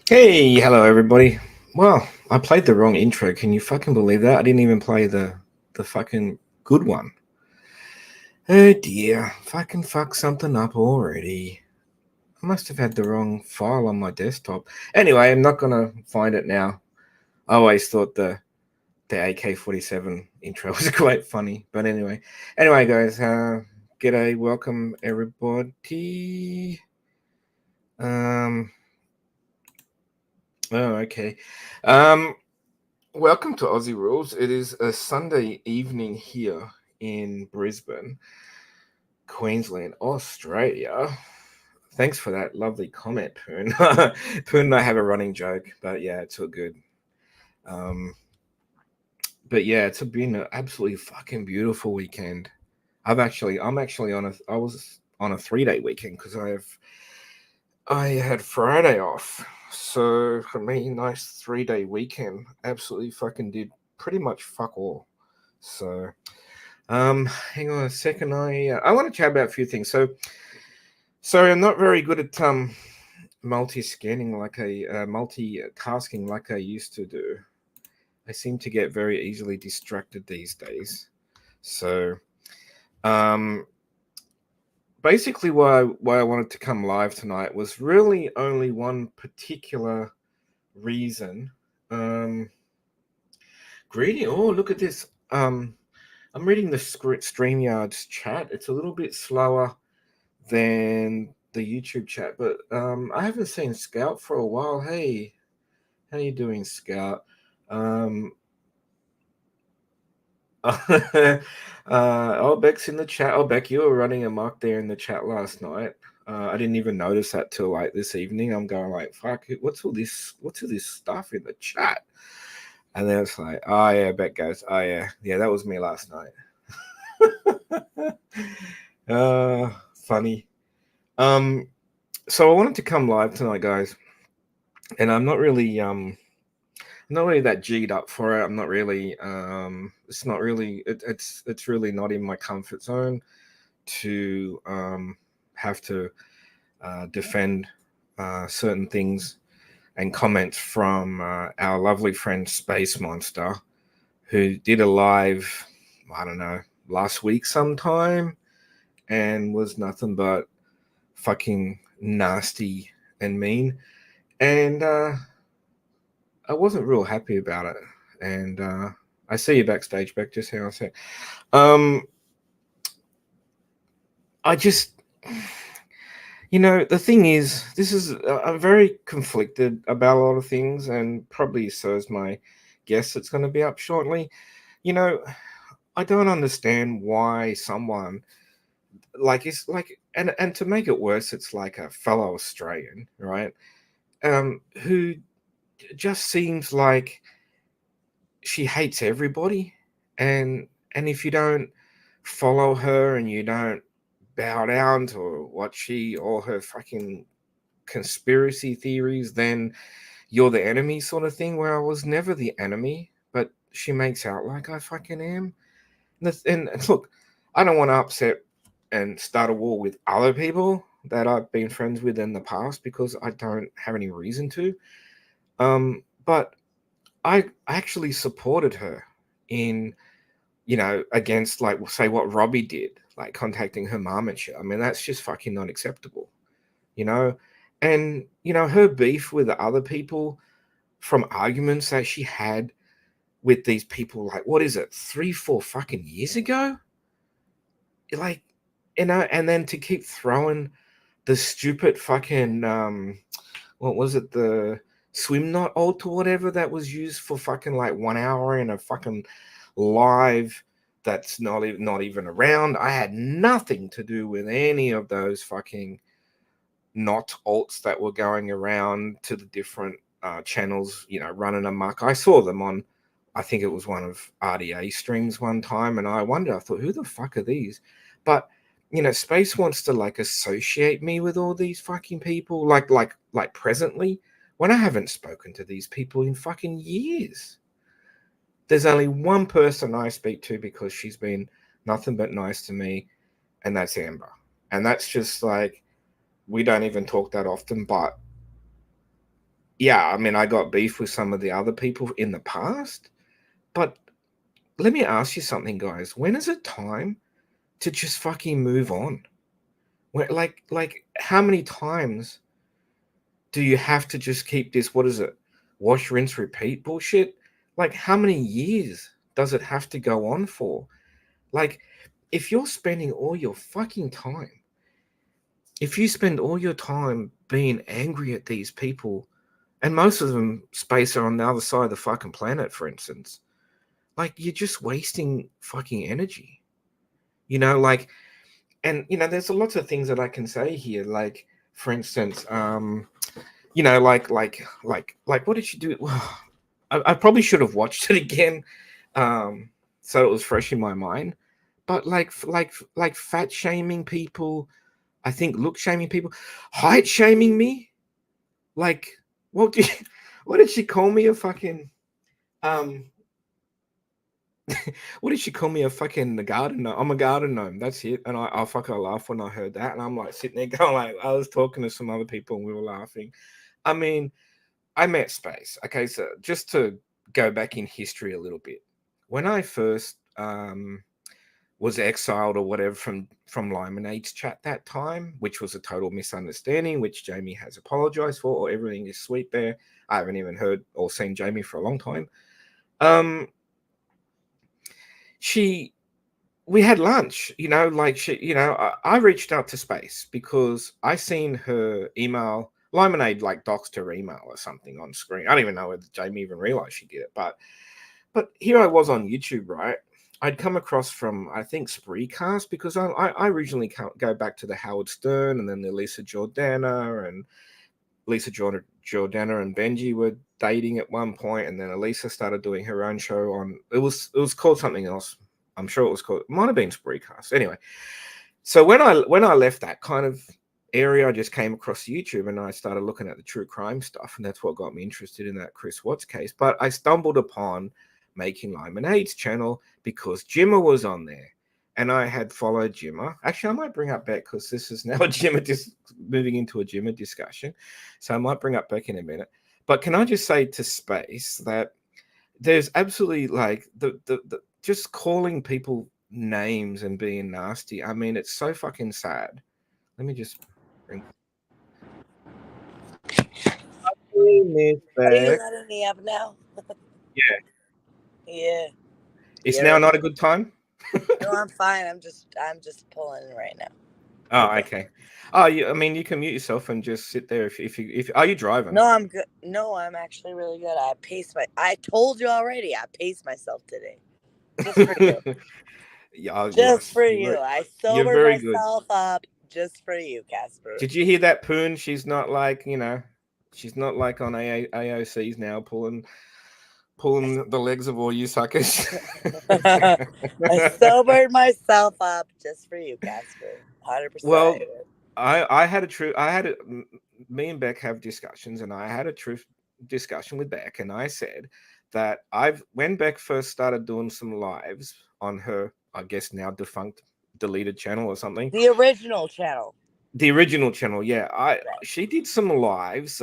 Hey, hello everybody. Well, I played the wrong intro. Can you fucking believe that? I didn't even play the fucking good one. Oh dear, fucking fuck something up already. I must have had the wrong file on my desktop. Anyway, I'm not gonna find it now. I always thought the AK-47 intro was quite funny, but anyway, guys, g'day, welcome everybody. Um, oh, okay. Um, Welcome to Aussie Rules. It is a Sunday evening here in Brisbane, Queensland, Australia. Thanks for that lovely comment, Poon. Poon and I have a running joke, but yeah, it's all good. Um, but yeah, it's been an absolutely fucking beautiful weekend. I was on a 3 day weekend because I had Friday off. So for me, nice 3 day weekend. Absolutely fucking did pretty much fuck all. So hang on a second. I want to chat about a few things. So sorry, I'm not very good at multi-scanning like multitasking like I used to do. I seem to get very easily distracted these days. So um basically why I wanted to come live tonight was really only one particular reason. Um Greeting. Oh, look at this. I'm reading the StreamYard's chat. It's a little bit slower than the YouTube chat, but I haven't seen Scout for a while. Hey, how you doing, Scout? Um, Beck's in the chat. Oh, Beck, you were running amok there in the chat last night. I didn't even notice that till like this evening. I'm going like, fuck, what's all this? What's all this stuff in the chat? And then it's like, oh yeah, Beck goes, oh yeah, that was me last night. Funny. Um, so I wanted to come live tonight, guys, and I'm not really that G'd up for it. I'm not really it's not really it's really not in my comfort zone to have to defend certain things and comments from our lovely friend Space Monster, who did a live, I don't know, last week sometime, and was nothing but fucking nasty and mean. And I wasn't real happy about it. And I see you backstage, Beck, just hang on a sec. I just, the thing is, this is, I'm very conflicted about a lot of things, and probably so is my guest that's going to be up shortly. You know, I don't understand why someone like it's like, and to make it worse, it's like a fellow Australian, right? Who just seems like she hates everybody, and if you don't follow her and you don't bow down to what she or her fucking conspiracy theories, then you're the enemy, sort of thing. Where I was never the enemy, but she makes out like I fucking am. And look, I don't want to upset and start a war with other people that I've been friends with in the past because I don't have any reason to. But I actually supported her in, against, like, say what Robbie did, like contacting her mom and shit. I mean, that's just fucking not acceptable, you know? And, her beef with the other people from arguments that she had with these people, like, what is it, 3, 4 fucking years ago? Like, and then to keep throwing the stupid fucking, what was it, the swim knot alt or whatever that was used for fucking like 1 hour in a fucking live that's not even around. I had nothing to do with any of those fucking not alts that were going around to the different channels, running amok. I saw them on, I think it was one of RDA streams one time, and I thought, who the fuck are these? But Space wants to like associate me with all these fucking people, like presently, when I haven't spoken to these people in fucking years. There's only one person I speak to because she's been nothing but nice to me, and that's Amber. And that's just like, we don't even talk that often, but yeah, I mean, I got beef with some of the other people in the past, but let me ask you something, guys. When is it time to just fucking move on? Like, how many times do you have to just keep this? What is it? Wash, rinse, repeat bullshit. Like, how many years does it have to go on for? Like, if you're spending all your fucking time, if you spend all your time being angry at these people, and most of them space are on the other side of the fucking planet, for instance, like you're just wasting fucking energy. Like, and there's a lots of things that I can say here. Like, for instance, like what did she do? I probably should have watched it again, um, so it was fresh in my mind. But like fat shaming people, I think look shaming people, height shaming me. Like, what did what did she call me? A fucking um what did she call me? A fucking garden gnome. I'm a garden gnome. That's it. And I fucking laughed when I heard that. And I'm like sitting there going like, I was talking to some other people and we were laughing. I mean, I met Space. Okay, so just to go back in history a little bit, when I first was exiled or whatever from Lemonade's chat that time, which was a total misunderstanding, which Jamie has apologized for, or everything is sweet there. I haven't even heard or seen Jamie for a long time. Um, she we had lunch, like I reached out to Space because I seen her email. Lemonade like doxed her email or something on screen. I don't even know whether Jamie even realized she did it, but here I was on YouTube, right? I'd come across from, I think, Spreecast, because I originally go back to the Howard Stern, and then the Lisa Jordana and Benji were dating at one point, and then Elisa started doing her own show on. It was called something else. I'm sure it might have been Spreecast. Anyway, so when I left that kind of area, I just came across YouTube and I started looking at the true crime stuff, and that's what got me interested in that Chris Watts case. But I stumbled upon Making Lemonade's channel because Jimmer was on there, and I had followed Jimmer. Actually, I might bring up Beck because this is now a Jimmer moving into a Jimmer discussion, so I might bring up Beck in a minute. But can I just say to Space that there's absolutely like the just calling people names and being nasty. I mean, it's so fucking sad. Let me just bring Miss Are you Beck. letting me up now? Yeah. Yeah. It's now You're not a good time. No, I'm fine. I'm just pulling right now. Oh, You're good. okay. Oh, I mean, you can mute yourself and just sit there if are you driving? No, I'm good. No, I'm actually really good. I told you already. I paced myself today, just for you. Yeah, Just yes, for you. I you're sobered very good. myself up just for you, Casper. Did you hear that poon? She's not like on AOCs now pulling the legs of all you suckers. I sobered myself up just for you, Casper. 100%. Well, I had a true I had a me and Beck have discussions, and I had a truth discussion with Beck, and I said that I've when Beck first started doing some lives on her, I guess now defunct, deleted channel or something, The original channel. the original channel, yeah, I Right. she did some lives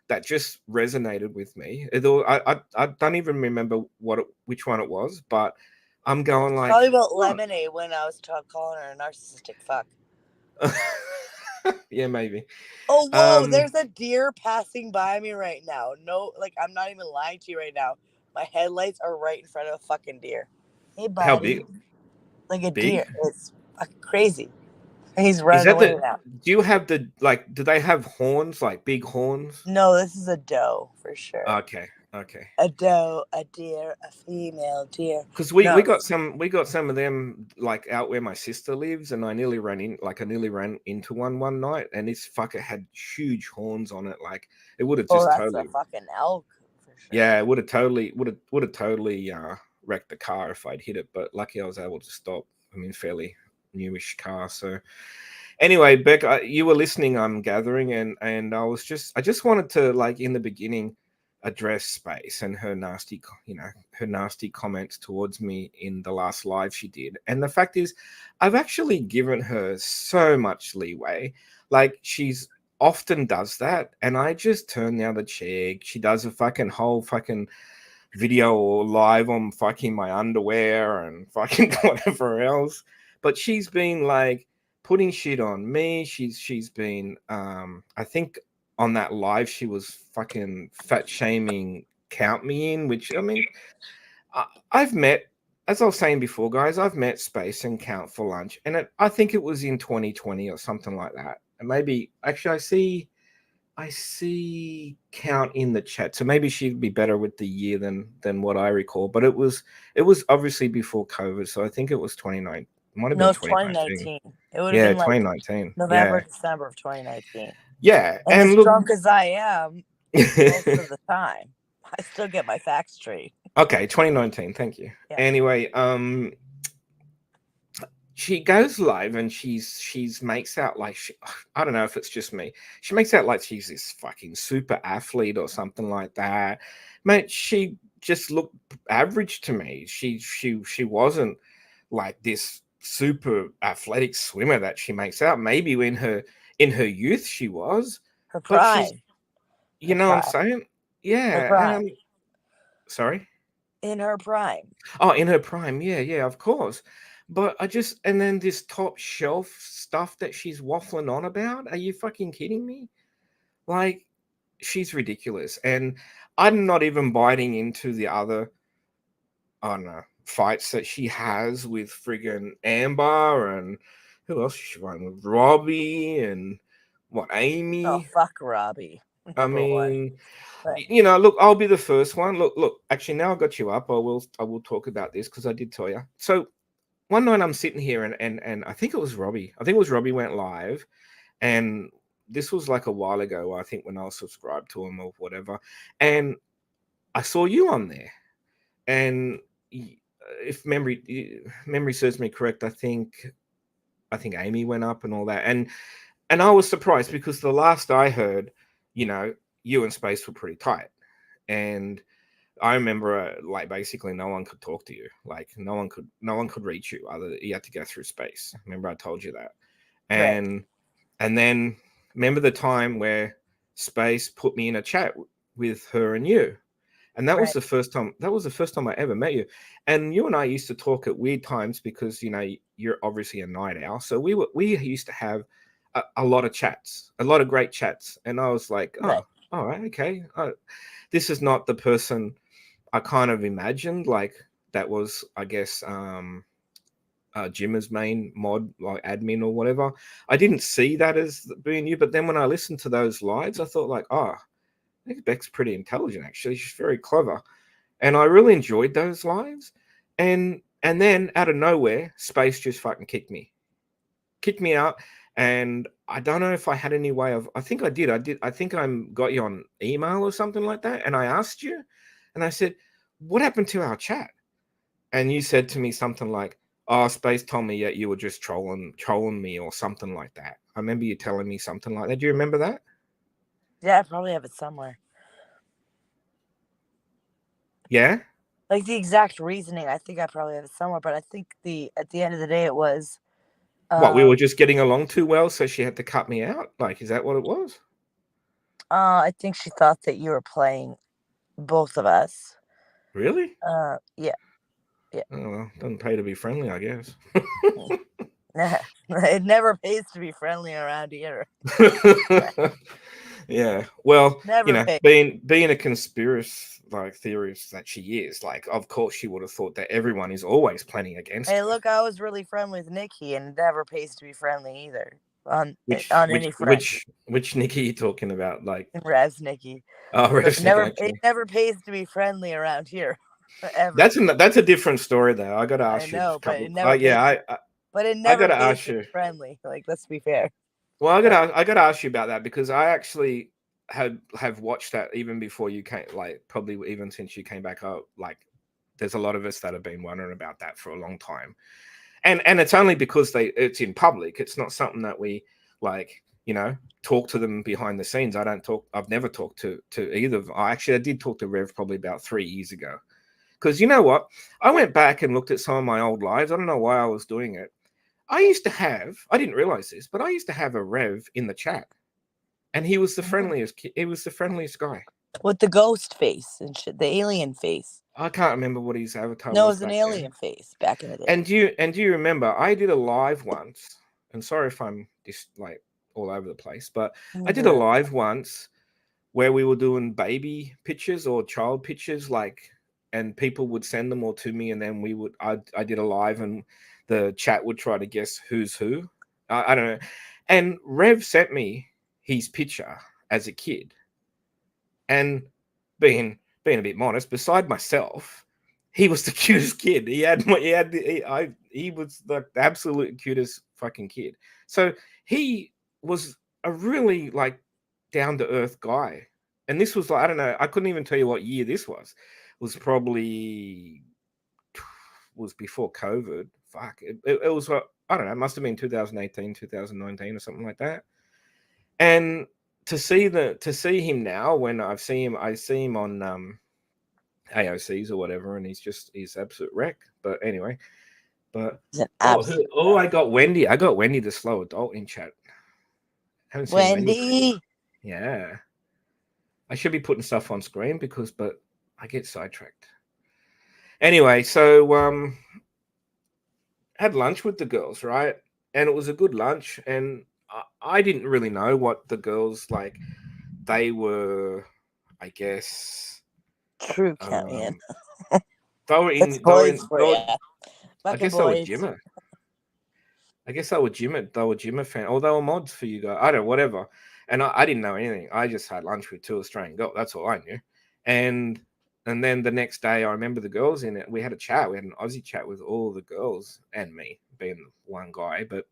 that just resonated with me. Although I don't even remember which one it was, but I'm going like, Probably about oh. Lemonade when I was calling her a narcissistic fuck. Yeah, maybe. Oh, whoa, Um, there's a deer passing by me right now. No, like, I'm not even lying to you right now. My headlights are right in front of a fucking deer. Hey, how buddy. big? Like a Big? deer. It's fucking crazy. He's Is running that away the now. do you have the like do they have horns, like big horns? No, this is a doe for sure. Okay, okay. A doe, a deer, a female deer. Because we No. got some of them like out where my sister lives, and I nearly ran into one night, and this fucker had huge horns on it. Like, it would have Oh, just that's a totally, fucking elk for sure. yeah, it would have totally wrecked the car if I'd hit it. But lucky I was able to stop. I mean, fairly newish car. So anyway, Beck, you were listening, I'm gathering, and I just wanted to, like, in the beginning, address Space and her nasty comments towards me in the last live she did. And the fact is, I've actually given her so much leeway. Like, often does that, and I just turn the other cheek. She does a fucking whole fucking video or live on fucking my underwear and fucking whatever else. But she's been like putting shit on me. She's been I think on that live she was fucking fat shaming Count Me In, which I mean I've met, as I was saying before, guys, I've met Space and Count for lunch, and I think it was in 2020 or something like that. And maybe actually I see Count in the chat, so maybe she'd be better with the year than what I recall. But it was obviously before COVID, so I think it was 29. Might have No, been it's 2019. 2019. It would have Yeah, been like 2019. November, Yeah, December of 2019. yeah. And And as look, drunk as I am, most of the time, I still get my facts straight. okay, 2019. Thank you. Yeah. Anyway, she goes live and she's makes out like I don't know if it's just me. She makes out like she's this fucking super athlete or something like that. Mate, she just looked average to me. She wasn't like this super athletic swimmer that she makes out. Maybe in her youth she was, Her but she's, prime. you Her know what I'm prime. saying? Her Yeah. prime. Sorry. In her prime. Oh, in her prime, yeah, of course. But and then this top shelf stuff that she's waffling on about. Are you fucking kidding me? Like, she's ridiculous. And I'm not even biting into the other, I don't know, fights that she has with friggin' Amber and who else is she fighting with? Robbie and what, Oh, Amy? fuck Robbie. I Number one. mean, But look, I'll be the first one. Look. Actually, now I got you up. I will talk about this because I did tell you. So one night I'm sitting here and I think it was Robbie. I think it was Robbie went live, and this was like a while ago. I think when I was subscribed to him or whatever, and I saw you on there. And if memory serves me correct, I think Amy went up and all that, and I was surprised because the last I heard, you and Space were pretty tight, and I remember like basically no one could talk to you. Like no one could reach you. You had to go through Space. Remember I told you that. right. And then remember the time where Space put me in a chat with her and you. And that was Right. the first time. That was the first time I ever met you. And you and I used to talk at weird times because you're obviously a night owl. So we used to have a lot of chats, a lot of great chats. And I was like, Right. oh, all right, okay. This is not the person I kind of imagined. Like that was, I guess, Jimmer's main mod, like admin or whatever. I didn't see that as being you. But then when I listened to those lives, I thought like, oh, I think Beck's pretty intelligent, actually. She's very clever. And I really enjoyed those lives. And then out of nowhere, Space just fucking kicked me out. And I don't know if I had any way of, I think I did. I think I got you on email or something like that. And I asked you and I said, what happened to our chat? And you said to me something like, oh, Space told me that you were just trolling me or something like that. I remember you telling me something like that. Do you remember that? Yeah, I probably have it somewhere. Yeah. Like the exact reasoning, I think I probably have it somewhere. But I think at the end of the day, it was. What, we were just getting along too well, so she had to cut me out? Like, is that what it was? I think she thought that you were playing both of us. Really? Yeah. Oh, well, doesn't pay to be friendly, I guess. It never pays to be friendly around here. Yeah. Well, Never pays. being a conspiracy like theorist that she is, like, of course she would have thought that everyone is always planning against Hey, her. look, I was really friendly with Nikki, and it never pays to be friendly either on Which which any front. which Nick are you talking about? Like, Revs Nikki. oh, So Revs Nick, it okay. never pays to be friendly around here, ever. That's a different story, though. I got to I ask you a know, but couple. it never pays. Yeah, But it I never got to pays ask to you. be friendly. Like, let's be fair. Well, I got to ask you about that because I actually have watched that even before you came, like probably even since you came back up. Like, there's a lot of us that have been wondering about that for a long time, and it's only because it's in public. It's not something that we like, talk to them behind the scenes. I've never talked to either of them. I did talk to Rev probably about 3 years ago. Because you know what? I went back and looked at some of my old lives. I don't know why I was doing it. I didn't realize this, but I used to have a Rev in the chat. and he was the friendliest. He was the friendliest guy. With the ghost face and shit, the alien face. I can't remember what his avatar No, it was was an back alien then. face back in the day. And do you remember I did a live once? And sorry if I'm just like all over the place, but I did a You're live once where we were doing baby pictures or child pictures, like, and people would send them all to me, and then I did a live, and the chat would try to guess who's who. I don't know. And Rev sent me his picture as a kid, and being a bit modest, beside myself, he was the cutest kid. He was the absolute cutest fucking kid. So he was a really like down to earth guy. And this was like, I don't know, I couldn't even tell you what year this was. It was probably was before COVID. Fuck. It was I don't know, it must have been 2018, 2019 or something like that. And to see him now, when I see him on AOCs or whatever, and he's absolute wreck. But anyway, but an absolute I got Wendy. I got Wendy the slow adult in chat. Haven't seen Wendy. Wendy. Yeah, I should be putting stuff on screen but I get sidetracked. Anyway, so had lunch with the girls, right? And it was a good lunch, and I didn't really know what the girls like. They were, I guess, True County. they were That's in. They were boys in. for They were, ya. I Fucking guess they were boys. Jimmer. I guess they were Jimmer. They were Jimmer fan. Or they were mods for you guys. I don't know, whatever. And I didn't know anything. I just had lunch with two Australian girls. That's all I knew. And then the next day, I remember the girls in it. We had a chat. We had an Aussie chat with all the girls and me being one guy. But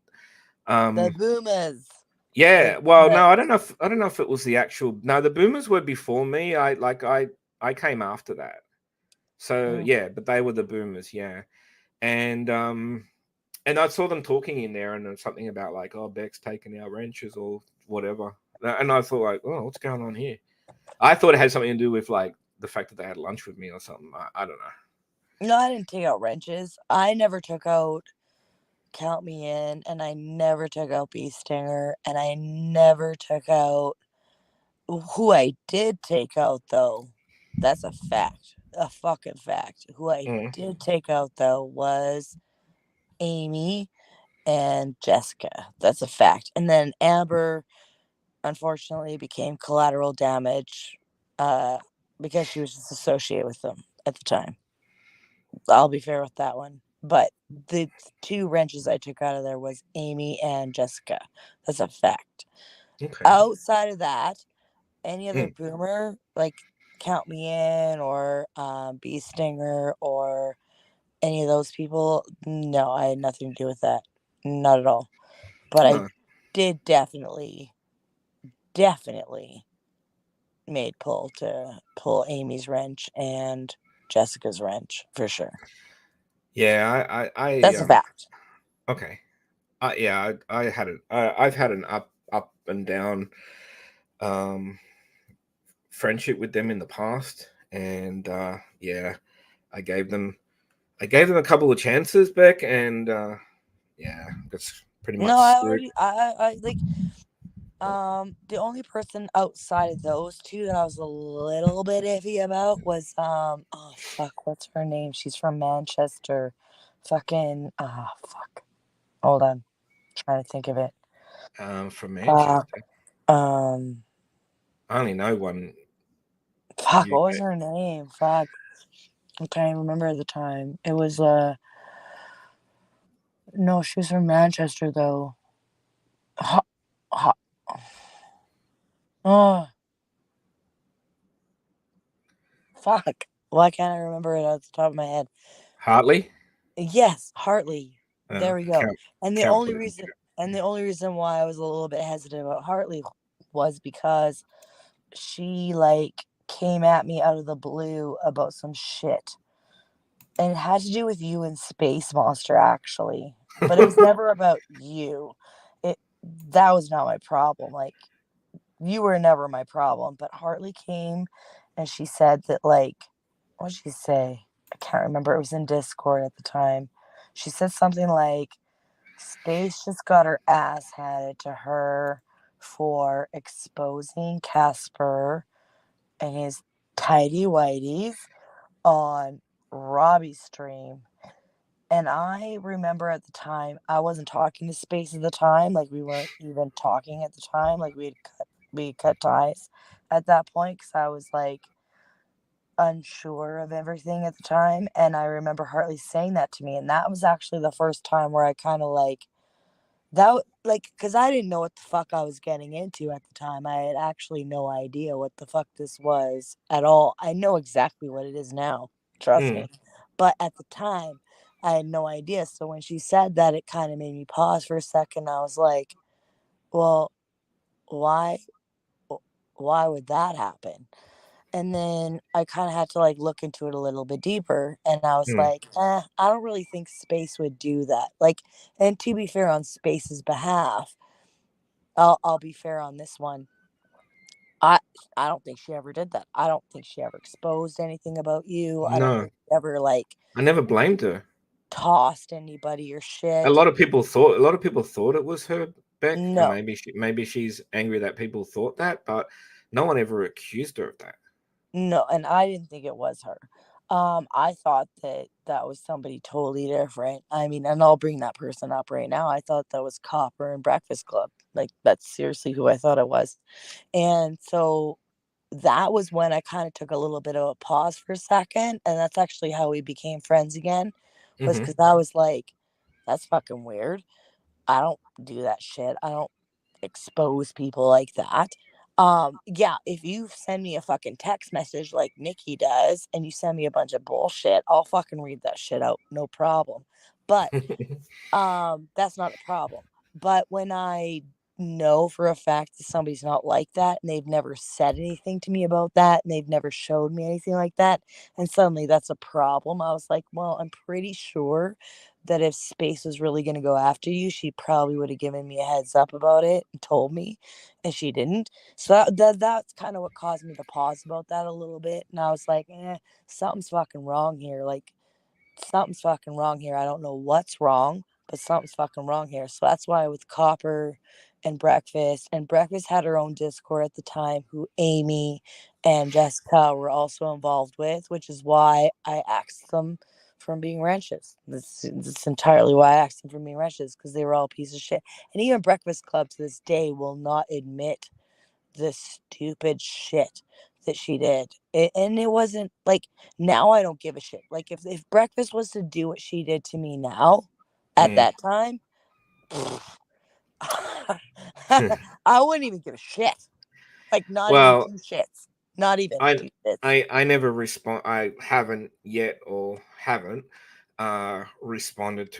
The boomers. yeah. Well, no, I don't know if it was the actual. No, the boomers were before me. I came after that. So yeah, but they were the boomers. Yeah. And I saw them talking in there, and something about like, oh, Beck's taking our wrenches or whatever. And I thought like, oh, what's going on here? I thought it had something to do with like the fact that they had lunch with me or something. I don't know. No, I didn't take out wrenches. I never took out Count Me In, and I never took out Bee Stinger, and I never took out. Who I did take out though, that's a fact, a fucking fact. Who I did take out though was Amy and Jessica. That's a fact. And then Amber, unfortunately, became collateral damage because she was just associated with them at the time. I'll be fair with that one. But the two wrenches I took out of there was Amy and Jessica. That's a fact. Okay. Outside of that, any other boomer, like Count Me In or Bee Stinger or any of those people, no, I had nothing to do with that. Not at all. But I did definitely made pull Amy's wrench and Jessica's wrench for sure. Yeah, I That's a fact. Okay. Yeah, I had it. I've had an up and down friendship with them in the past, and yeah, I gave them a couple of chances back, and yeah, that's pretty much. No, I like the only person outside of those two that I was a little bit iffy about was oh fuck, what's her name? She's from Manchester. Fucking fuck. Hold on. I'm trying to think of it. From Manchester. Um I only know one. Fuck, what was her name? Fuck. I can't even remember at the time. It was no, she was from Manchester though. Oh, fuck. Why can't I remember it off the top of my head? Hartley? Yes, Hartley. There we go. And the only reason why I was a little bit hesitant about Hartley was because she like came at me out of the blue about some shit. And it had to do with you and Space Monster, actually. But it was never about you. That was not my problem. Like, you were never my problem. But Hartley came and she said that, like, what did she say? I can't remember. It was in Discord at the time. She said something like, Space just got her ass handed to her for exposing Casper and his tidy whities on Robbie's stream. And I remember at the time, I wasn't talking to Space at the time. Like, we weren't even talking at the time. Like, we cut ties at that point because I was like unsure of everything at the time. And I remember Hartley saying that to me. And that was actually the first time where I kind of like that, like, because I didn't know what the fuck I was getting into at the time. I had actually no idea what the fuck this was at all. I know exactly what it is now. Trust Mm. me. But at the time, I had no idea. So when she said that, it kind of made me pause for a second. I was like, well, why? Why would that happen? And then I kind of had to like look into it a little bit deeper. And I was Mm. like, I don't really think Space would do that. Like, and to be fair on Space's behalf, I'll be fair on this one. I I don't think she ever did that. I don't think she ever exposed anything about you. I don't No, think she ever like I never blamed her. tossed anybody or A shit. lot of people thought it was her, Beck, and No, maybe she's angry that people thought that, but no one ever accused her of that. no, and I didn't think it was her. I thought that that was somebody totally different. I mean, and I'll bring that person up right now. I thought that was Copper and Breakfast Club. Like, that's seriously who I thought it was. And so that was when I kind of took a little bit of a pause for a second. And that's actually how we became friends again, was Hmm. because I was like, that's fucking weird. I don't do that shit. I don't expose people like that. Yeah, if you send me a fucking text message like Nikki does and you send me a bunch of bullshit, I'll fucking read that shit out, no problem. But that's not a problem. But when I know for a fact that somebody's not like that and they've never said anything to me about that and they've never showed me anything like that, and suddenly that's a problem, I was like, well, I'm pretty sure that if Space was really going to go after you, she probably would have given me a heads up about it and told me, and she didn't. So that's kind of what caused me to pause about that a little bit. And I was like, something's fucking wrong here. Like, something's fucking wrong here. I don't know what's wrong, but something's fucking wrong here. So that's why with Copper and Breakfast had her own Discord at the time, who Amy and Jessica were also involved with, which is why I axed them from being wrenches. That's entirely why I axed them from being wrenches, because they were all a piece of shit. And even Breakfast Club to this day will not admit the stupid shit that she did. And it wasn't like, now I don't give a shit. Like, if Breakfast was to do what she did to me now, at Mm. that time, I wouldn't even give a shit. Like, not even Well, two shits. Not even I two shits. I never respond. I haven't yet, or haven't responded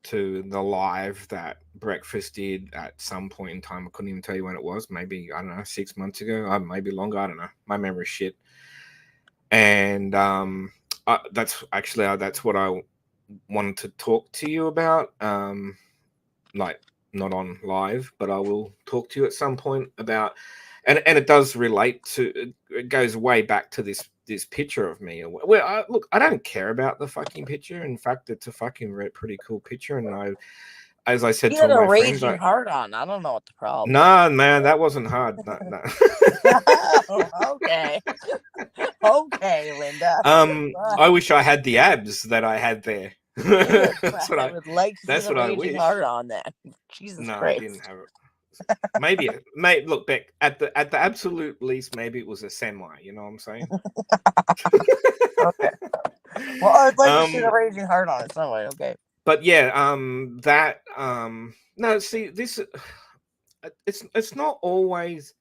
to the live that Breakfast did at some point in time. I couldn't even tell you when it was. Maybe, I don't know, 6 months ago. Maybe longer. I don't know. My memory's shit. And that's what I wanted to talk to you about. Like, not on live, but I will talk to you at some point about, and it does relate to, it goes way back to this picture of me. Well, look, I don't care about the fucking picture. In fact, it's a fucking pretty cool picture, and as I said You to had all a my friends, raging heart on. I don't know what the problem. nah, man, that wasn't hard. No, no. Oh, okay. Okay, Linda. I wish I had the abs that I had there. that's what I I would like to see that's the what I raging wish. heart on that. Jesus No, I didn't Christ. have it. Maybe look, Beck, at the absolute least, maybe it was a semi. You know what I'm saying? Okay. Well, I'd like to see the um, raging heart on it some way. Okay. but yeah, that no, see, this it's not always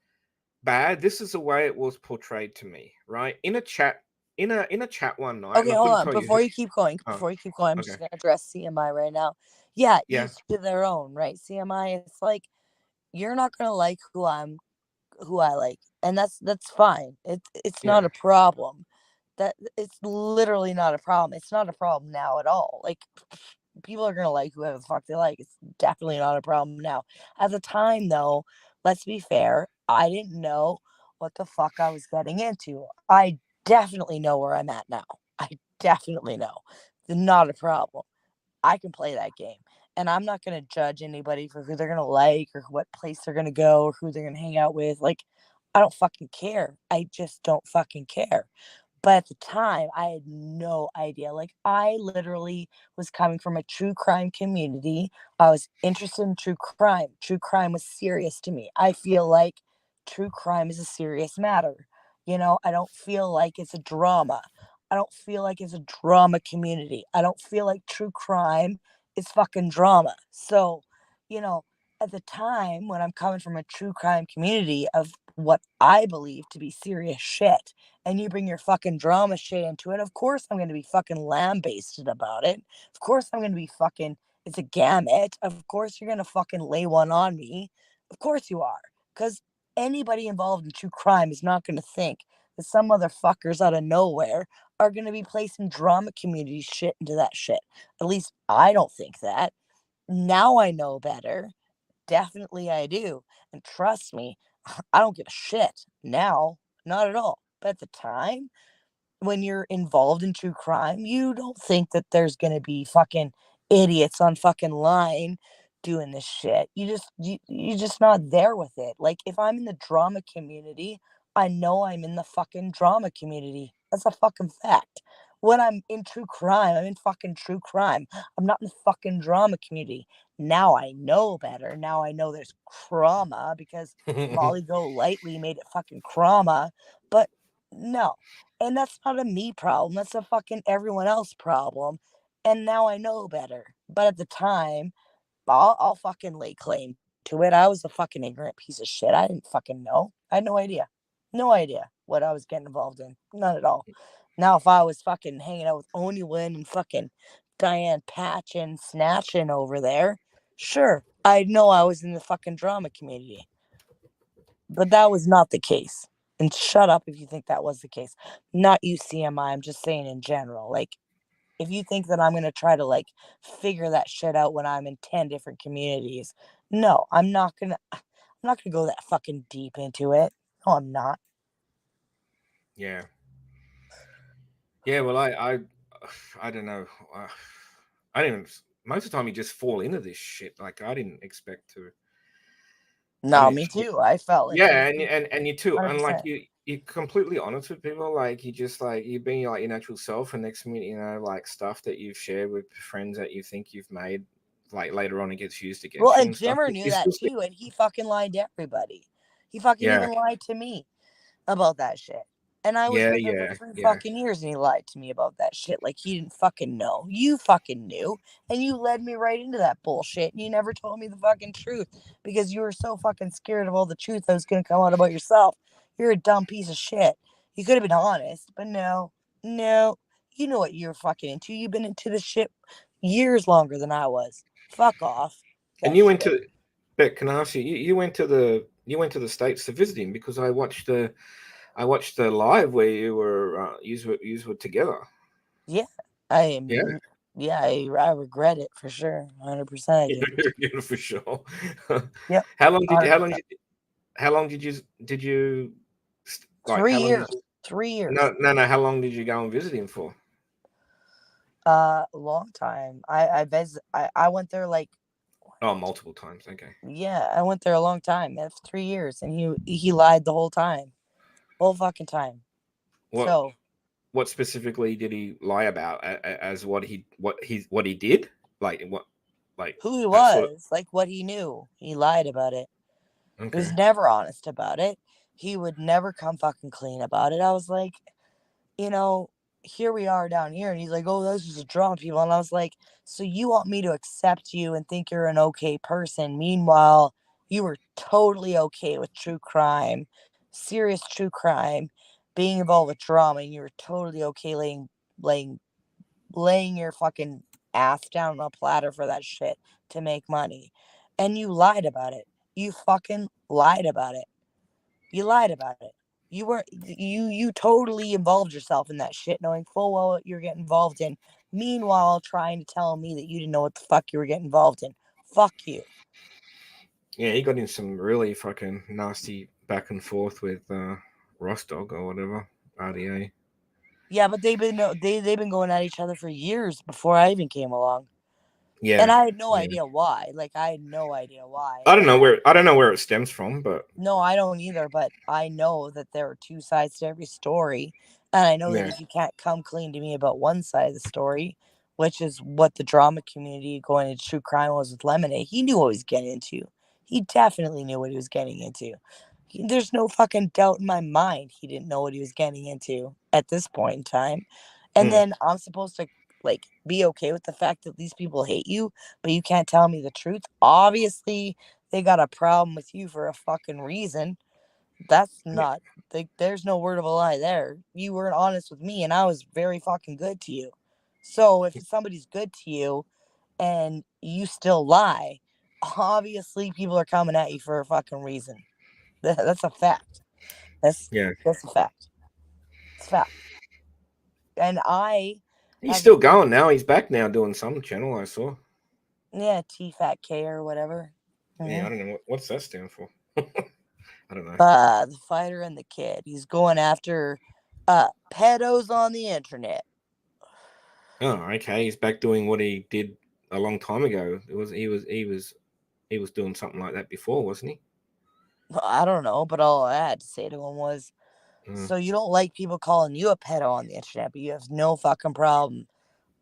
bad. This is the way it was portrayed to me, right? In a chat, in a chat one night, and Okay, I hold couldn't on. tell you who. Oh, Before you keep going, I'm okay, just gonna address CMI right now. Yeah, yeah, each to their own, right? CMI, it's like you're not gonna like who I like, and that's fine. It's not yeah, a problem. That it's literally not a problem. It's not a problem now at all. Like, people are gonna like whoever the fuck they like. It's definitely not a problem now. At the time, though, let's be fair. I didn't know what the fuck I was getting into. I definitely know where I'm at now. I definitely know. Not a problem. I can play that game. And I'm not going to judge anybody for who they're going to like or what place they're going to go or who they're going to hang out with. Like, I don't fucking care. I just don't fucking care. But at the time, I had no idea. Like, I literally was coming from a true crime community. I was interested in true crime. True crime was serious to me. I feel like true crime is a serious matter. I don't feel like it's a drama. I don't feel like it's a drama community. I don't feel like true crime is fucking drama. So, you know, at the time when I'm coming from a true crime community of what I believe to be serious shit, and you bring your fucking drama shit into it, of course I'm going to be fucking lambasted about it. Of course I'm going to be fucking, it's a gamut. Of course you're going to fucking lay one on me. Of course you are. Because anybody involved in true crime is not going to think that some motherfuckers out of nowhere are going to be placing drama community shit into that shit. At least I don't think that. Now I know better. Definitely I do. And trust me, I don't give a shit now. Not at all. But at the time, when you're involved in true crime, you don't think that there's gonna be fucking idiots on fucking line doing this shit. You're just not there with it. Like if I'm in the drama community, I know I'm in the fucking drama community. That's a fucking fact. When I'm in true crime, I'm in fucking true crime. I'm not in the fucking drama community. Now I know better. Now I know there's trauma because Molly Go Lightly made it fucking trauma. But no, and that's not a me problem. That's a fucking everyone else problem. And now I know better. But at the time, I'll fucking lay claim to it. I was a fucking ignorant piece of shit. I didn't fucking know. I had no idea. No idea what I was getting involved in. None at all. Now, if I was fucking hanging out with Oni Lynn and fucking Diane Patchin snatching over there, sure, I'd know I was in the fucking drama community. But that was not the case. And shut up if you think that was the case. Not you, CMI. I'm just saying in general. Like, if you think that I'm going to try to, like, figure that shit out when I'm in 10 different communities, no, I'm not going to. I'm not going to go that fucking deep into it. No, I'm not. Yeah. Yeah. Well, I don't know. I didn't. Most of the time, you just fall into this shit. Like I didn't expect to. I No, didn't. me too. I felt like Yeah, you and you too, and like 100%. you're completely honest with people. Like you just like you being like your natural self, and next minute, like stuff that you've shared with friends that you think you've made, like later on, it gets used Well, against you and and stuff. Jimmer You knew that still see. too, and he fucking lied to everybody. He fucking Yeah, even lied to me about that shit. And I was yeah, with him for yeah, 3 yeah. fucking years and he lied to me about that shit like he didn't fucking know. You fucking knew. And you led me right into that bullshit. And you never told me the fucking truth because you were so fucking scared of all the truth that was going to come out about yourself. You're a dumb piece of shit. You could have been honest, but no, no. You know what you're fucking into. You've been into this shit years longer than I was. Fuck off. And That you went shit. to, Beck, can I ask you? You went to the States to visit him because I watched the live where you were together. Yeah. I Yeah, am. Yeah, I regret it for sure. 100% I do. yeah, for sure. Yep. how long did you? How long 100%. did? How long did you? Like, Three how long did years. you? 3 years. No. How long did you go and visit him for? A long time. I went there like Oh, multiple times. Okay. yeah, I went there a long time. That's 3 years, and he lied the whole time, whole fucking time. What So what specifically did he lie about as what he did? Like what like who he that sort of. was, like what he knew, he lied about it. He was Okay. never honest about it. He would never come fucking clean about it. I was like, you know, here we are down here. And he's like, oh, those is a drama people. And I was like, so you want me to accept you and think you're an okay person. Meanwhile, you were totally okay with true crime, serious true crime, being involved with drama. And you were totally okay laying, laying your fucking ass down on a platter for that shit to make money. And you lied about it. You fucking lied about it. You lied about it. You totally involved yourself in that shit, knowing full well what you're getting involved in. Meanwhile, trying to tell me that you didn't know what the fuck you were getting involved in. Fuck you. Yeah, he got in some really fucking nasty back and forth with Rostock or whatever, RDA. Yeah, but they've been going at each other for years before I even came along. And Yeah, I had no yeah. idea why. Like, I had no idea why. I don't know where it stems from, but No, I don't either, but I know that there are two sides to every story. And I know that yeah, if you can't come clean to me about one side of the story, which is what the drama community going into true crime was with Lemonade, he knew what he was getting into. He definitely knew what he was getting into. There's no fucking doubt in my mind he didn't know what he was getting into at this point in time. And mm, then I'm supposed to like be okay with the fact that these people hate you, but you can't tell me the truth. Obviously, they got a problem with you for a fucking reason. That's yeah, not like there's no word of a lie there. You weren't honest with me and I was very fucking good to you. So if somebody's good to you and you still lie, obviously people are coming at you for a fucking reason. That's a fact. That's yeah. that's a fact. It's a fact. And I He's have still going now. He's back now doing some channel I saw. yeah, T Fat K or whatever. Yeah, hmm I don't know what's that stand for. I don't know. The fighter and the kid. He's going after pedos on the internet. Oh, okay. He's back doing what he did a long time ago. He was doing something like that before, wasn't he? I don't know, but all I had to say to him was, Mm. so you don't like people calling you a pedo on the internet, but you have no fucking problem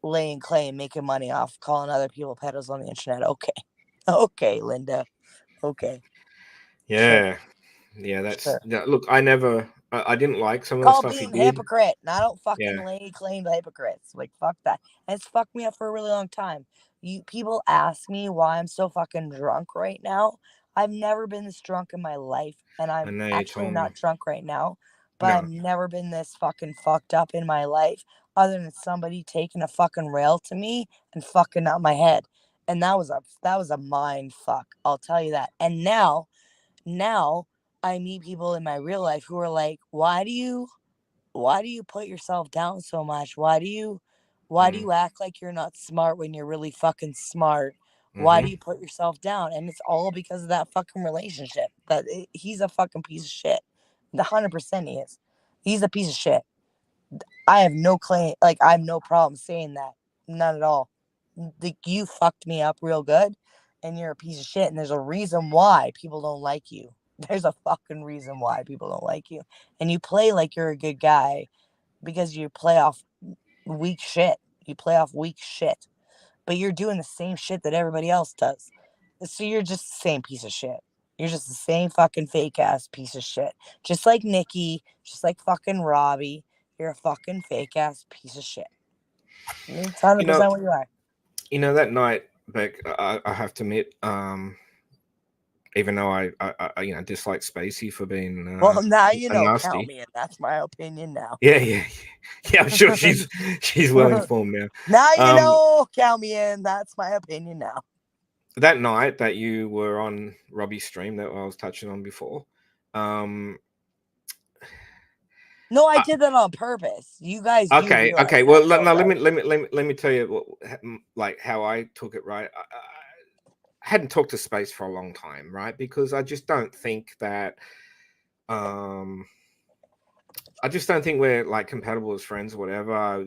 laying claim, making money off calling other people pedos on the internet. Okay. Okay, Linda. Okay. Sure. Yeah, yeah. That's Sure. yeah, look. I didn't like some of the Called stuff he being did. hypocrite. And I don't fucking Yeah, lay claim to hypocrites. Like fuck that. And it's fucked me up for a really long time. You people ask me why I'm so fucking drunk right now. I've never been this drunk in my life. And I I'm know you actually told me. not drunk right now. But I've No, never been this fucking fucked up in my life other than somebody taking a fucking rail to me and fucking up my head. And that was a mind fuck. I'll tell you that. And now I meet people in my real life who are like, why do you put yourself down so much? Why do you mm, act like you're not smart when you're really fucking smart? Why do mm-hmm. you put yourself down? And it's all because of that fucking relationship. He's a fucking piece of shit. 100% he is. He's a piece of shit. I have no claim, like I have no problem saying that. None at all. Like you fucked me up real good, and you're a piece of shit. And there's a reason why people don't like you. There's a fucking reason why people don't like you. And you play like you're a good guy because you play off weak shit. You play off weak shit, but you're doing the same shit that everybody else does. So you're just the same piece of shit. You're just the same fucking fake ass piece of shit. Just like Nikki, just like fucking Robbie. You're a fucking fake ass piece of shit. It's You know, 100% what you are. that night, Beck. I have to admit, even though I dislike Spacey for being Well, now you a know. Count nasty. me in. That's my opinion now. Yeah, yeah, yeah. I'm sure she's well informed now. Now you Um, know. Count me in. That's my opinion now. that night that you were on Robbie's stream that I was touching on before, um, No, I I, did that on purpose. You guys do okay, realize okay. that, Well, though, no, right? let me tell you like how I took it. Right, I hadn't talked to Space for a long time, right? Because I just don't think that. Um, I just don't think we're like compatible as friends or whatever.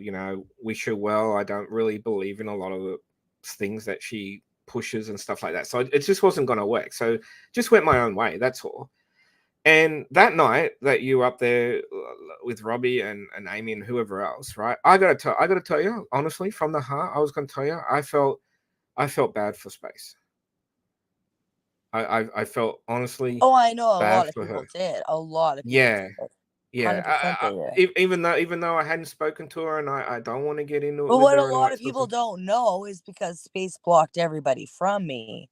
Wish her well. I don't really believe in a lot of the things that she pushes and stuff like that. So it just wasn't going to work. So just went my own way. That's all. And that night that you were up there with Robbie and Amy and whoever else, right? I gotta tell you, honestly, from the heart, I was gonna tell you, I felt bad for Space. I felt honestly Oh, I know a bad lot of for people her. did. A lot of people Yeah, did. yeah. 100% they did. Even though I hadn't spoken to her and I don't want to get into it But with what a her and all lot that of sort of people stuff. don't know is because Space blocked everybody from me.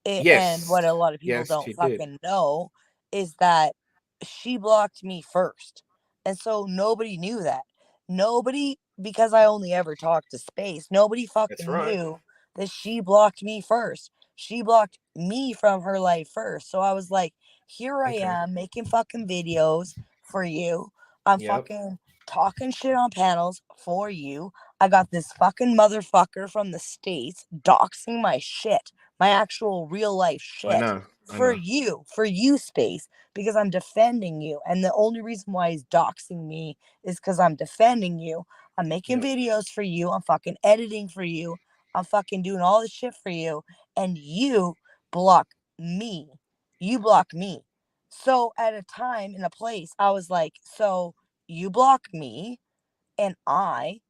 And Yes, what a lot of people yes, don't she did. fucking know is that she blocked me first. And so nobody knew that. Nobody, because I only ever talked to Space, nobody That's fucking right. knew that she blocked me first. She blocked me from her life first. So I was like, here I Okay. am making fucking videos for you. I'm Yep. fucking talking shit on panels for you. I got this fucking motherfucker from the States doxing my shit, my actual real life I shit know. I for know. you, Space, because I'm defending you. And the only reason why he's doxing me is because I'm defending you. I'm making Yep. videos for you. I'm fucking editing for you. I'm fucking doing all this shit for you, and you block me. You block me. So at a time in a place, I was like, so you block me, and I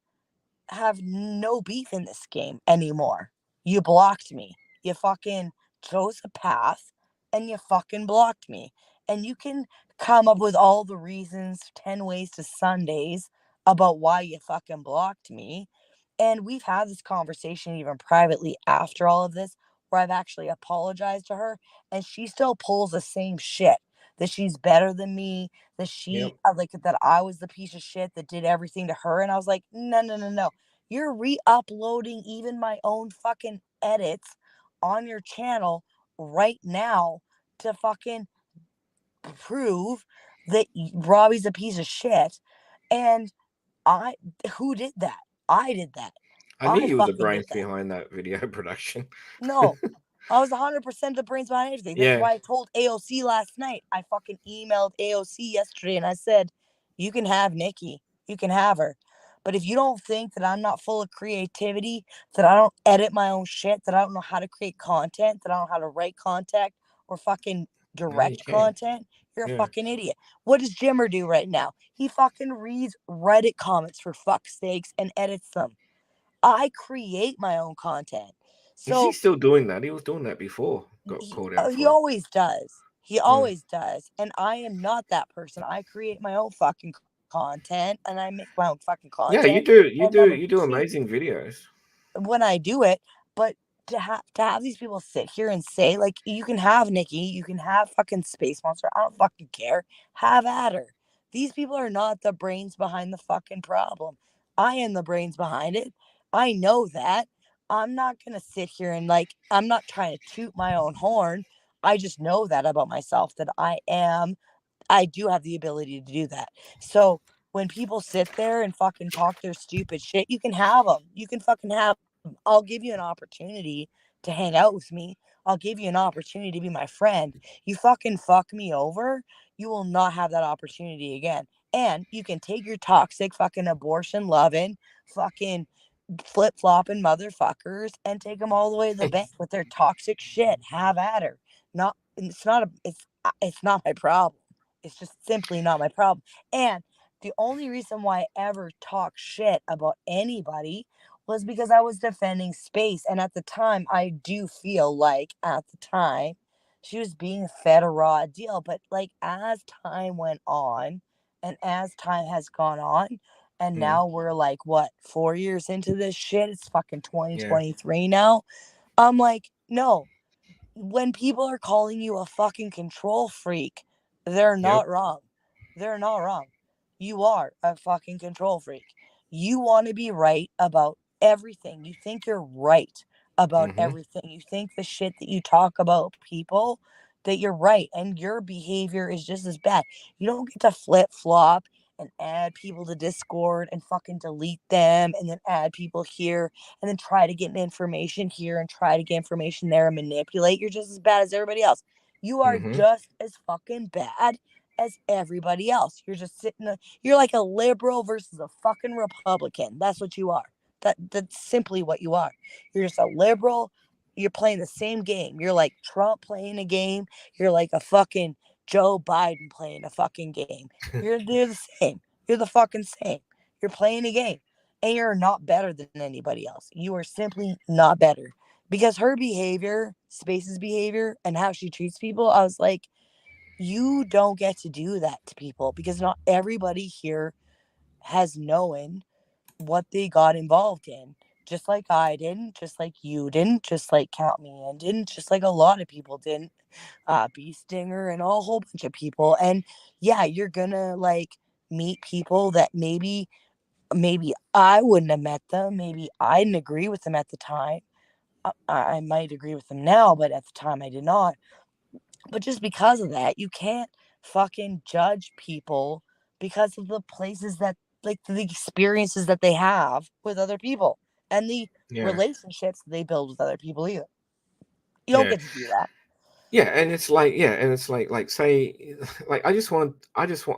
have no beef in this game anymore. You blocked me. You fucking chose a path and you fucking blocked me. And you can come up with all the reasons, 10 ways to Sundays about why you fucking blocked me. And we've had this conversation even privately after all of this, where I've actually apologized to her, and she still pulls the same shit that she's better than me, that Yep. like that I was the piece of shit that did everything to her. And I was like, no, no, no, no. You're re-uploading even my own fucking edits on your channel right now to fucking prove that Robbie's a piece of shit. And I, who did that? I did that. I knew I you were the fucking did brains that. behind that video production. No, I was 100% the brains behind everything. That's Yeah. why I told AOC last night. I fucking emailed AOC yesterday and I said, you can have Nikki. You can have her. But if you don't think that I'm not full of creativity, that I don't edit my own shit, that I don't know how to create content, that I don't know how to write content or fucking No, you direct can. content, you're a Yeah. fucking idiot. What does Jimmer do right now? He fucking reads Reddit comments for fuck's sakes and edits them. I create my own content. Is he So still doing that? He was doing that before. Got called out he for it. always does. He Mm. always does. And I am not that person. I create my own fucking content and I make my own fucking Yeah, content. you do. And You I'm do. gonna You do treat amazing videos. when I do it, but to have these people sit here and say like you can have Nikki, you can have fucking Space Monster. I don't fucking care. Have at her. These people are not the brains behind the fucking problem. I am the brains behind it. I know that. I'm not gonna sit here and like I'm not trying to toot my own horn. I just know that about myself that I do have the ability to do that. So when people sit there and fucking talk their stupid shit, you can have them. You can fucking have them. I'll give you an opportunity to hang out with me. I'll give you an opportunity to be my friend. You fucking fuck me over, you will not have that opportunity again. And you can take your toxic fucking abortion loving fucking flip flopping motherfuckers and take them all the way to the bank with their toxic shit. Have at her. Not it's not my problem. It's just simply not my problem. And the only reason why I ever talk shit about anybody was because I was defending space. And at the time, I do feel like at the time she was being fed a raw deal. But like as time went on and as time has gone on, and Mm. now we're like, what, 4 years into this shit? It's fucking Yeah. 2023 now. I'm like, no, when people are calling you a fucking control freak, they're Yep. not wrong. They're not wrong. You are a fucking control freak. You want to be right about everything. You think you're right about Mm-hmm. everything. You think the shit that you talk about people that you're right and your behavior is just as bad. You don't get to flip flop and add people to Discord and fucking delete them and then add people here and then try to get information here and try to get information there and manipulate. You're just as bad as everybody else. You are Mm-hmm. just as fucking bad as everybody else. You're just you're like a liberal versus a fucking Republican. That's what you are. That's simply what you are. You're just a liberal. You're playing the same game. You're like Trump playing a game. You're like a fucking Joe Biden playing a fucking game. You're the same. You're the fucking same. You're playing a game and you're not better than anybody else. You are simply not better because her behavior, Space's behavior, and how she treats people. I was like, you don't get to do that to people because not everybody here has known what they got involved in. Just like I didn't, just like you didn't, just like Count Me In didn't, just like a lot of people didn't. Bee Stinger and a whole bunch of people. And yeah, you're gonna like meet people that maybe I wouldn't have met them. Maybe I didn't agree with them at the time. I might agree with them now, but at the time I did not. But just because of that, you can't fucking judge people because of the places that, like, the experiences that they have with other people and the Yeah. relationships that they build with other people either. You don't Yeah. get to do that. Yeah. And it's like say, like I just want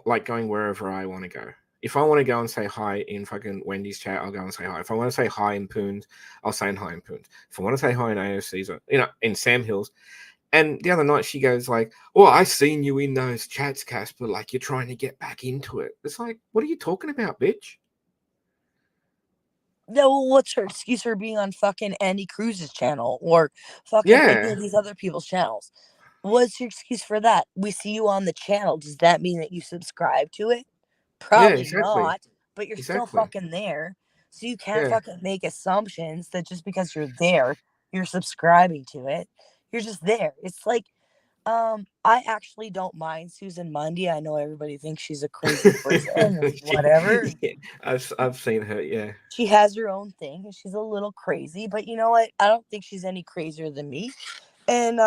like going wherever I want to go. If I want to go and say hi in fucking Wendy's chat, I'll go and say hi. If I want to say hi in Poons, I'll say hi in Poons. If I want to say hi in AOC's, or, in Sam Hills. And the other night she goes like, "Oh, I seen you in those chats, Casper. Like you're trying to get back into it." It's like, what are you talking about, bitch? No, what's her excuse for being on fucking Andy Cruz's channel or fucking any Yeah, of these other people's channels? What's your excuse for that? We see you on the channel. Does that mean that you subscribe to it? yeah, Probably exactly, not, but you're still exactly. fucking there. So you can't Yeah, fucking make assumptions that just because you're there, you're subscribing to it. You're just there. It's like, I actually don't mind Susan Mundy. I know everybody thinks she's a crazy person and whatever. yeah, I've seen her. Yeah, She has her own thing and she's a little crazy, but you know what? I don't think she's any crazier than me. And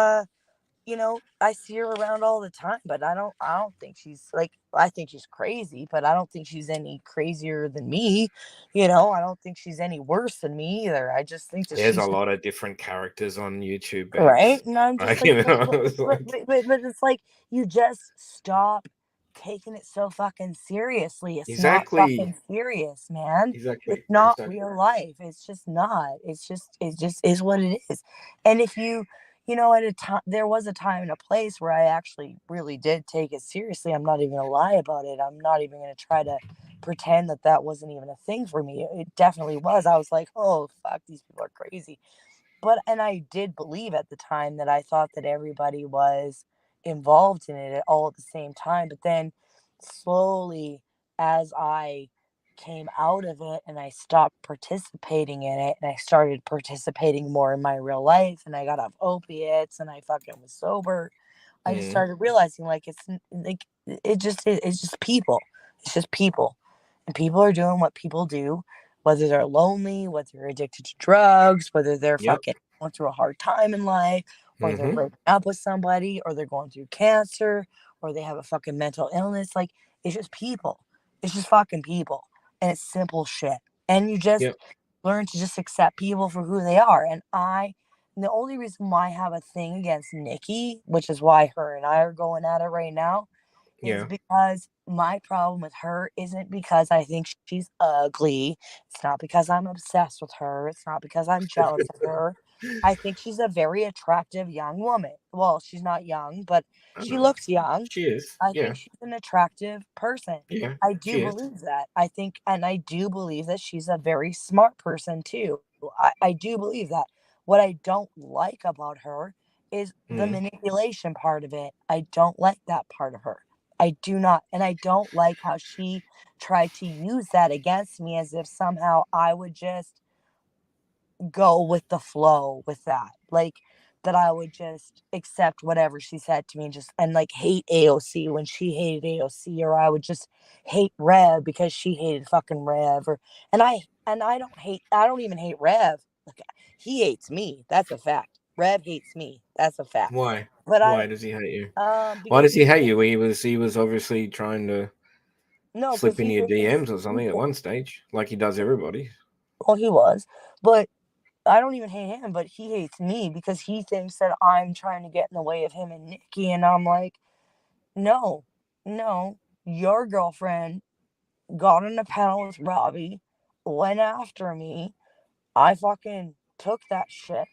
I see her around all the time, but I don't think she's like I think she's crazy, but I don't think she's any crazier than me. I don't think she's any worse than me either. I just think that there's a she's lot of different characters on YouTube, right. babes. And I'm just Like, like, it's like but it's like you just stop taking it so fucking seriously. It's not exactly, fucking serious, man. It's exactly, not exactly. real life. It's just not. It just is what it is. And if at a time there was a time and a place where I actually really did take it seriously. I'm not even gonna lie about it. I'm not even gonna try to pretend that that wasn't even a thing for me. It definitely was. I was like, oh fuck, these people are crazy. And I did believe at the time that I thought that everybody was involved in it all at the same time. But then slowly, as I came out of it and I stopped participating in it and I started participating more in my real life and I got off opiates and I fucking was sober, I just Mm, started realizing like it's just people. It's just people. And people are doing what people do, whether they're lonely, whether they're addicted to drugs, whether they're yep. fucking going through a hard time in life, or they're Mm-hmm. breaking up with somebody, or they're going through cancer, or they have a fucking mental illness. Like, it's just people. It's just fucking people. And it's simple shit. And you just Yep. learn to just accept people for who they are. And the only reason why I have a thing against Nikki, which is why her and I are going at it right now, is Yeah. because my problem with her isn't because I think she's ugly. It's not because I'm obsessed with her. It's not because I'm jealous of her. I think she's a very attractive young woman. Well, she's not young, but I she know. looks young. She is. I Yeah. think she's an attractive person. Yeah. I do She is. believe that. And I do believe that she's a very smart person too. I do believe that. What I don't like about her is the Mm. manipulation part of it. I don't like that part of her. I do not. And I don't like how she tried to use that against me as if somehow I would just go with the flow with that. Like that I would just accept whatever she said to me and just and like hate AOC when she hated AOC, or I would just hate Rev because she hated fucking Rev, or and I don't even hate Rev. Like, he hates me. That's a fact. Rev hates me. That's a fact. Why? But I Why does he hate you? Why because does he he hate thinks you? He was obviously trying to no, because slip in he your thinks DMs or something at one stage, like he does everybody. well he was. But I don't even hate him, but he hates me because he thinks that I'm trying to get in the way of him and Nikki. And I'm like, no, no, your girlfriend got in a panel with Robbie, went after me. I fucking took that shit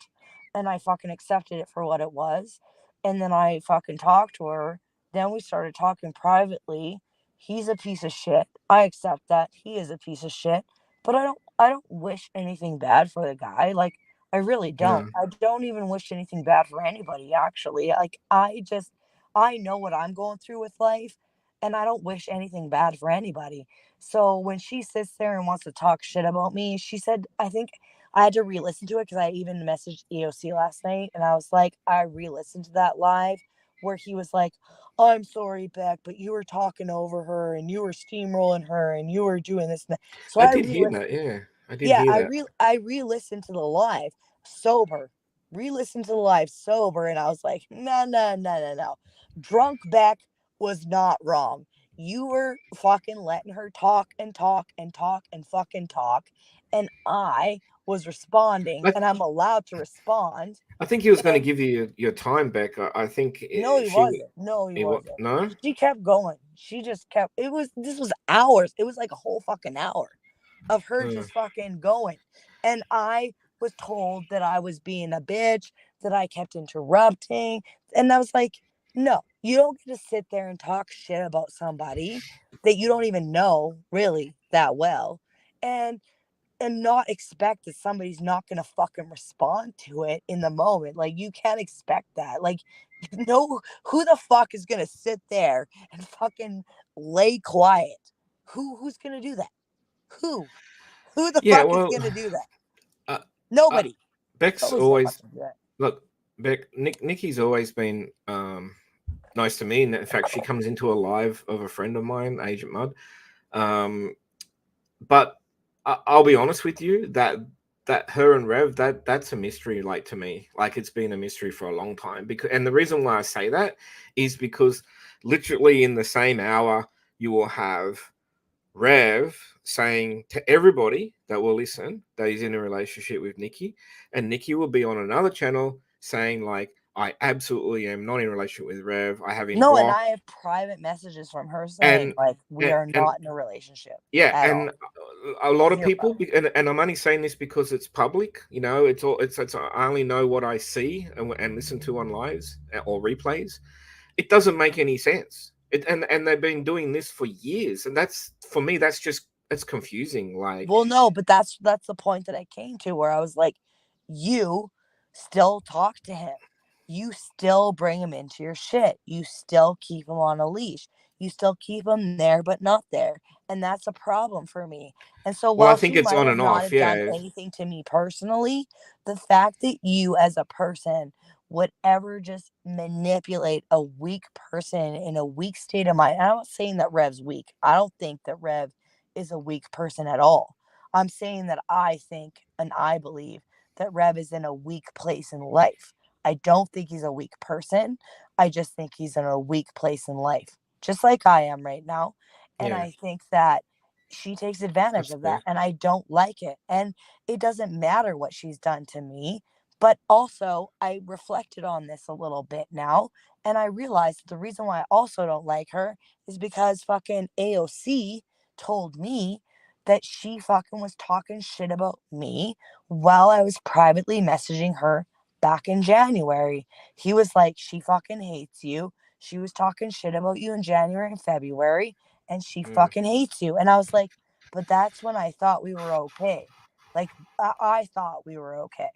and I fucking accepted it for what it was. And then I fucking talked to her. Then we started talking privately. He's a piece of shit. I accept that. He is a piece of shit. But I don't wish anything bad for the guy. Like I really don't. No. I don't even wish anything bad for anybody actually. Like I know what I'm going through with life and I don't wish anything bad for anybody. So when she sits there and wants to talk shit about me, she said, I think I had to re-listen to it because I even messaged EOC last night and I was like, I re-listened to that live where he was like, I'm sorry, Beck, but you were talking over her and you were steamrolling her and you were doing this and that. So I I did hear re-listened. that. Yeah, I did Yeah, hear that. I re-listened to the live sober. Re-listened to the live sober and I was like, no, no, no, no, no. Drunk Beck was not wrong. You were fucking letting her talk and talk and talk and fucking talk. and I was responding, I, and I'm allowed to respond. I think he was going to And give you your time back. I think no, he she, wasn't. No, he it was wasn't. no. She kept going. She just kept. This was hours. It was like a whole fucking hour of her Uh, just fucking going. And I was told that I was being a bitch, that I kept interrupting. And I was like, no, you don't get to sit there and talk shit about somebody that you don't even know really that well. And not expect that somebody's not gonna fucking respond to it in the moment. Like you can't expect that. Like, no, who the fuck is gonna sit there and fucking lay quiet? Who's gonna do that? Who? Who the yeah, fuck is well, gonna do that? uh, uh, Nobody. Beck's Nobody's gonna always fucking do that. look. Nikki's always been nice to me. And in fact, she comes into a live of a friend of mine, Agent Mud. Um, but I'll be honest with you that her and Rev, that's a mystery. Like to me, like it's been a mystery for a long time. Because and the reason why I say that is because literally in the same hour you will have Rev saying to everybody that will listen that he's in a relationship with Nikki, and Nikki will be on another channel saying like, I absolutely am not in a relationship with Rev. I have him No, and blocked, I have private messages from her saying and like we and, are and not in a relationship yeah, at and all. a lot of Zero. people, and I'm only saying this because it's public. You know, it's I only know what I see and listen to on lives or replays. It doesn't make any sense. And they've been doing this for years, and that's for me. That's just it's confusing. Like, Well, no, but that's the point that I came to where I was like, you still talk to him. You still bring him into your shit. You still keep him on a leash. You still keep him there, but not there. And that's a problem for me. And so well, I while think she it's might on have and not off. have done Yeah, anything to me personally, the fact that you as a person would ever just manipulate a weak person in a weak state of mind. I'm not saying that Rev's weak. I don't think that Rev is a weak person at all. I'm saying that I think and I believe that Rev is in a weak place in life. I don't think he's a weak person. I just think he's in a weak place in life, just like I am right now. And yeah, I think that she takes advantage that's of that, fair. and I don't like it. And it doesn't matter what she's done to me. But also, I reflected on this a little bit now, and I realized the reason why I also don't like her is because fucking AOC told me that she fucking was talking shit about me while I was privately messaging her back in January. He was like, she fucking hates you. She was talking shit about you in January and February, and she Mm, fucking hates you. And I was like, but that's when I thought we were okay. Like, I thought we were okay.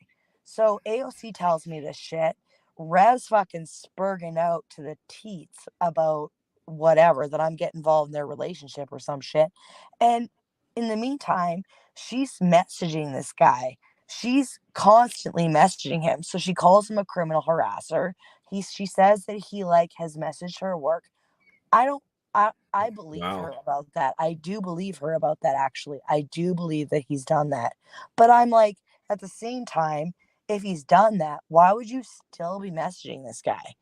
So AOC tells me this shit. Rev's fucking spurging out to the teats about whatever, that I'm getting involved in their relationship or some shit. And in the meantime, she's messaging this guy. She's constantly messaging him. So she calls him a criminal harasser. She says that he like has messaged her work. I don't I believe wow. her about that. I do believe her about that actually. I do believe that he's done that. But I'm like, at the same time, if he's done that, why would you still be messaging this guy?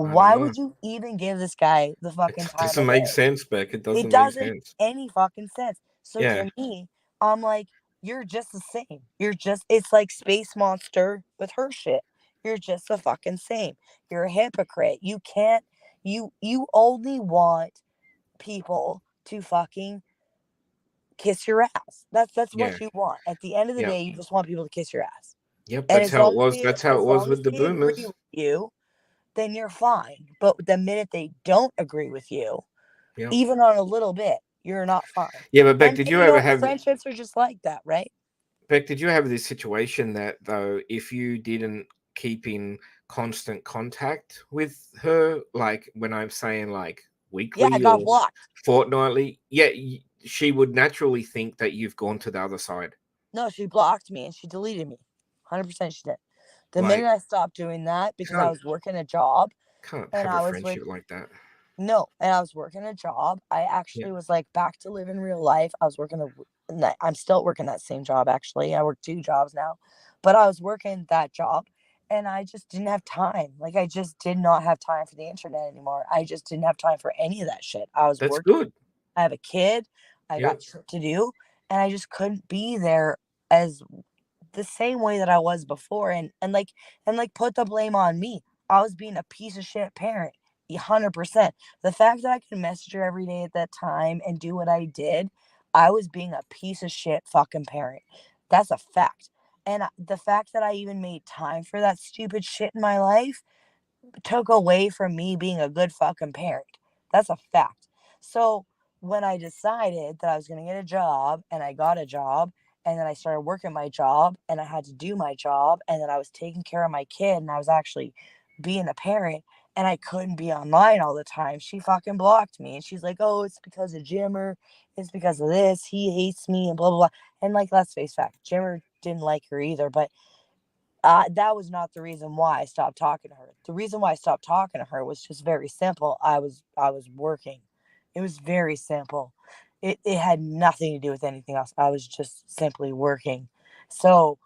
I don't Why know. would you even give this guy the fucking It time doesn't of make day? sense, Beck. It It doesn't make doesn't sense. any fucking sense. So Yeah, to me, I'm like, you're just the same. You're just it's like Space Monster with her shit. You're just the fucking same. You're a hypocrite. You can't you only want people to fucking kiss your ass. That's yeah, what you want. At the end of the yep, day, you just want people to kiss your ass. yep. And That's how it was. That's how it as was long as with the they agree boomers. with you, then you're fine. But the minute they don't agree with you, Yep. even on a little bit, you're not fine. Yeah, but Beck, And did you you ever know, have friendships are just like that, right? Beck, did you have this situation that though, if you didn't keep in constant contact with her, like when I'm saying like Yeah, I weekly got or blocked. fortnightly, yeah, she would naturally think that you've gone to the other side. No, she blocked me and she deleted me. 100% she did. The minute Like, I stopped doing that because I can't was working a job can't and have a I was friendship like, like that. no, and I was working a job. I Yeah, actually was like back to living real life. I was working I'm still working that same job actually. I work two jobs now. But I was working that job and I just didn't have time. Like I just did not have time for the internet anymore. I just didn't have time for any of that shit. I was that's working. good. I have a kid. I Yep. got shit to do and I just couldn't be there as the same way that I was before, and put the blame on me. I was being a piece of shit parent. 100%. The fact that I could message her every day at that time and do what I did, I was being a piece of shit fucking parent. That's a fact. And the fact that I even made time for that stupid shit in my life took away from me being a good fucking parent. That's a fact. So when I decided that I was going to get a job and I got a job and then I started working my job and I had to do my job and then I was taking care of my kid and I was actually being a parent and I couldn't be online all the time, she fucking blocked me. And she's like, oh, it's because of Jimmer. It's because of this. He hates me and blah, blah, blah. And like, let's face fact, Jimmer didn't like her either. But that was not the reason why I stopped talking to her. The reason why I stopped talking to her was just very simple. I was working. It was very simple. It had nothing to do with anything else. I was just simply working. So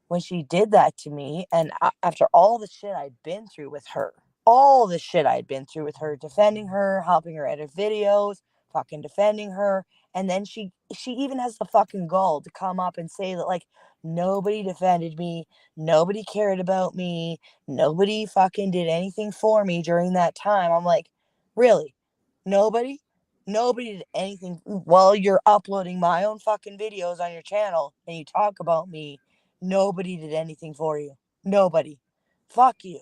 when she did that to me, and after all the shit I'd been through with her, all the shit I'd been through with her, defending her, helping her edit videos, fucking defending her, and then she even has the fucking gall to come up and say that, like, nobody defended me, nobody cared about me, nobody fucking did anything for me during that time. I'm like, really? Nobody? Nobody did anything while you're uploading my own fucking videos on your channel and you talk about me. Nobody did anything for you. Nobody. Fuck you.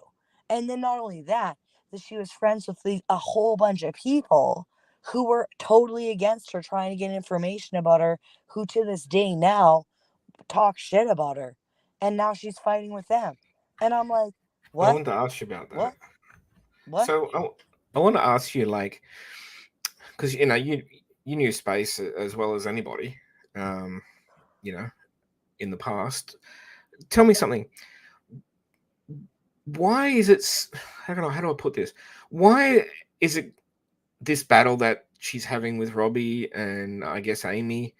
And then not only that, that she was friends with a whole bunch of people who were totally against her, trying to get information about her, who to this day now talk shit about her. And now she's fighting with them. And I'm like, I what? want to ask you about that. What? What? So I want to ask you, like, because you knew Space as well as anybody, um, you know, in the past. Tell me something. Why is it? How do I put this? Why is it this battle that she's having with Robbie and I guess Amy?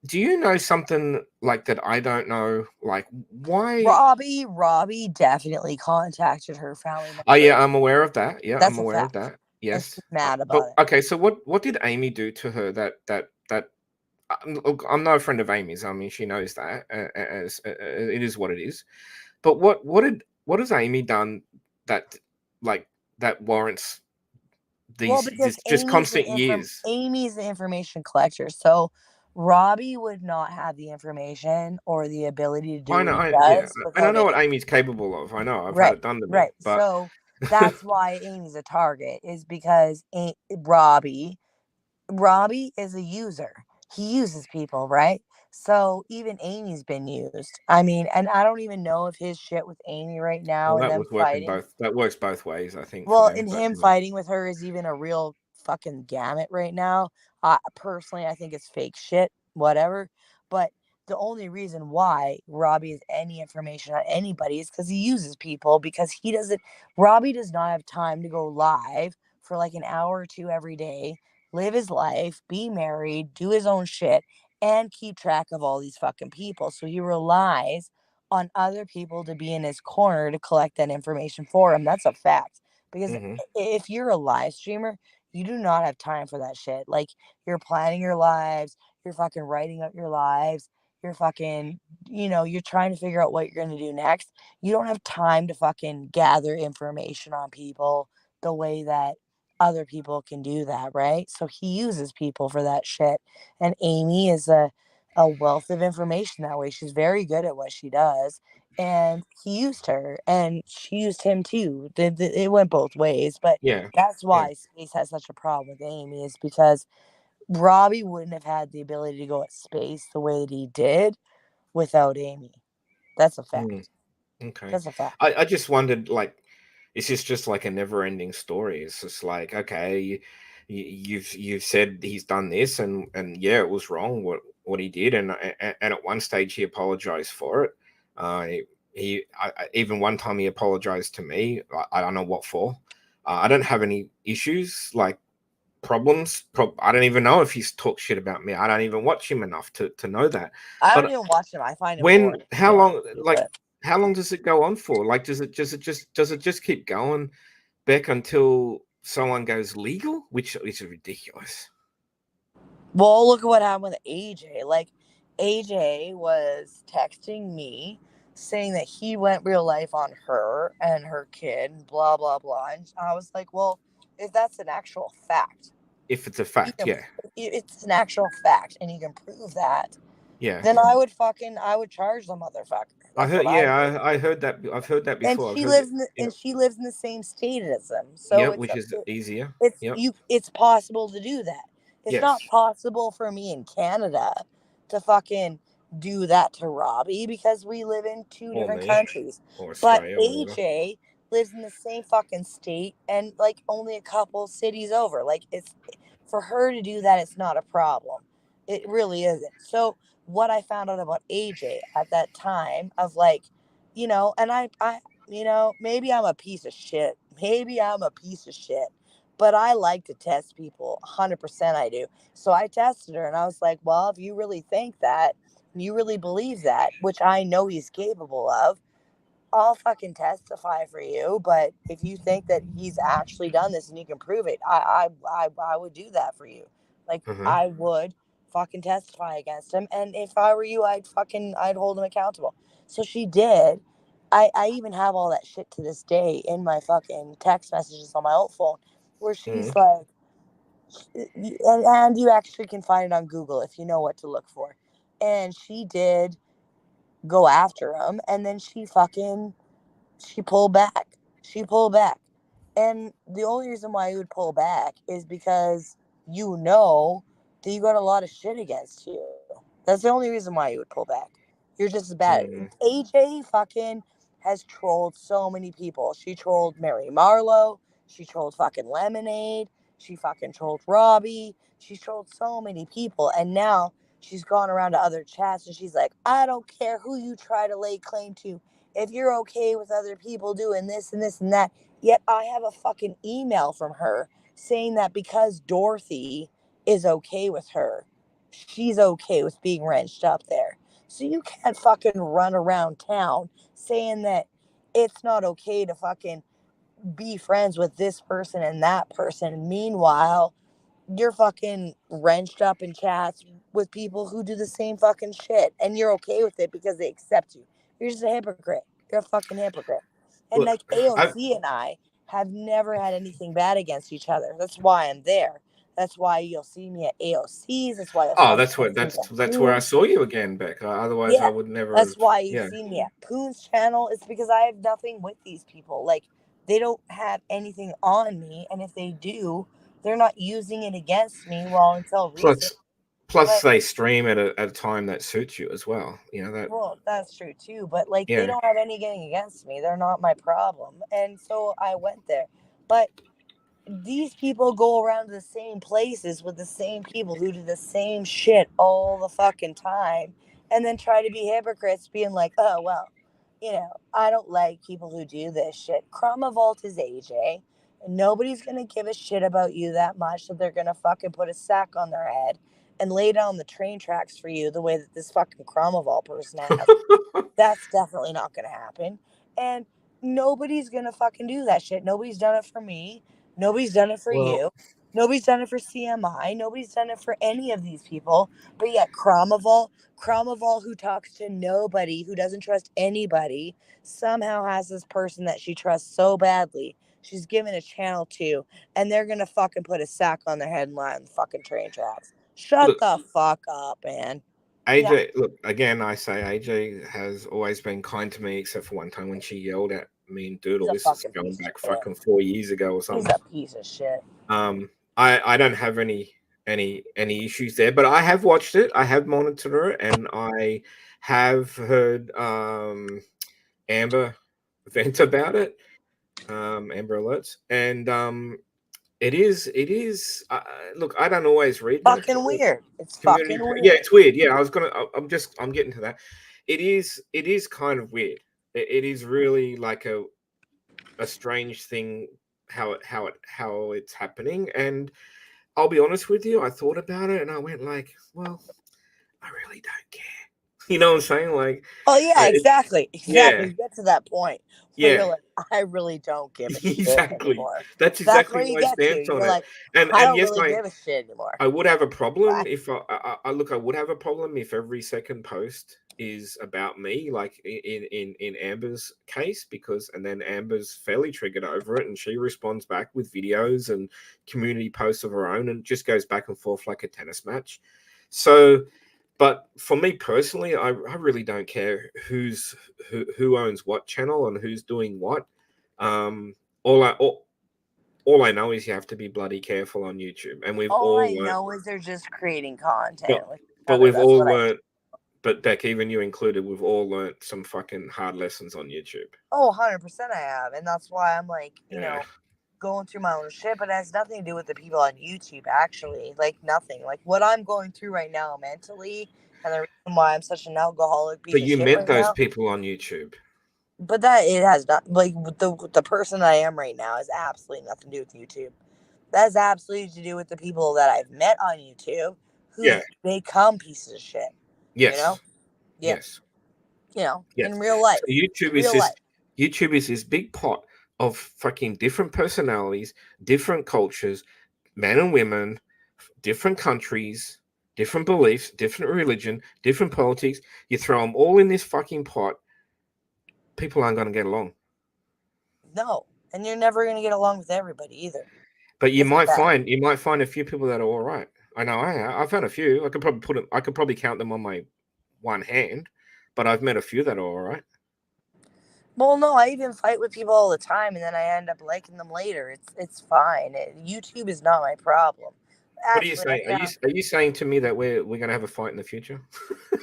Do you know something like that I don't know? Like why? Robbie definitely contacted her family Oh members. yeah, I'm aware of that. Yeah, I'm That's a aware of fact. that. And Yes, she's mad but about it. okay. So what did Amy do to her that look, I'm no friend of Amy's. I mean, she knows that as it is what it is. But what has Amy done that like that warrants Well, these because just constant years? Amy's the information collector. So Robbie would not have the information or the ability to do I what know, he yeah, does and I without know what Amy. Amy's capable of. I know I've had Right, it done to me, right. but So that's why Amy's a target, is because Robbie is a user. He uses people, right? So even Amy's been used. I mean, and I don't even know if his shit with Amy right now well, and them fighting, that works both ways, I think, for well, them. and But him fighting with her is even a real fucking gamut right now. Personally, I think it's fake shit, whatever. But the only reason why Robbie has any information on anybody is because he uses people, because he doesn't, Robbie does not have time to go live for like an hour or two every day, live his life, be married, do his own shit, and keep track of all these fucking people. So he relies on other people to be in his corner to collect that information for him. That's a fact. Because mhm. if you're a live streamer, you do not have time for that shit. Like, you're planning your lives, you're fucking writing up your lives, you're fucking, you're trying to figure out what you're going to do next. You don't have time to fucking gather information on people the way that other people can do that, right? So he uses people for that shit. And Amy is a wealth of information that way. She's very good at what she does. And he used her and she used him too. It went both ways. But Yeah, that's yeah. why Space has such a problem with Amy, is because Robbie wouldn't have had the ability to go at Space the way that he did without Amy. That's a Mm, fact. okay. That's a fact. I just wondered, like, is this just like a never-ending story? It's just like, okay, you've said he's done this, and yeah, it was wrong what he did, and at one stage he apologized for it. Even one time he apologized to me. I don't know what for. I don't have any issues like problems. I don't even know if he's talked shit about me. I don't even watch him enough to know that. I don't But even watch him. I find him when boring, to be how honest long with you. like But how long does it go on for? Like does it just keep going back until someone goes legal, which is ridiculous. well, look at what happened with AJ. Like, AJ was texting me saying that he went real life on her and her kid, blah, blah, blah. And I was like, well, if that's an actual fact, If it's a you fact, can, yeah, it's an actual fact and you can prove that, yeah. then I would charge the motherfucker. I That's heard, what I yeah, would. I heard that. I've heard that And before. I've heard that. Yep, she lives in the same state as them. So yep, which is easier. Yep, it's possible to do that. It's not yes, possible for me in Canada to fucking do that to Robbie because we live in two or different me, countries. or But Australia, or whatever. AJ lives in the same fucking state and like only a couple cities over. Like it's for her to do that, it's not a problem. It really isn't. So what I found out about AJ at that time of like, and maybe I'm a piece of shit. Maybe I'm a piece of shit. But I like to test people. 100% I do. So I tested her and I was like, well, if you really think that, you really believe that, which I know he's capable of, I'll fucking testify for you. But if you think that he's actually done this and you can prove it, I would do that for you. Like Uh-huh. I would fucking testify against him. And if I were you, I'd hold him accountable. So she did. I even have all that shit to this day in my fucking text messages on my old phone where she's Mm. like, and you actually can find it on Google if you know what to look for. And she did go after him, and then she pulled back. She pulled back. And the only reason why you would pull back is because you know that you got a lot of shit against you. That's the only reason why you would pull back. You're just as bad. Mm. AJ fucking has trolled so many people. She trolled Mary Marlowe. She trolled fucking Lemonade. She fucking trolled Robbie. She trolled so many people. And now she's gone around to other chats and she's like, I don't care who you try to lay claim to. If you're okay with other people doing this and this and that. Yet I have a fucking email from her saying that because Dorothy is okay with her, she's okay with being wrenched up there. So you can't fucking run around town saying that it's not okay to fucking be friends with this person and that person. Meanwhile, you're fucking wrenched up in chats with people who do the same fucking shit and you're okay with it because they accept you. You're just a hypocrite. You're a fucking hypocrite. And Look, like I AOC and I have never had anything bad against each other. That's why I'm there. That's why you'll see me at AOC's. That's why you'll oh, sometimes see me at that's where I Poon's. saw you again, Becca. Otherwise, I Yeah. would never That's have. why you Yeah. see me at Poon's channel. It's because I have nothing with these people. Like they don't have anything on me. And if they do, they're not using it against me. Well, until recent. Plus, plus, But they stream at a time that suits you as well. You know that. well, that's true too. But like they Yeah. don't have anything against me. They're not my problem. And so I went there. But these people go around to the same places with the same people who do the same shit all the fucking time and then try to be hypocrites being like, oh well, I don't like people who do this shit. Vault is AJ. And nobody's gonna give a shit about you that much that they're gonna fucking put a sack on their head and lay down the train tracks for you the way that this fucking Vault person has. That's definitely not going to happen. And nobody's going to fucking do that shit. Nobody's done it for me. Nobody's done it for Well, you. Nobody's done it for CMI. Nobody's done it for any of these people. But yet, Kramaval, who talks to nobody, who doesn't trust anybody, somehow has this person that she trusts so badly. She's given a channel to, and they're going to fucking put a sack on their head and lie on the fucking train tracks. Shut look, the fuck up, man. Yeah, AJ. Look again. I say AJ has always been kind to me, except for one time when she yelled at me and he's Doodle. a This is fucking going piece of back shit. fucking 4 years ago or He's something. a piece of shit. I don't have any issues there, but I have watched it. I have monitored it, and I have heard Amber vent about it. Amber alerts, and it is. Look, I don't always read the Fucking weird. It's community. fucking Yeah, weird. it's weird. Yeah, I'm getting to that. It is kind of weird. It is really like a strange thing how it's happening. And I'll be honest with you, I thought about it and I went like, well, I really don't care. You know what I'm saying? Like, Oh yeah, it, exactly. yeah, Exactly. You get to that point where yeah, you're like, I really don't give a shit exactly. anymore. That's That's exactly where you my get to. stance on You're it. like, I And don't yes, really give a shit anymore. I would have a problem Bye. if I look. I would have a problem if every second post is about me, like in Amber's case, because and then Amber's fairly triggered over it, and she responds back with videos and community posts of her own, and just goes back and forth like a tennis match. So, but for me personally, I really don't care who owns what channel and who's doing what. All I all I know is you have to be bloody careful on YouTube, and we've All all I learned. know is they're just creating But content. Like but none of we've that's all what I. learnt. But Beck, even you included, we've all learnt some fucking hard lessons on YouTube. Oh, 100% I have. And that's why I'm like, Yeah. going through my own shit, but it has nothing to do with the people on YouTube, actually. Like, nothing. Like, what I'm going through right now mentally, and the reason why I'm such an alcoholic piece But of you shit met right those now. people on YouTube. But that, it has not, like, the person I am right now has absolutely nothing to do with YouTube. That has absolutely to do with the people that I've met on YouTube who Yeah. become pieces of shit, you know? Yes. Yeah. Yes. In Yes. real So life. Real life. YouTube is this big pot of fucking different personalities, different cultures, men and women, different countries, different beliefs, different religion, different politics. You throw them all in this fucking pot, people aren't going to get along. No. And you're never going to get along with everybody either. But It's a fact. you might find a few people that are all right. I know I found a few. I could probably count them on my one hand, but I've met a few that are all right. Well, no, I even fight with people all the time, and then I end up liking them later. It's fine. YouTube is not my problem. What are you Actually, saying? right now, Are you saying to me that we're gonna have a fight in the future?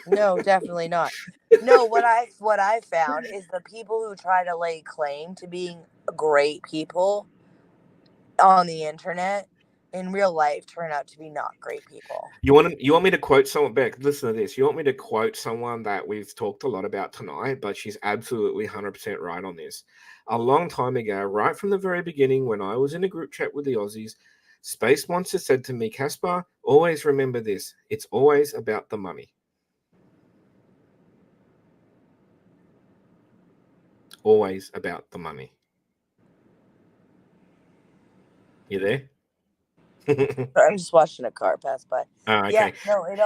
no, definitely not. No, what I found is the people who try to lay claim to being great people on the internet in real life turn out to be not great people. You want me to quote someone back? Listen to this. You want me to quote someone that we've talked a lot about tonight, but she's absolutely 100% right on this. A long time ago, right from the very beginning, when I was in a group chat with the Aussies, Space Monster said to me, Caspar, always remember this. It's always about the money. Always about the money. You there? I'm just watching a car pass by. Ah, Yeah, okay. no, it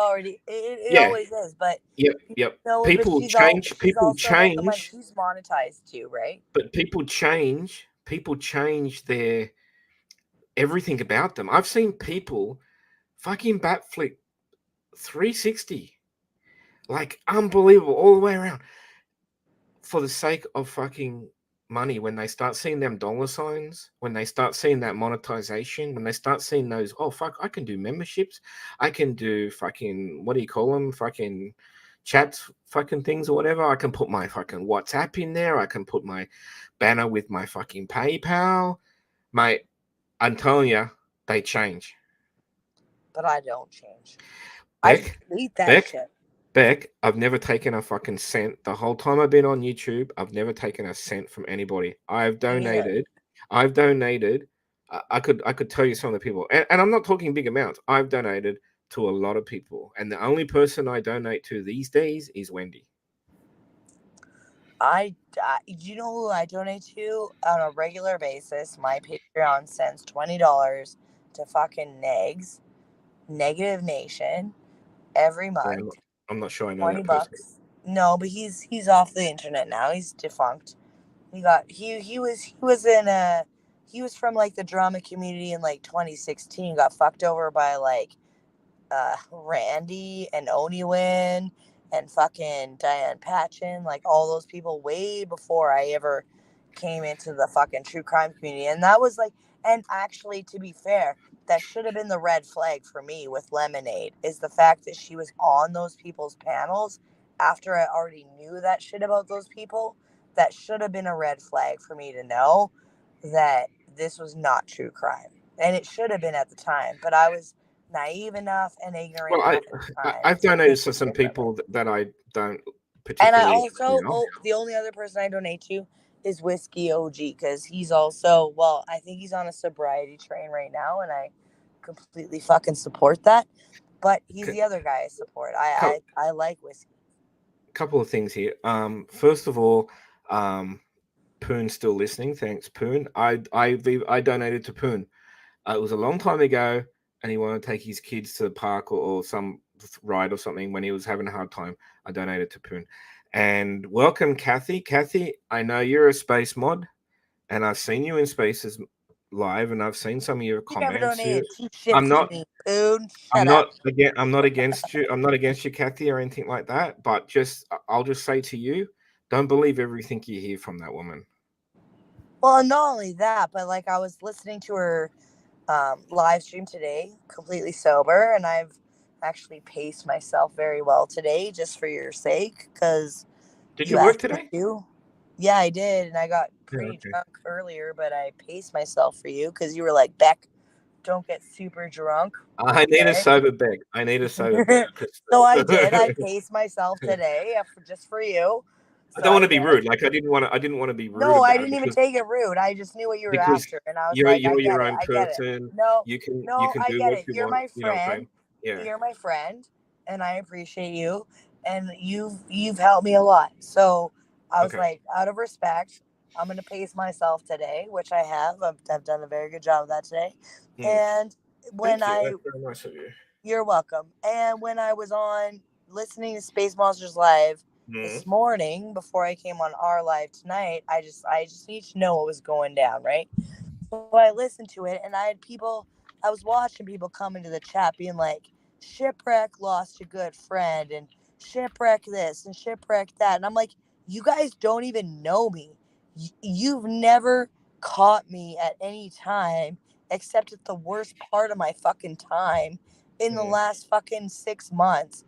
Yeah. always is, but Yep. Yep. no, but People change. she's People also like the one change. she's monetized too, right? But people change their everything about them. I've seen people fucking bat flick 360, like unbelievable, all the way around for the sake of fucking money. When they start seeing them dollar signs, when they start seeing that monetization, when they start seeing those, oh fuck, I can do memberships, I can do fucking, what do you call them, fucking chats, fucking things or whatever. I can put my fucking WhatsApp in there. I can put my banner with my fucking PayPal. Mate, I'm telling you, they change. But I don't change. I Beck, delete that Beck, shit. Beck, I've never taken a fucking cent. The whole time I've been on YouTube, I've never taken a cent from anybody. Me neither. I've donated. I could tell you some of the people, and I'm not talking big amounts. I've donated to a lot of people, and the only person I donate to these days is Wendy. Do you know who I donate to on a regular basis? My Patreon sends $20 to fucking Negative Nation, every Yeah, month. I'm not sure I know 20 that person. bucks. No, but he's off the internet now. He's defunct. He was from like the drama community in like 2016. Got fucked over by like Randy and Oniwin and fucking Diane Patchen, like all those people way before I ever came into the fucking true crime community. And that was like, and actually, to be fair, that should have been the red flag for me with Lemonade is the fact that she was on those people's panels after I already knew that shit about those people. That should have been a red flag for me to know that this was not true crime. And it should have been at the time, but I was naive enough and ignorant Well, enough at the time I've to donated think to some differently. people that I don't And I particularly also, know. the only other person I donate to is Whiskey OG because he's also, well, I think he's on a sobriety train right now, and I completely fucking support that. But he's Okay. the other guy I support. Co- I like Whiskey. couple of things here. First of all, um, Poon's still listening. Thanks, Poon. I donated to Poon. It was a long time ago, and he wanted to take his kids to the park or some ride or something when he was having a hard time. I donated to Poon. And welcome, Kathy. Kathy, I know you're a space mod, and I've seen you in spaces live, and I've seen some of your You never comments here. donated two shits I'm to not. me, Poon. I'm Shut up. not again. I'm not against you. I'm not against you, Kathy, or anything like that. But I'll just say to you, don't believe everything you hear from that woman. Well, not only that, but like I was listening to her live stream today, completely sober, and I've actually paced myself very well today, just for your sake, because Did you you work asked me today? to. Yeah, I did, and I got Yeah. pretty Okay. drunk earlier, but I paced myself for you because you were like, Beck, don't get super drunk. I need a Okay. sober Beck. I need a sober Beck. So I did. I paced myself today just for you. I So don't want I to be did. rude. Like I didn't want to. I didn't want to be rude No, I about it didn't even take it rude. I just knew what you were because after, and I was like, I you're get your it. own I get it. person. No, You no, can I do get what it. you You're want. my You know what I'm friend. saying? Yeah. You're my friend, and I appreciate you, and you've helped me a lot. So I was Okay. like, out of respect, I'm gonna pace myself today, which I have. I've done a very good job of that today. Hmm. And when Thank you. I That's very nice of you. You're welcome. And when I was on listening to Space Monsters Live Hmm. this morning before I came on our live tonight, I just need to know what was going down, right? So I listened to it, and I was watching people come into the chat being like, Shipwreck lost a good friend, and Shipwreck this, and Shipwreck that. And I'm like, you guys don't even know me. You've never caught me at any time except at the worst part of my fucking time in the Hmm. last fucking 6 months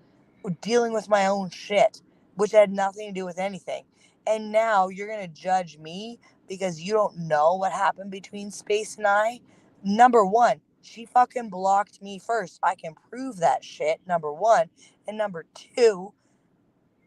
dealing with my own shit, which had nothing to do with anything. And now you're going to judge me because you don't know what happened between Space and I. Number one, she fucking blocked me first. I can prove that shit, number one. And number two,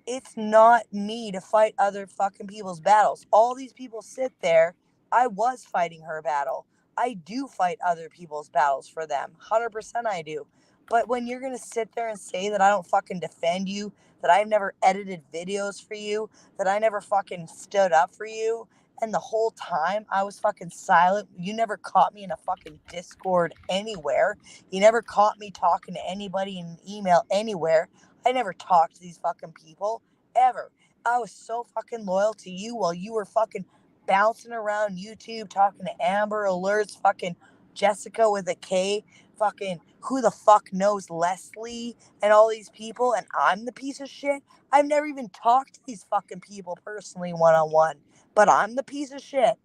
it's not me to fight other fucking people's battles. All these people sit there. I was fighting her battle. I do fight other people's battles for them. 100% I do. But when you're going to sit there and say that I don't fucking defend you, that I've never edited videos for you, that I never fucking stood up for you, and the whole time I was fucking silent, you never caught me in a fucking Discord anywhere. You never caught me talking to anybody in an email anywhere. I never talked to these fucking people ever. I was so fucking loyal to you while you were fucking bouncing around YouTube talking to Amber Alerts, fucking Jessica with a K, fucking who the fuck knows Leslie and all these people, and I'm the piece of shit. I've never even talked to these fucking people personally one on one, but I'm the piece of shit.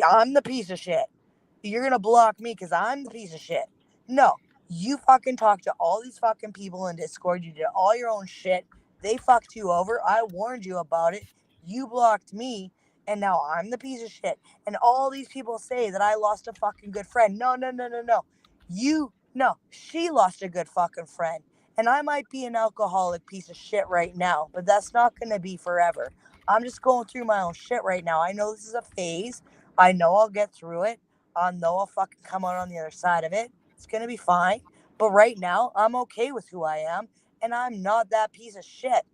I'm the piece of shit. You're gonna block me because I'm the piece of shit. No, you fucking talked to all these fucking people in Discord. You did all your own shit. They fucked you over. I warned you about it. You blocked me, and now I'm the piece of shit. And all these people say that I lost a fucking good friend. No, no, no, no, no. No, she lost a good fucking friend. And I might be an alcoholic piece of shit right now, but that's not going to be forever. I'm just going through my own shit right now. I know this is a phase. I know I'll get through it. I know I'll fucking come out on the other side of it. It's going to be fine. But right now, I'm okay with who I am, and I'm not that piece of shit.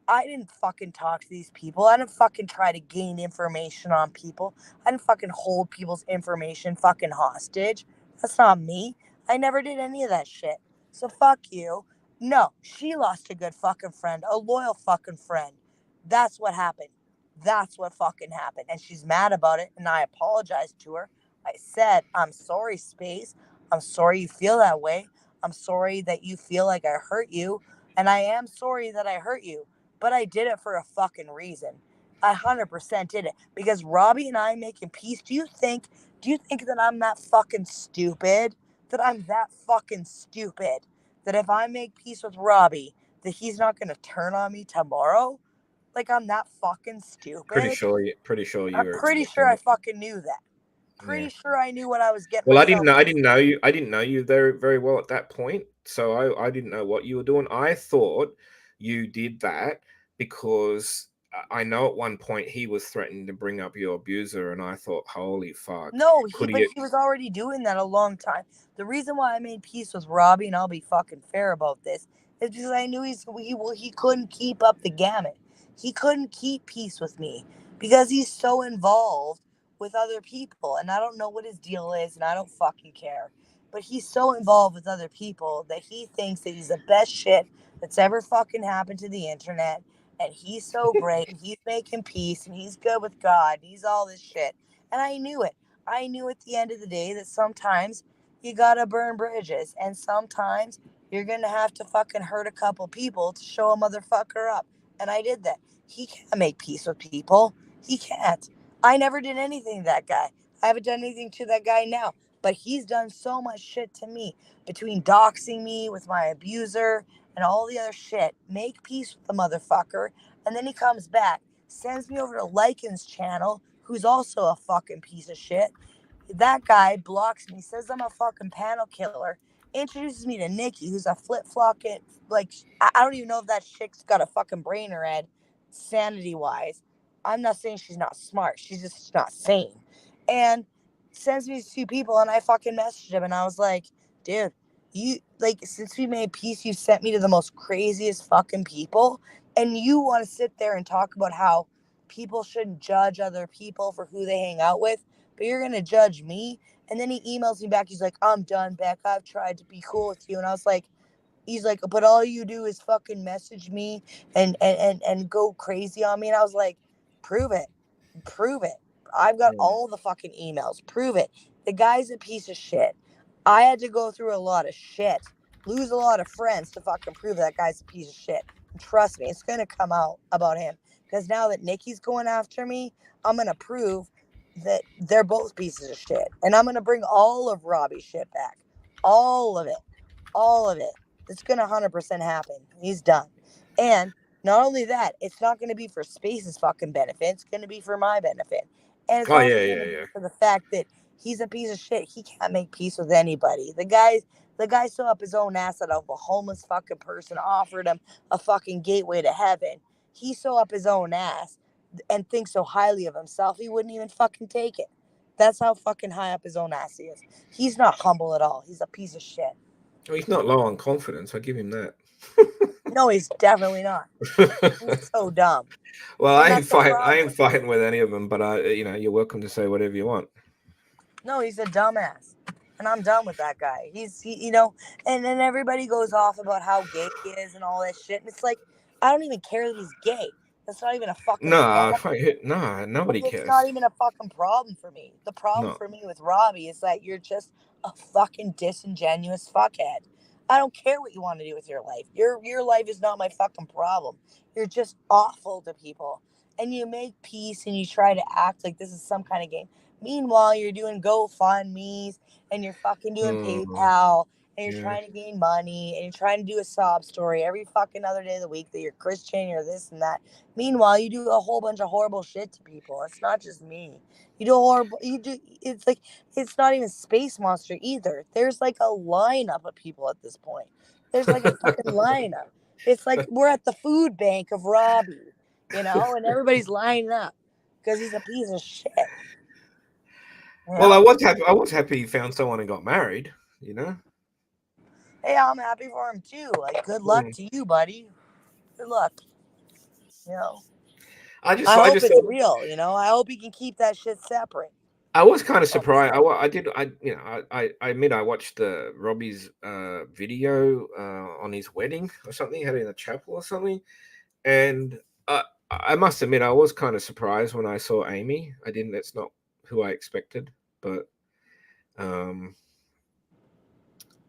I didn't fucking talk to these people. I didn't fucking try to gain information on people. I didn't fucking hold people's information fucking hostage. That's not me. I never did any of that shit. So fuck you. No, she lost a good fucking friend, a loyal fucking friend. That's what happened. That's what fucking happened. And she's mad about it, and I apologized to her. I said, I'm sorry, Space. I'm sorry you feel that way. I'm sorry that you feel like I hurt you. And I am sorry that I hurt you, but I did it for a fucking reason. I 100% did it because Robbie and I making peace. Do you think that I'm that fucking stupid? That I'm that fucking stupid? That if I make peace with Robbie, that he's not gonna turn on me tomorrow? Like I'm that fucking stupid? Pretty sure you I'm were pretty sure expecting I it. fucking knew that. Yeah. Pretty sure I knew what I was getting Well, myself I into. didn't know you. I didn't know you very well at that point. So I didn't know what you were doing. I thought you did that because I know at one point he was threatening to bring up your abuser, and I thought, holy fuck, No, could but he? he was already doing that a long time. The reason why I made peace with Robbie, and I'll be fucking fair about this, It's because I knew he couldn't keep up the gamut. He couldn't keep peace with me because he's so involved with other people, and I don't know what his deal is, and I don't fucking care. But he's so involved with other people that he thinks that he's the best shit that's ever fucking happened to the internet, and he's so great, and he's making peace, and he's good with God, and he's all this shit. And I knew it. I knew at the end of the day that sometimes you gotta burn bridges, and sometimes you're gonna have to fucking hurt a couple people to show a motherfucker up. And I did that. He can't make peace with people. He can't. I never did anything to that guy. I haven't done anything to that guy now. But he's done so much shit to me between doxing me with my abuser and all the other shit. Make peace with the motherfucker. And then he comes back, sends me over to Lycan's channel, who's also a fucking piece of shit. That guy blocks me, says I'm a fucking panel killer, introduces me to Nikki, who's a flip flocking, like, I don't even know if that chick's got a fucking brain in her head, sanity wise. I'm not saying she's not smart, she's just not sane. And sends me these two people, and I fucking messaged him, and I was like, dude, you, like, since we made peace, you sent me to the most craziest fucking people, and you want to sit there and talk about how people shouldn't judge other people for who they hang out with, but you're gonna judge me. And then he emails me back. He's like, I'm done, Beck. I've tried to be cool with you. And I was like, he's like, but all you do is fucking message me and go crazy on me. And I was like, prove it. Prove it. I've got Mm. all the fucking emails. Prove it. The guy's a piece of shit. I had to go through a lot of shit, lose a lot of friends to fucking prove that guy's a piece of shit. And trust me, it's going to come out about him. Because now that Nikki's going after me, I'm going to prove that they're both pieces of shit. And I'm going to bring all of Robbie's shit back. All of it. All of it. It's going to 100% happen. He's done. And not only that, it's not going to be for Space's fucking benefit. It's going to be for my benefit. And it's Oh also yeah, going yeah, to be yeah. for the fact that he's a piece of shit. He can't make peace with anybody. The guy saw up his own ass out of a homeless fucking person, offered him a fucking gateway to heaven. He saw up his own ass and thinks so highly of himself, he wouldn't even fucking take it. That's how fucking high up his own ass he is. He's not humble at all. He's a piece of shit. Well, he's not low on confidence. I give him that. No, he's definitely not. He's so dumb. Well, And I that's ain't the fighting. I problem ain't with him. fighting with any of them. But you're welcome to say whatever you want. No, he's a dumbass. And I'm done with that guy. And then everybody goes off about how gay he is and all that shit. And it's like, I don't even care that he's gay. That's not even a fucking Nah, problem. nah, nobody It's not cares. even a fucking problem for me. The problem No. for me with Robbie is that you're just a fucking disingenuous fuckhead. I don't care what you want to do with your life. Your life is not my fucking problem. You're just awful to people. And you make peace and you try to act like this is some kind of game. Meanwhile, you're doing GoFundMe's and you're fucking doing Mm, PayPal and you're yeah. trying to gain money and you're trying to do a sob story every fucking other day of the week that you're Christian, you're this and that. Meanwhile, you do a whole bunch of horrible shit to people. It's not just me. You do horrible. You do. It's like it's not even Space Monster either. There's like a lineup of people at this point. There's like a fucking lineup. It's like we're at the food bank of Robbie, and everybody's lining up because he's a piece of shit. You Well, I know. was happy. I was happy he found someone and got married. You know. Hey, I'm happy for him too. Like, good luck Mm. to you, buddy. Good luck. You know. I just, I I hope just it's thought real. I hope he can keep that shit separate I was kind of from his surprised. wife. I did. I admit I watched the Robbie's video on his wedding or something. He had it in a chapel or something, and I must admit I was kind of surprised when I saw Amy. I didn't. That's not who I expected, but um,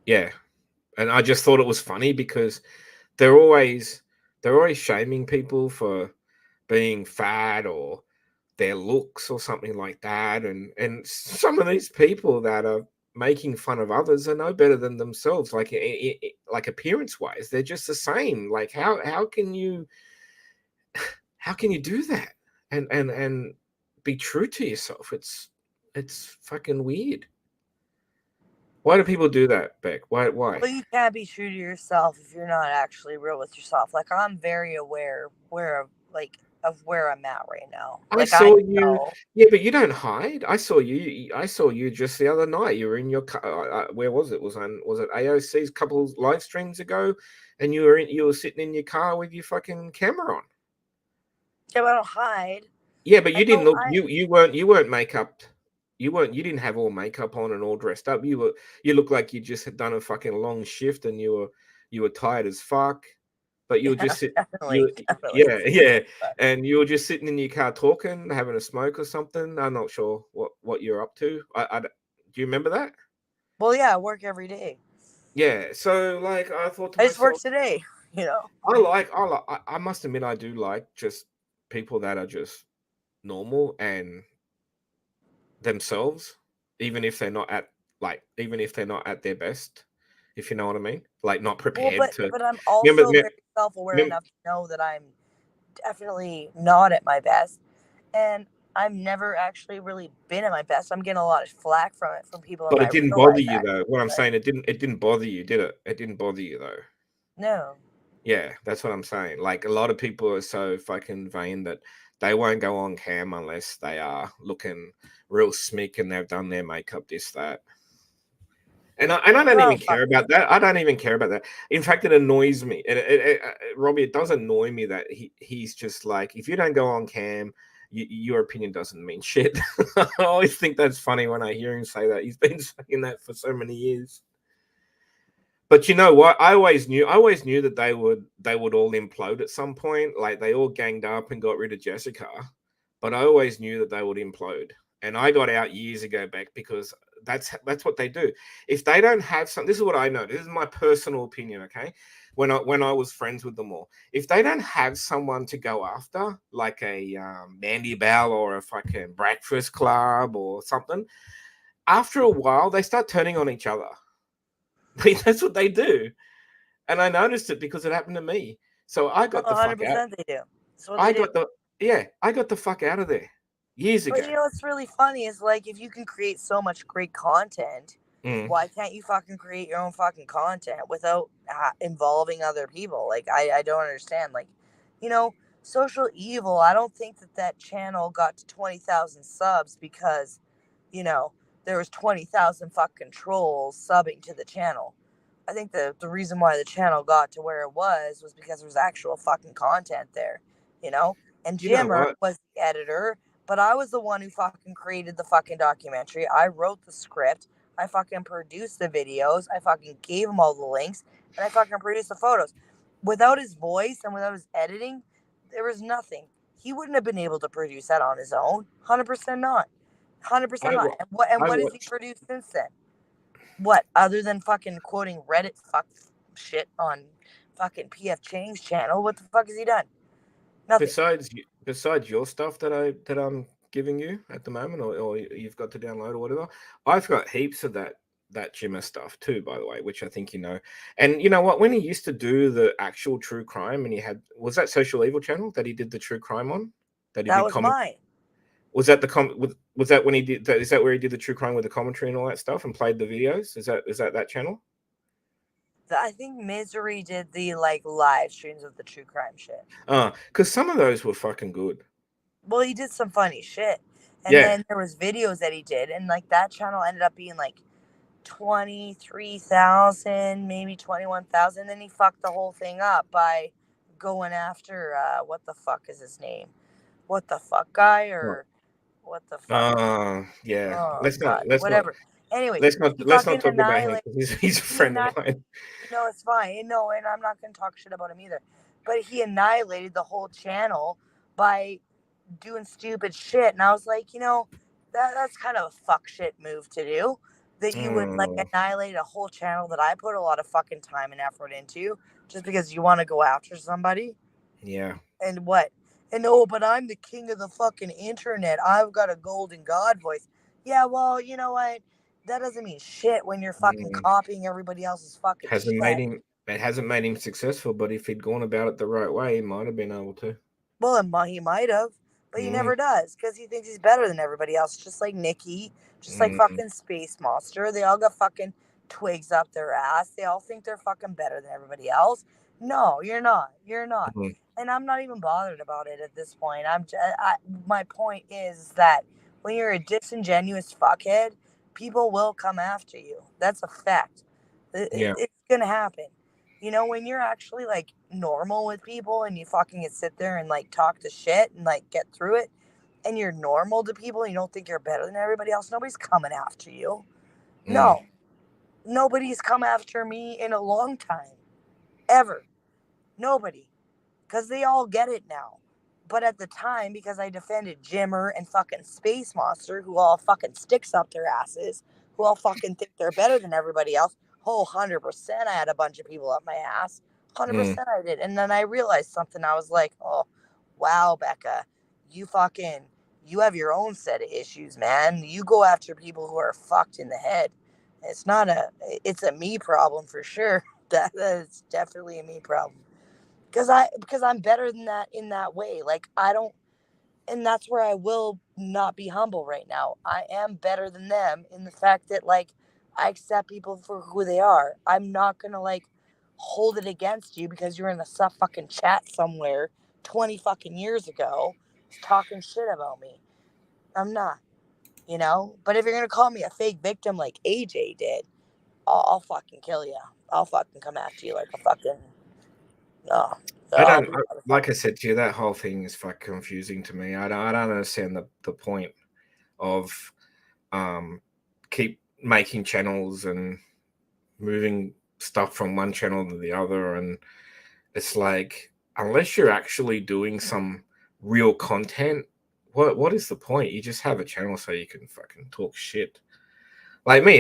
yeah, and I just thought it was funny because they're always they're always shaming people for being fat or their looks or something like that, and some of these people that are making fun of others are no better than themselves, like like appearance wise they're just the same. Like how can you do that and be true to yourself? It's fucking weird. Why do people do that, Beck? Why? Well, you can't be true to yourself if you're not actually real with yourself. Like I'm very aware of like of where I'm at right now. I Like, I saw you. know. Yeah, but you don't hide. I saw you. I saw you just the other night. You were in your car. Where was it? Was it AOC's couple live streams ago? And you were sitting in your car with your fucking camera on. Yeah, but I don't hide. Yeah, but I you didn't don't. look. You weren't makeup. You didn't have all makeup on and all dressed up. You looked like you just had done a fucking long shift and you were tired as fuck. But you were Yeah, just sit. definitely, You definitely. yeah, yeah, and you were just sitting in your car talking, having a smoke or something. I'm not sure what you're up to. Do you remember that? Well, yeah, I work every day. Yeah. So like, I thought to I just work myself, today. You know. I must admit, I do like just people that are just normal and themselves, even if they're not at their best, if you know what I mean. Like, not Well, prepared but to but I'm remember. also very self-aware Remember, enough to know that I'm definitely not at my best, and I've never actually really been at my best. I'm getting a lot of flack from it from people in but my it didn't real bother life, you though. What actually. I'm But saying, it didn't bother you, did it? It didn't bother you though. no. Yeah, that's what I'm saying. Like, a lot of people are so fucking vain that they won't go on cam unless they are looking real smick and they've done their makeup, this, that. And I don't Oh, even fuck care about that. I don't even care about that. In fact, it annoys me. Robbie, it does annoy me that he's just like, if you don't go on cam, your opinion doesn't mean shit. I always think that's funny when I hear him say that. He's been saying that for so many years. But you know what? I always knew that they would all implode at some point. Like, they all ganged up and got rid of Jessica, but I always knew that they would implode. And I got out years ago back because that's what they do. If they don't have something, this is what I know. This is my personal opinion. Okay, when I was friends with them all, if they don't have someone to go after, like a Mandy Bell or a fucking Breakfast Club or something, after a while they start turning on each other. That's what they do. And I noticed it because it happened to me. So I no, got the fuck out. 100% they do. That's what they I do. got the Yeah, I got the fuck out of there years But ago. you know what's really funny is like if you can create so much great content, Mm. why can't you fucking create your own fucking content without involving other people? Like I don't understand. Like, you know, Social Evil. I don't think that channel got to 20,000 subs because, you know, there was 20,000 fucking trolls subbing to the channel. I think the reason why the channel got to where it was because there was actual fucking content there, you know. And You know Jimmer what? was the editor, but I was the one who fucking created the fucking documentary. I wrote the script. I fucking produced the videos. I fucking gave him all the links, and I fucking produced the photos. Without his voice and without his editing, there was nothing. He wouldn't have been able to produce that on his own. 100% not. 100% I not. wa- And I what has he watched. produced since then? What other than fucking quoting Reddit fuck shit on fucking PF Chang's channel? What the fuck has he done? Nothing. Besides your stuff that I'm giving you at the moment, or you've got to download or whatever, I've got heaps of that Jimmer stuff too, by the way, which I think you know. And you know what? When he used to do the actual true crime, and he had was that Social Evil channel that he did the true crime on, that he That did was comment. mine. Was that when he did that? Is that where he did the true crime with the commentary and all that stuff and played the videos? Is that channel? I think Misery did the like live streams of the true crime shit. Because some of those were fucking good. Well, he did some funny shit, and Yeah. then there was videos that he did, and like that channel ended up being like 23,000, maybe 21,000. Then he fucked the whole thing up by going after what the fuck is his name? What the fuck guy or what the fuck? Yeah. Oh Let's not. god, Let's not. whatever. Anyways, Let's not. he Let's not fucking talk about him annihilated. because he's a He friend of annihilated. mine. No, it's fine. No, and I'm not gonna talk shit about him either. But he annihilated the whole channel by doing stupid shit, and I was like, that's kind of a fuck shit move to do. That you would like Mm, annihilate a whole channel that I put a lot of fucking time and effort into just because you want to go after somebody. yeah. And what? And oh, but I'm the king of the fucking internet. I've got a golden god voice. Yeah, well, you know what? That doesn't mean shit when you're fucking Mm. copying everybody else's fucking Hasn't made shit. him. It hasn't made him successful. But if he'd gone about it the right way, he might have been able to. Well, he might have, but he Mm, never does because he thinks he's better than everybody else. Just like Nikki, just like mm, fucking Space Monster. They all got fucking twigs up their ass. They all think they're fucking better than everybody else. No, you're not. You're not. mm. and I'm not even bothered about it at this point. My point is that when you're a disingenuous fuckhead, people will come after you. That's a fact. Yeah. It's gonna happen. You know, when you're actually like normal with people and you fucking can sit there and like talk to shit and like get through it, and you're normal to people and you don't think you're better than everybody else, nobody's coming after you. Mm, No, nobody's come after me in a long time, ever. Nobody, because they all get it now. But at the time, because I defended Jimmer and fucking Space Monster, who all fucking sticks up their asses, who all fucking think they're better than everybody else, oh, 100% I had a bunch of people up my ass. mm. 100% I did. And then I realized something. I was like, oh, wow, Becca, you fucking, you have your own set of issues, man. You go after people who are fucked in the head. It's not a, it's a me problem for sure. That's definitely a me problem because I'm better than that in that way. Like I don't, and that's where I will not be humble right now. I am better than them in the fact that like I accept people for who they are. I'm not gonna like hold it against you because you're in the fucking chat somewhere 20 fucking years ago talking shit about me. I'm not, you know. But if you're gonna call me a fake victim like AJ did, I'll fucking kill you. I'll fucking come after you like a fucking oh, I I'll don't be I, a like I motherfucker. said to you, that whole thing is fucking confusing to me. I don't understand the point of um keep making channels and moving stuff from one channel to the other, and it's like unless you're actually doing some real content, what is the point? You just have a channel so you can fucking talk shit. Like me,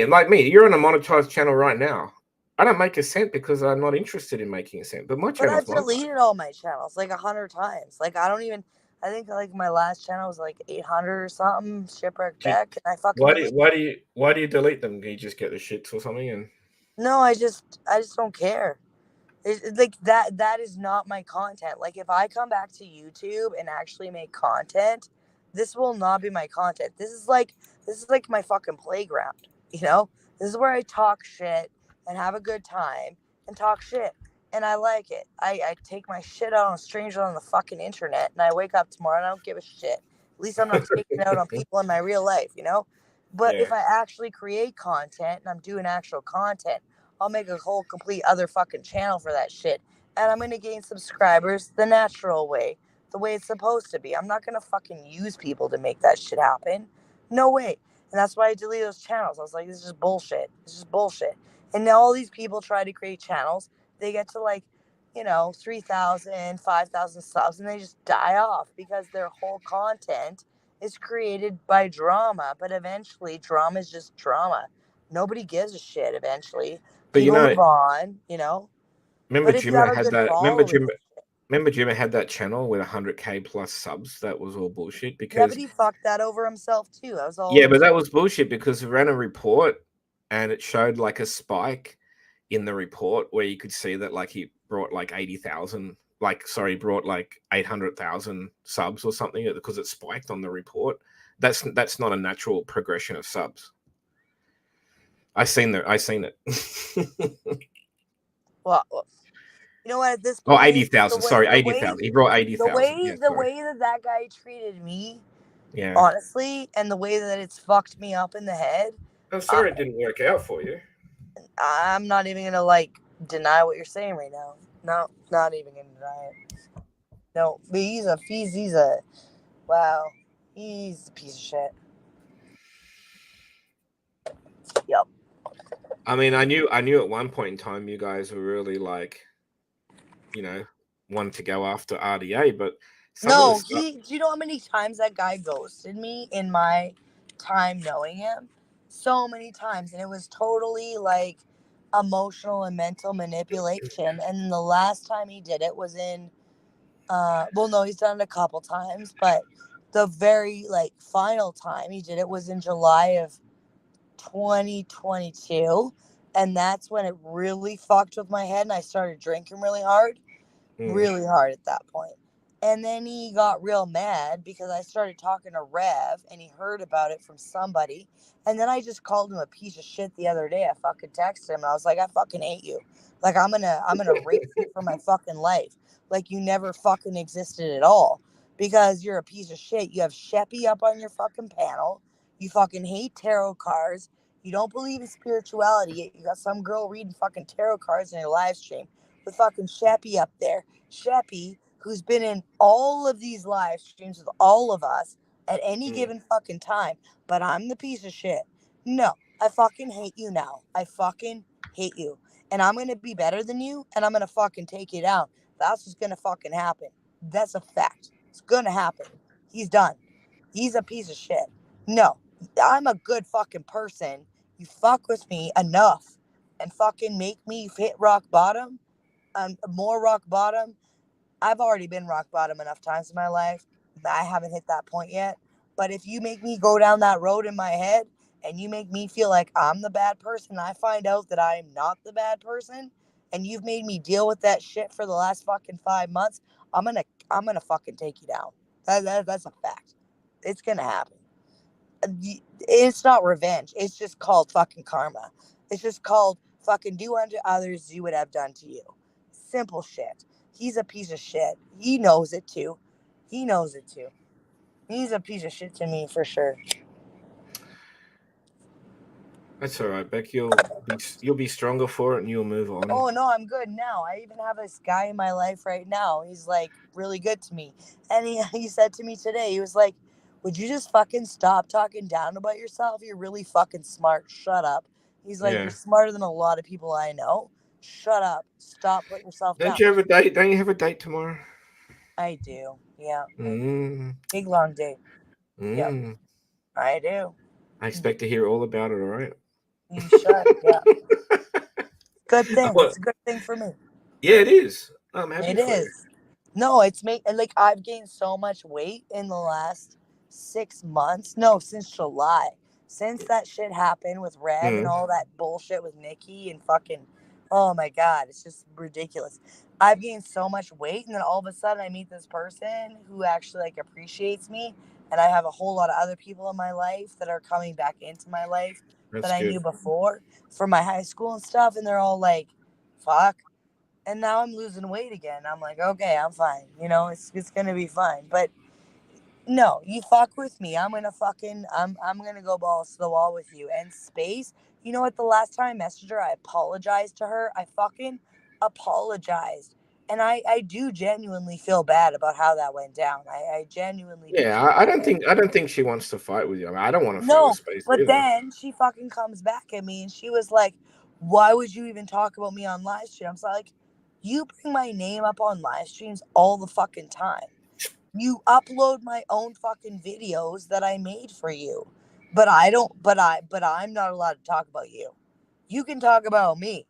you're on a monetized channel right now. I don't make a cent because I'm not interested in making a cent, but my But I've channel's monetized. deleted all my channels like 100 times. Like I don't even. I think like my last channel was like 800 or something. Shipwreck Do you, Beck, and I fucking why do you, deleted. why do you why do you delete them? Do you just get the shits or something? And No, I just don't care. Like that is not my content. Like if I come back to YouTube and actually make content, this will not be my content. This is like my fucking playground, you know? This is where I talk shit and have a good time and talk shit. And I like it. I take my shit out on strangers on the fucking internet and I wake up tomorrow and I don't give a shit. At least I'm not taking it out on people in my real life, you know? But yeah, if I actually create content and I'm doing actual content, I'll make a whole complete other fucking channel for that shit. And I'm gonna gain subscribers the natural way, the way it's supposed to be. I'm not gonna fucking use people to make that shit happen. No way. And that's why I deleted those channels. I was like, this is just bullshit. It's just bullshit. And now all these people try to create channels. They get to like, 3,000, 5,000 subs and they just die off because their whole content is created by drama. But eventually, drama is just drama. Nobody gives a shit eventually. but People move on. remember But if you have Jimmer a had good that. following, Remember Jimmer had that channel with 100K plus subs. That was all bullshit yeah, but because he fucked that over himself too. That was all yeah, him. but that was bullshit because we ran a report and it showed like a spike in the report where you could see that like he brought like 80,000, like sorry, brought like 800,000 subs or something because it spiked on the report. That's not a natural progression of subs. I seen it. Well, you know what? At this Oh, point, the 80,000. way, Sorry, the way, 80,000. He brought the 80,000. way, Yeah, the sorry. way that that guy treated me, Yeah. honestly, and the way that it's fucked me up in the head, I'm I, sorry it didn't work out for you. I'm not even gonna like deny what you're saying right now. No, not even gonna deny it. No, but he's a wow, he's a piece of shit. Yep. I mean, I knew at one point in time you guys were really like, you know, wanted to go after RDA, but some of the No, stuff. do you know how many times that guy ghosted me in my time knowing him? So many times. And it was totally like emotional and mental manipulation. And the last time he did it was in, well, no, he's done it a couple times, but the very like final time he did it was in July of 2022. And that's when it really fucked with my head. And I started drinking really hard Mm. at that point. And then he got real mad because I started talking to Rev and he heard about it from somebody. And then I just called him a piece of shit the other day. I fucking texted him and I was like, I fucking hate you. Like I'm gonna erase you from my fucking life. Like you never fucking existed at all. Because you're a piece of shit. You have Sheppy up on your fucking panel. You fucking hate tarot cards. You don't believe in spirituality. Yet you got some girl reading fucking tarot cards in your live stream with fucking Sheppy up there. Sheppy, who's been in all of these live streams with all of us at any Mm. given fucking time, but I'm the piece of shit. No, I fucking hate you now. I fucking hate you. And I'm gonna be better than you and I'm gonna fucking take you down. That's what's gonna fucking happen. That's a fact. It's gonna happen. He's done. He's a piece of shit. No, I'm a good fucking person. You fuck with me enough and fucking make me hit rock bottom, more rock bottom. I've already been rock bottom enough times in my life. I haven't hit that point yet. But if you make me go down that road in my head and you make me feel like I'm the bad person, I find out that I am not the bad person, and you've made me deal with that shit for the last fucking 5 months, I'm gonna fucking take you down. That's a fact. It's gonna happen. It's not revenge. It's just called fucking karma. It's just called fucking do unto others you would have done to you. Simple shit. He's a piece of shit. He knows it too. He knows it too. He's a piece of shit to me for sure. That's all right, Beck. You'll be stronger for it, and you'll move on. Oh no, I'm good now. I even have this guy in my life right now. He's like really good to me. And he said to me today, he was like, would you just fucking stop talking down about yourself? You're really fucking smart. Shut up. He's like, you're Yeah. smarter than a lot of people I know. Shut up. Stop putting yourself Don't down. you have a date? Don't you have a date tomorrow? I do. Yeah, I do. Mm. Big long day. Yep, Mm. I do. I expect to hear all about it. All right. You should. Yeah. Good I thing. wa- It's a good thing for me. yeah, it is. I'm happy It for you. is. No, it's made like I've gained so much weight in the last 6 months. No, since July. Since that shit happened with Rev and Mm. all that bullshit with Nikki and fucking, oh my God, it's just ridiculous. I've gained so much weight, and then all of a sudden I meet this person who actually like appreciates me, and I have a whole lot of other people in my life that are coming back into my life that That's I knew good. before from my high school and stuff, and they're all like, fuck, and now I'm losing weight again. I'm like, okay, I'm fine. It's gonna be fine. But no, you fuck with me. I'm gonna go balls to the wall with you. And Space, you know what? The last time I messaged her, I apologized to her. I fucking apologized. And I do genuinely feel bad about how that went down. I genuinely do Yeah, feel I bad. don't think she wants to fight with you. I mean, I don't want to fight with No, Space but either. then she fucking comes back at me and she was like, why would you even talk about me on live stream? I'm like, you bring my name up on live streams all the fucking time. You upload my own fucking videos that I made for you. But I don't but I'm not allowed to talk about you. You can talk about me,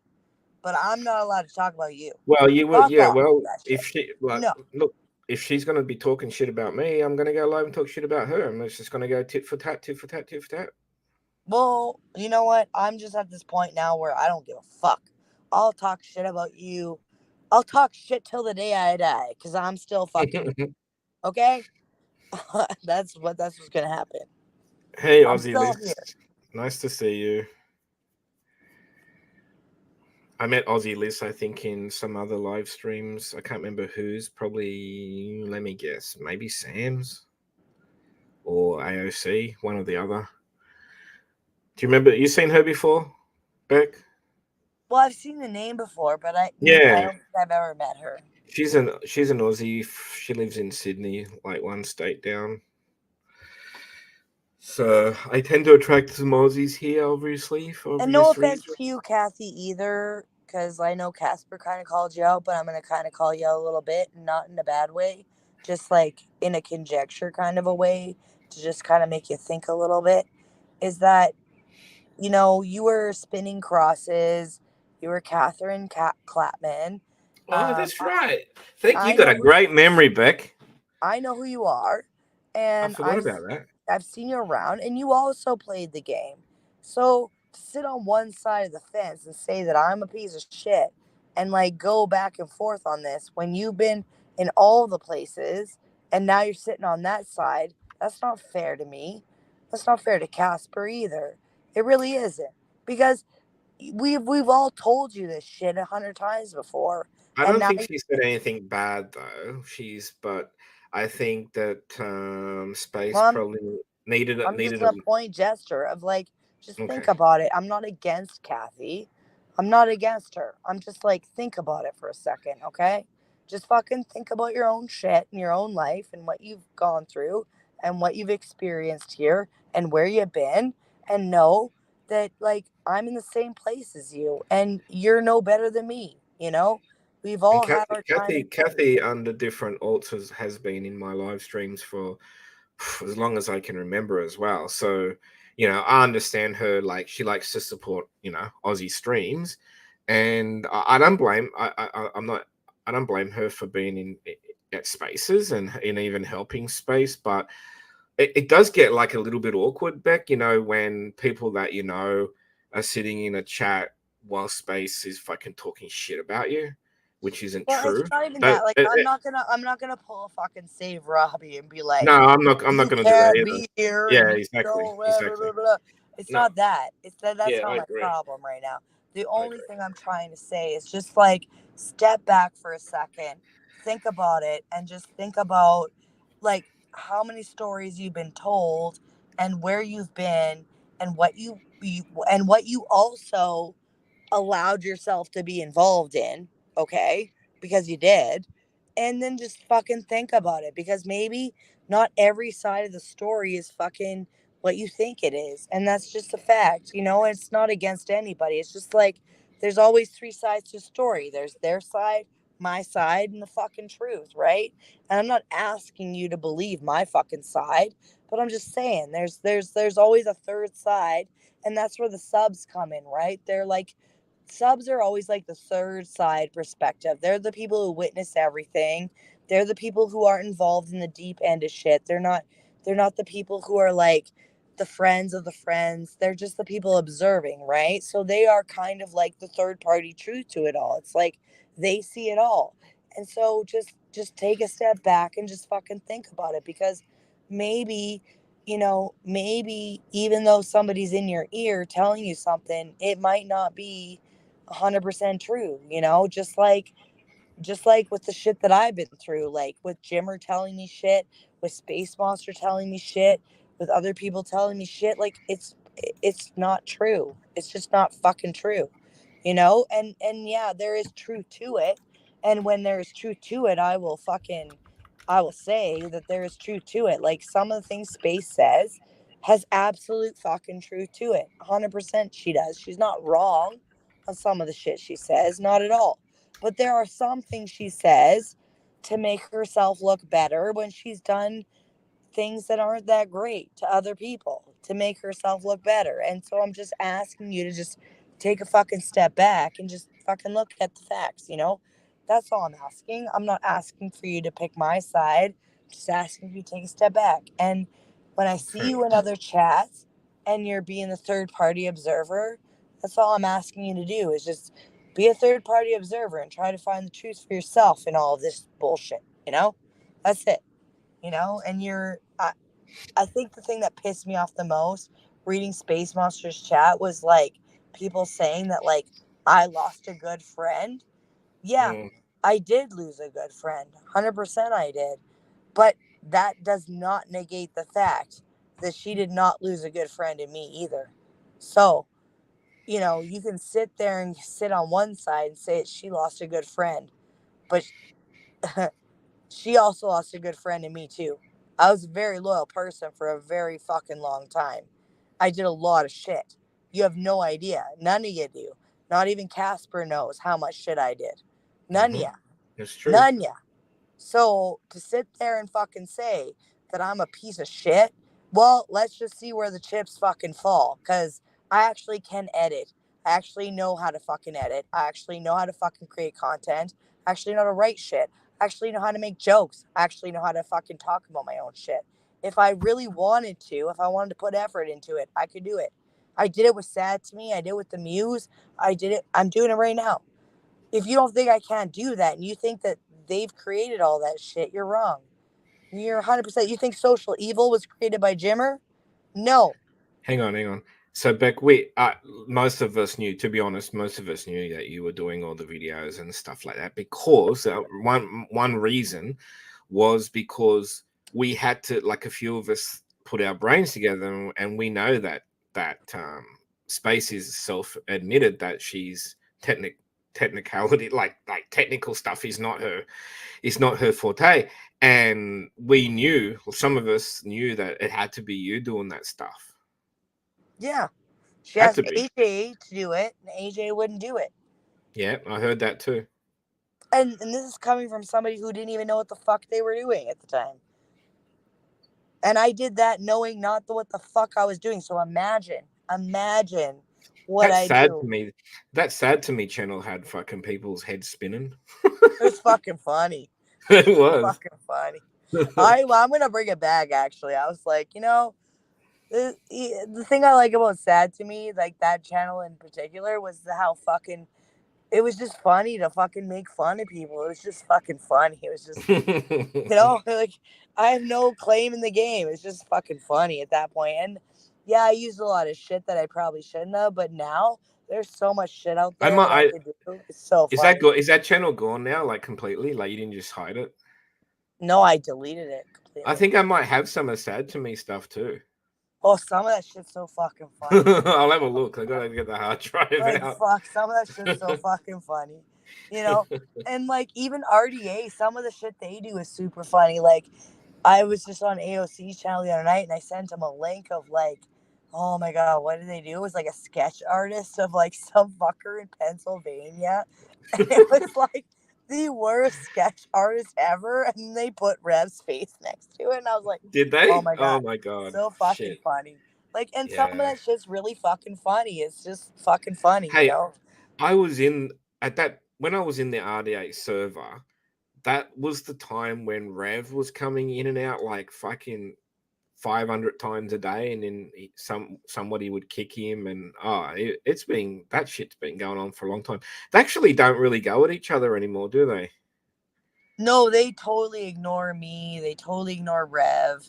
but I'm not allowed to talk about you. Well, you will. Fuck Yeah. off with Well, that if shit. she like, No. look, if she's gonna be talking shit about me, I'm gonna go live and talk shit about her, and it's just gonna go tit for tat, tit for tat, tit for tat. Well, you know what? I'm just at this point now where I don't give a fuck. I'll talk shit about you. I'll talk shit till the day I die because I'm still fucking okay. That's what's gonna happen. Hey, I'm Aussie still Liz. here. Nice to see you. I met Aussie Liz, I think, in some other live streams. I can't remember whose. Probably, let me guess, maybe Sam's or AOC, one or the other. Do you remember? You seen her before, Beck? Well, I've seen the name before, but I Yeah, don't think I've ever met her. she's an Aussie. She lives in Sydney, like one state down. So I tend to attract some Aussies here, obviously, for And no obvious offense reasons. to you, Kathy, either, because I know Casper kind of called you out, but I'm gonna kind of call you out a little bit, not in a bad way, just like in a conjecture kind of a way to just kind of make you think a little bit. Is that you were spinning crosses, you were Catherine Clapman. Oh, Um, that's right. Thank you. I Got know a who great memory, Beck. I know who you are, I and forgot about that. I've seen you around, and you also played the game. So to sit on one side of the fence and say that I'm a piece of shit, and like go back and forth on this when you've been in all the places, and now you're sitting on that side. That's not fair to me. That's not fair to Casper either. It really isn't. Because we've all told you this shit 100 times before, I and don't now think she said anything bad though. But I think that Space well, probably needed I'm just needed a a point gesture of like, just think okay. about it. I'm not against Kathy. I'm not against her. I'm just like, think about it for a second, okay? Just fucking think about your own shit and your own life and what you've gone through and what you've experienced here and where you've been, and know that like I'm in the same place as you and you're no better than me, you know? We've And all had Kathy, our time Kathy, and place. Kathy, under different altars, has been in my live streams for as long as I can remember as well. So, I understand her. Like, she likes to support, Aussie streams, and I don't blame. I'm not. I don't blame her for being in at spaces and in even helping space, but it does get like a little bit awkward, Beck. When people that are sitting in a chat while space is fucking talking shit about you, which isn't Well, it's true. not even That that. Like, I'm not gonna pull a fucking save Robbie and be No, like, I'm not you gonna do that can't either. be here and Yeah, you exactly, don't. Blah, blah, exactly. blah, blah. It's No, not that. It's that. That's yeah, not I my agree. problem right now. The I only agree. thing I'm trying to say is just like step back for a second, think about it, and just think about like how many stories you've been told and where you've been and what you also allowed yourself to be involved in, okay? Because you did. And then just fucking think about it because maybe not every side of the story is fucking what you think it is. And that's just a fact. It's not against anybody. It's just like there's always three sides to a story. There's their side, my side, and the fucking truth, right? And I'm not asking you to believe my fucking side, but I'm just saying there's always a third side, and that's where the subs come in, right? They're like subs are always like the third side perspective. They're the people who witness everything. They're the people who aren't involved in the deep end of shit. They're not the people who are like the friends of the friends. They're just the people observing, right? So they are kind of like the third party truth to it all. It's like they see it all. And so just take a step back and just fucking think about it because maybe maybe even though somebody's in your ear telling you something, it might not be 100% true, just like with the shit that I've been through, like with Jimmer telling me shit, with Space Monster telling me shit, with other people telling me shit, like it's not true. It's just not fucking true, and yeah, there is truth to it. And when there is truth to it, I will say that there is truth to it. Like some of the things Space says has absolute fucking truth to it. 100% she does. She's not wrong on some of the shit she says, not at all. But there are some things she says to make herself look better when she's done things that aren't that great to other people to make herself look better. And so I'm just asking you to just take a fucking step back and just fucking look at the facts. That's all I'm asking. I'm not asking for you to pick my side. I'm just asking you to take a step back. And when I see Fair you in enough. other chats and you're being the third party observer, that's all I'm asking you to do is just be a third party observer and try to find the truth for yourself in all of this bullshit. That's it. And I think the thing that pissed me off the most reading Space Monsters chat was like people saying that like I lost a good friend. Yeah, Mm, I did lose a good friend. 100% I did. But that does not negate the fact that she did not lose a good friend in me either. So, you can sit there and sit on one side and say she lost a good friend, but she also lost a good friend in me too. I was a very loyal person for a very fucking long time. I did a lot of shit. You have no idea. None of you do. Not even Casper knows how much shit I did. None of mm-hmm. ya. It's true. None ya. So to sit there and fucking say that I'm a piece of shit, well, let's just see where the chips fucking fall. Cause I actually can edit. I actually know how to fucking edit. I actually know how to fucking create content. I actually know how to write shit. I actually know how to make jokes. I actually know how to fucking talk about my own shit. If I really wanted to, if I wanted to put effort into it, I could do it. I did it with Sad to Me. I did it with the Muse. I did it. I'm doing it right now. If you don't think I can't do that and you think that they've created all that shit. You're wrong. You're 100%. You think social evil was created by Jimmer? No. Hang on. So Beck, most of us knew, to be honest, most of us knew that you were doing all the videos and stuff like that because one reason was because we had to, like, a few of us put our brains together, and we know that Space is self-admitted that she's technicality, like technical stuff is not her forte, and we knew, well, some of us knew that it had to be you doing that stuff. Yeah. She Had asked to be. AJ to do it, and AJ wouldn't do it. Yeah, I heard that too. And this is coming from somebody who didn't even know what the fuck they were doing at the time. And I did that knowing not what the fuck I was doing. So imagine what That's I sad to do. me. That sad to me channel had fucking people's heads spinning. It was fucking funny. It was. Fucking funny. I'm gonna bring it back. Actually, I was like, the thing I like about Sad to Me, like that channel in particular, was how fucking it was just funny to fucking make fun of people. It was just fucking funny. It was just, like, I have no claim in the game. It's just fucking funny at that point. And yeah, I used a lot of shit that I probably shouldn't have, but now there's so much shit out I there might. that I could do. It's so funny. Is that channel gone now? Like completely? Like you didn't just hide it? No, I deleted it I completely. think I might have some of Sad to Me stuff too. Oh, some of that shit's so fucking funny. I'll have a look. I gotta get the hard drive Like, out. fuck, some of that shit's so fucking funny. And like even RDA, some of the shit they do is super funny. Like, I was just on AOC's channel the other night and I sent him a link of like, oh my god, what did they do? It was like a sketch artist of like some fucker in Pennsylvania. And it was like the worst sketch artist ever. And they put Rev's face next to it. And I was like, Did oh they? my Oh god, my god. so fucking Shit. funny. Like, and some of Yeah. that shit's really fucking funny. It's just fucking funny, Hey, I was in at that when I was in the RDA server. That was the time when Rev was coming in and out like fucking 500 times a day, and then somebody would kick him, and it's been, that shit's been going on for a long time. They actually don't really go at each other anymore, do they? No, they totally ignore me. They totally ignore Rev.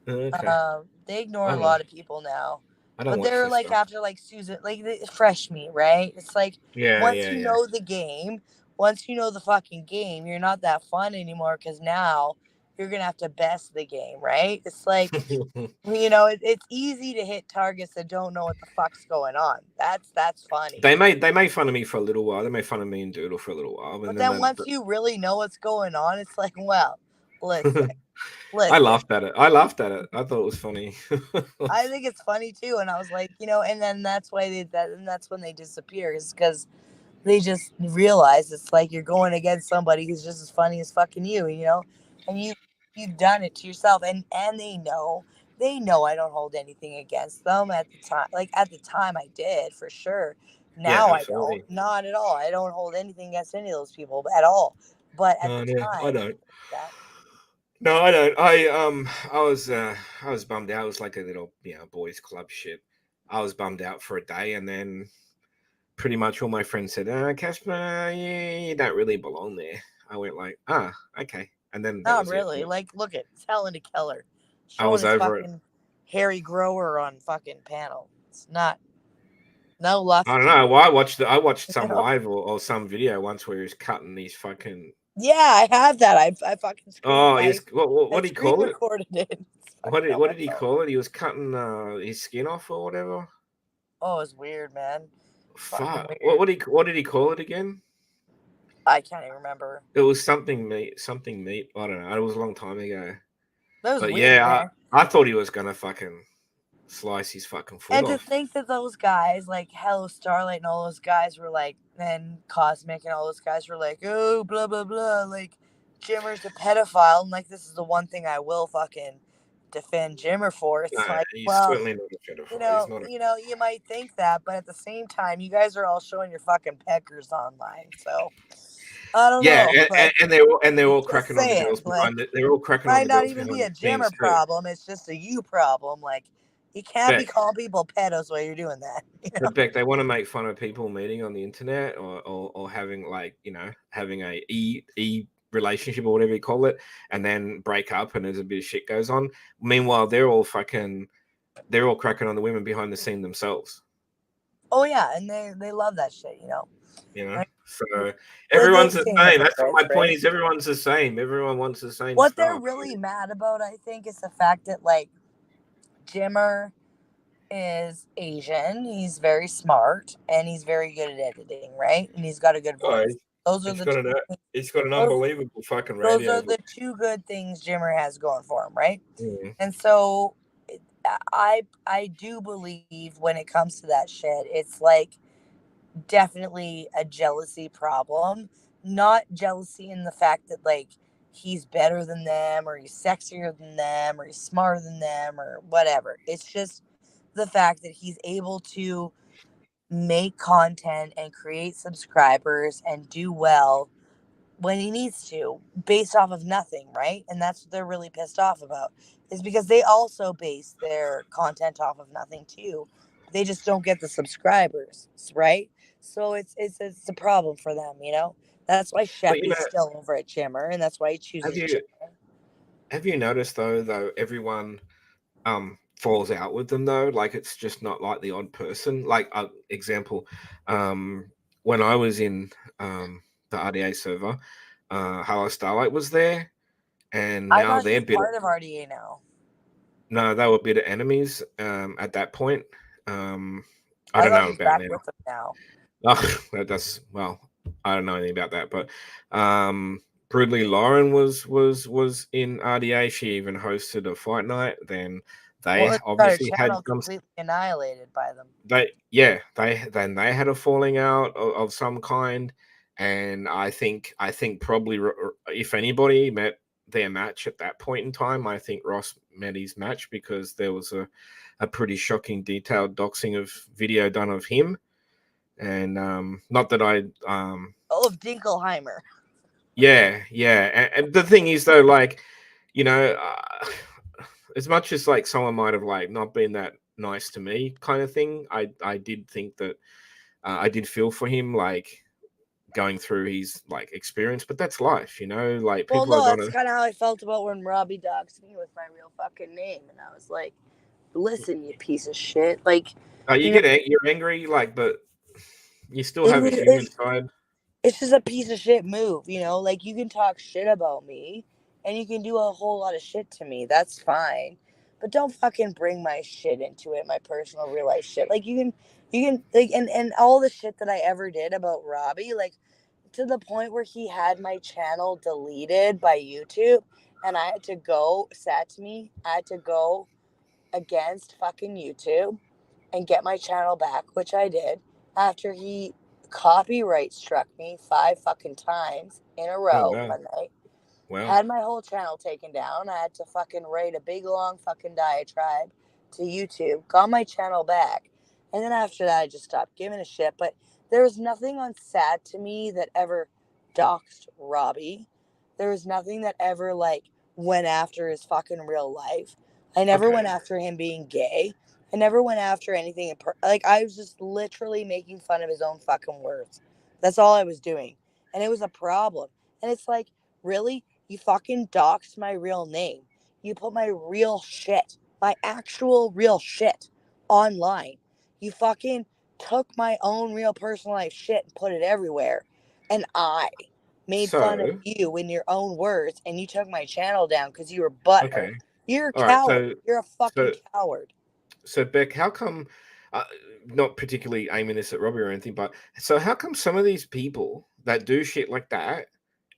Okay. They ignore I a don't know. lot of people now. I don't But watch they're this like stuff. after like Susan, like the fresh meat, right? It's like once you Yeah. know the game, once you know the fucking game, you're not that fun anymore because now you're gonna have to best the game, right? It's like it's easy to hit targets that don't know what the fuck's going on. That's funny. They made fun of me for a little while. They made fun of me and Doodle for a little while, But and then then once you really know what's going on, it's like, well, listen, that, I listen. laughed at it. I laughed at it. I thought it was funny. I think it's funny too, and I was like, and then that's why and that's when they disappear, is because they just realize it's like you're going against somebody who's just as funny as fucking you, and you've done it to yourself, and they know I don't hold anything against them at the time. Like at the time, I did for sure. Yeah, Now I don't, absolutely. not at all. I don't hold anything against any of those people at all. But at the Yeah, I time, don't. that No, I don't. I was bummed out. It was like a little, boys club shit. I was bummed out for a day, and then pretty much all my friends said, Casper, you don't really belong there. I went like, okay. And then that not was it. really. Like, look at Helen Keller I showing was his over it. fucking hairy grower on fucking panel. It's not no lust I don't to know. me. Well, I watched You some know? live or some video once where he was cutting these fucking. Yeah, I have that. I fucking Oh, yes. What I do you screen call it? recorded it. It's What fucking did on what my did he phone. call it? He was cutting his skin off or whatever. Oh, it's weird, man. Fucking Fuck. weird. What did he call it again? I can't even remember. It was something meat. Something meat. I don't know. It was a long time ago. That was But weird, yeah, man. I thought he was gonna fucking slice his fucking foot And to off. think that those guys, like Hello Starlight and all those guys were like, and Cosmic and all those guys were like, oh, blah, blah, blah. Like, Jimmer's a pedophile. And like, this is the one thing I will fucking defend Jimmer for. No, It's like, he's well, certainly not a pedophile. He's not a. you might think that, but at the same time, you guys are all showing your fucking peckers online. So I don't Yeah, know. Like, and they're all just cracking on the saying, girls like, behind it. They're all cracking on might the not girls even be behind a the scenes Jimmer too. problem. It's just a you problem. Like, you can't be Beck, calling people pedos while you're doing that. but Beck, they want to make fun of people meeting on the internet or having like having a relationship or whatever you call it, and then break up, and there's a bit of shit goes on. Meanwhile, they're all cracking on the women behind the scene themselves. Oh yeah, and they love that shit, you know. You know, Like, so we're the everyone's the same same. That's what hypocrites, my point right? is. Everyone's the same. Everyone wants the same What they're stuff. really mad about, I think, is the fact that like Jimmer is Asian. He's very smart and he's very good at editing, right? And he's got a good Oh, voice. Those are it's the got two. an it's got an Those, unbelievable fucking those radio are voice. the two good things Jimmer has going for him, right? Mm. And so I do believe when it comes to that shit, it's like definitely a jealousy problem. Not jealousy in the fact that like he's better than them or he's sexier than them or he's smarter than them or whatever. It's just the fact that he's able to make content and create subscribers and do well when he needs to based off of nothing, right? And that's what they're really pissed off about is because they also base their content off of nothing too. They just don't get the subscribers, right? So it's a problem for them, you know. That's why But you Sheppy's know, still over at Jimmer, and that's why he have chooses you Jimmer. have you noticed though everyone falls out with them though? Like it's just not like the odd person. Like example, um when I was in the RDA server, Hello Starlight was there, and I now thought they're she's bitter. part of RDA now. No, they were bitter enemies at that point. I I don't thought know he's about back now. with them now. Oh, that's well, I don't know anything about that, but Brudley Lauren was in RDA. She even hosted a fight night. Then Well, they it got her obviously had channel some. completely annihilated by them. They had a falling out of some kind, and I think probably if anybody met their match at that point in time, I think Ross met his match because there was a pretty shocking detailed doxing of video done of him. And not that I Oh, of Dinkelheimer. yeah, and the thing is though, like, you know, as much as like someone might have like not been that nice to me kind of thing, I did think that I did feel for him, like going through his like experience, but that's life, you know, like Well, people are no, that's gonna. kind of how I felt about when Robbie doxed me with my real fucking name, and I was like, "Listen, you piece of shit!" Like, you know, You're angry, like, but you still it, have a human it's side. it's just a piece of shit move, you know. Like, you can talk shit about me, and you can do a whole lot of shit to me. That's fine, but don't fucking bring my shit into it, my personal real life shit. Like, you can like, and all the shit that I ever did about Robbie, like to the point where he had my channel deleted by YouTube, and I had to go, sad to me, I had to go against fucking YouTube and get my channel back, which I did after he copyright struck me 5 fucking times in a Oh row wow, one night. wow. Had my whole channel taken down. I had to fucking write a big long fucking diatribe to YouTube. Got my channel back. And then after that I just stopped giving a shit. But there was nothing on sad to me that ever doxed Robbie. There was nothing that ever like went after his fucking real life. I never Okay, went after him being gay. I never went after anything like I was just literally making fun of his own fucking words. That's all I was doing. And it was a problem. And it's like, really? You fucking doxed my real name. You put my real shit, my actual real shit online. You fucking took my own real personal life shit and put it everywhere. And I made fun of so you in your own words and you took my channel down because you were butthurt. okay, You're a all right, coward. You're a so fucking coward. So Beck, how come? Uh, Not particularly aiming this at Robbie or anything, but so how come some of these people that do shit like that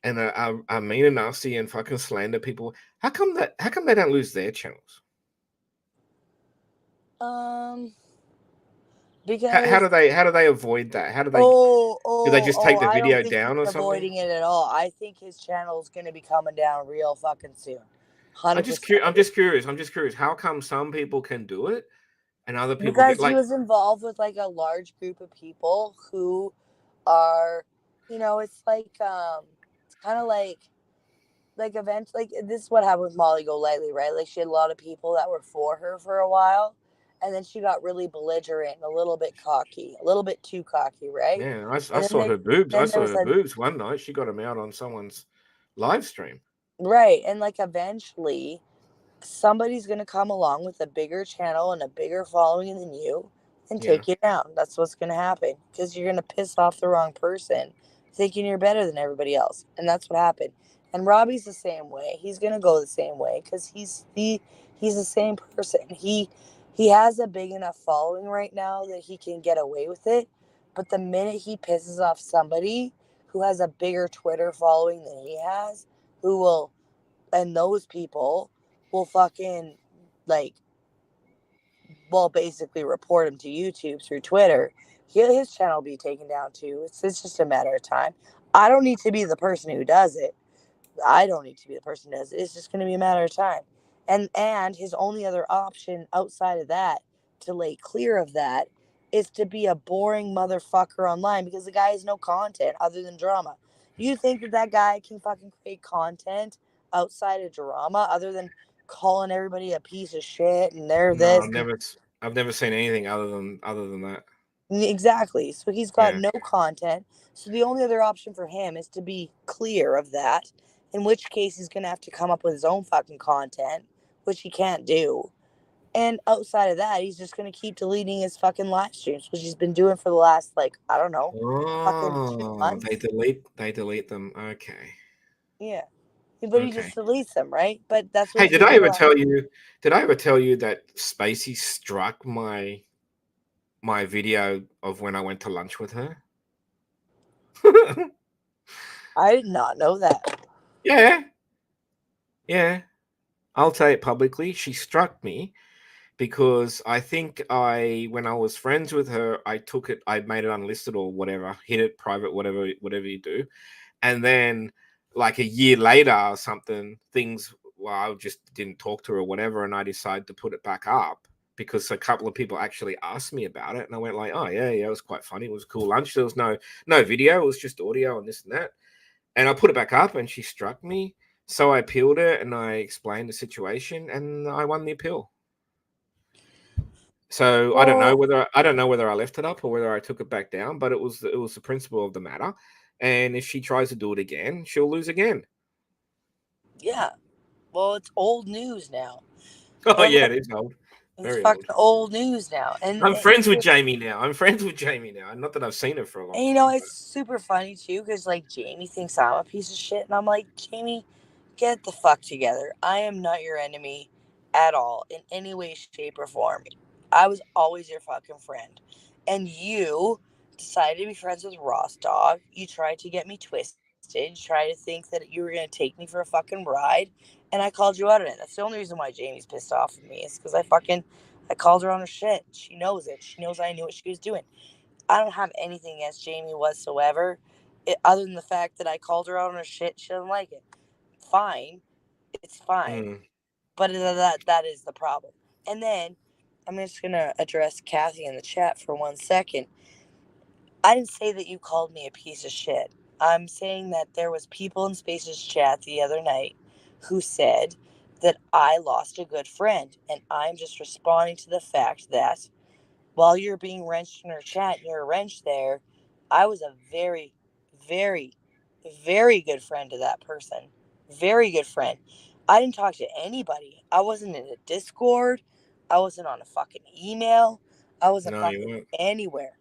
and are mean and nasty and fucking slander people? How come they don't lose their channels? Um, How because how do they avoid that? How do they just oh, take the I don't video think he's down or something? avoiding it at all. I think his channel is going to be coming down real fucking soon. 100%. I'm just curious. I'm just curious. How come some people can do it and other people get Because he like? was involved with like a large group of people who are, you know, it's kind of like events like this is what happened with Molly Golightly, right? Like she had a lot of people that were for her for a while, and then she got really belligerent and a little bit cocky, a little bit too cocky, right? Yeah, I And saw her boobs. I then there saw was her a boobs one night. She got them out on someone's live stream. Right. And like eventually somebody's going to come along with a bigger channel and a bigger following than you and Yeah. take you down. That's what's going to happen because you're going to piss off the wrong person thinking you're better than everybody else. And that's what happened. And Robbie's the same way. He's going to go the same way cuz he's the same person. He has a big enough following right now that he can get away with it. But the minute he pisses off somebody who has a bigger Twitter following than he has, who will and those people will fucking like will basically report him to YouTube through Twitter. His channel will be taken down too. It's just a matter of time. I don't need to be the person who does it. I don't need to be the person who does it. It's just going to be a matter of time. And his only other option outside of that to lay clear of that is to be a boring motherfucker online because the guy has no content other than drama. You think that that guy can fucking create content outside of drama other than calling everybody a piece of shit and they're No, this? I've never seen anything other than that. Exactly. So he's got Yeah. no content. So the only other option for him is to be clear of that, in which case he's going to have to come up with his own fucking content, which he can't do. And outside of that, he's just going to keep deleting his fucking live streams, which he's been doing for the last, like, I don't know, fucking two Oh, they months. delete them. Okay. Yeah. But he Okay. just deletes them, right? But that's what Hey, he's been doing. did I ever tell you that Spacey struck my video of when I went to lunch with her? I did not know that. Yeah. Yeah. I'll say it publicly. She struck me because I think when I was friends with her, I made it unlisted or whatever, hid it private, whatever you do. And then like a year later or something, well, I just didn't talk to her or whatever, and I decided to put it back up because a couple of people actually asked me about it, and I went like, oh yeah, it was quite funny. It was a cool lunch. There was no video, it was just audio and this and that. And I put it back up, and she struck me. So I appealed it, and I explained the situation, and I won the appeal. So Well, I don't know whether I left it up or whether I took it back down, but it was the principle of the matter. And if she tries to do it again, she'll lose again. yeah. Well, it's old news now. Oh But yeah, like, it is old, it's very old. fucking old news now. I'm friends with Jamie now. Not that I've seen her for a long And you know, time, it's super funny too because like Jamie thinks I'm a piece of shit, and I'm like, Jamie, get the fuck together. I am not your enemy at all in any way, shape, or form. I was always your fucking friend, and you decided to be friends with Ross Dog. You tried to get me twisted. You tried to think that you were gonna take me for a fucking ride, and I called you out on it. That's the only reason why Jamie's pissed off at me is because I called her on her shit. She knows it. She knows I knew what she was doing. I don't have anything against Jamie whatsoever, other than the fact that I called her out on her shit. She doesn't like it. Fine, it's fine, but but that is the problem. And then I'm just gonna address Kathy in the chat for 1 second. I didn't say that you called me a piece of shit. I'm saying that there was people in Spaces chat the other night who said that I lost a good friend, and I'm just responding to the fact that while you're being wrenched in her chat and you're a wrench there, I was a very, very, very good friend to that person. Very good friend. I didn't talk to anybody. I wasn't in a Discord. I wasn't on a fucking email. I wasn't no, you fucking weren't. anywhere.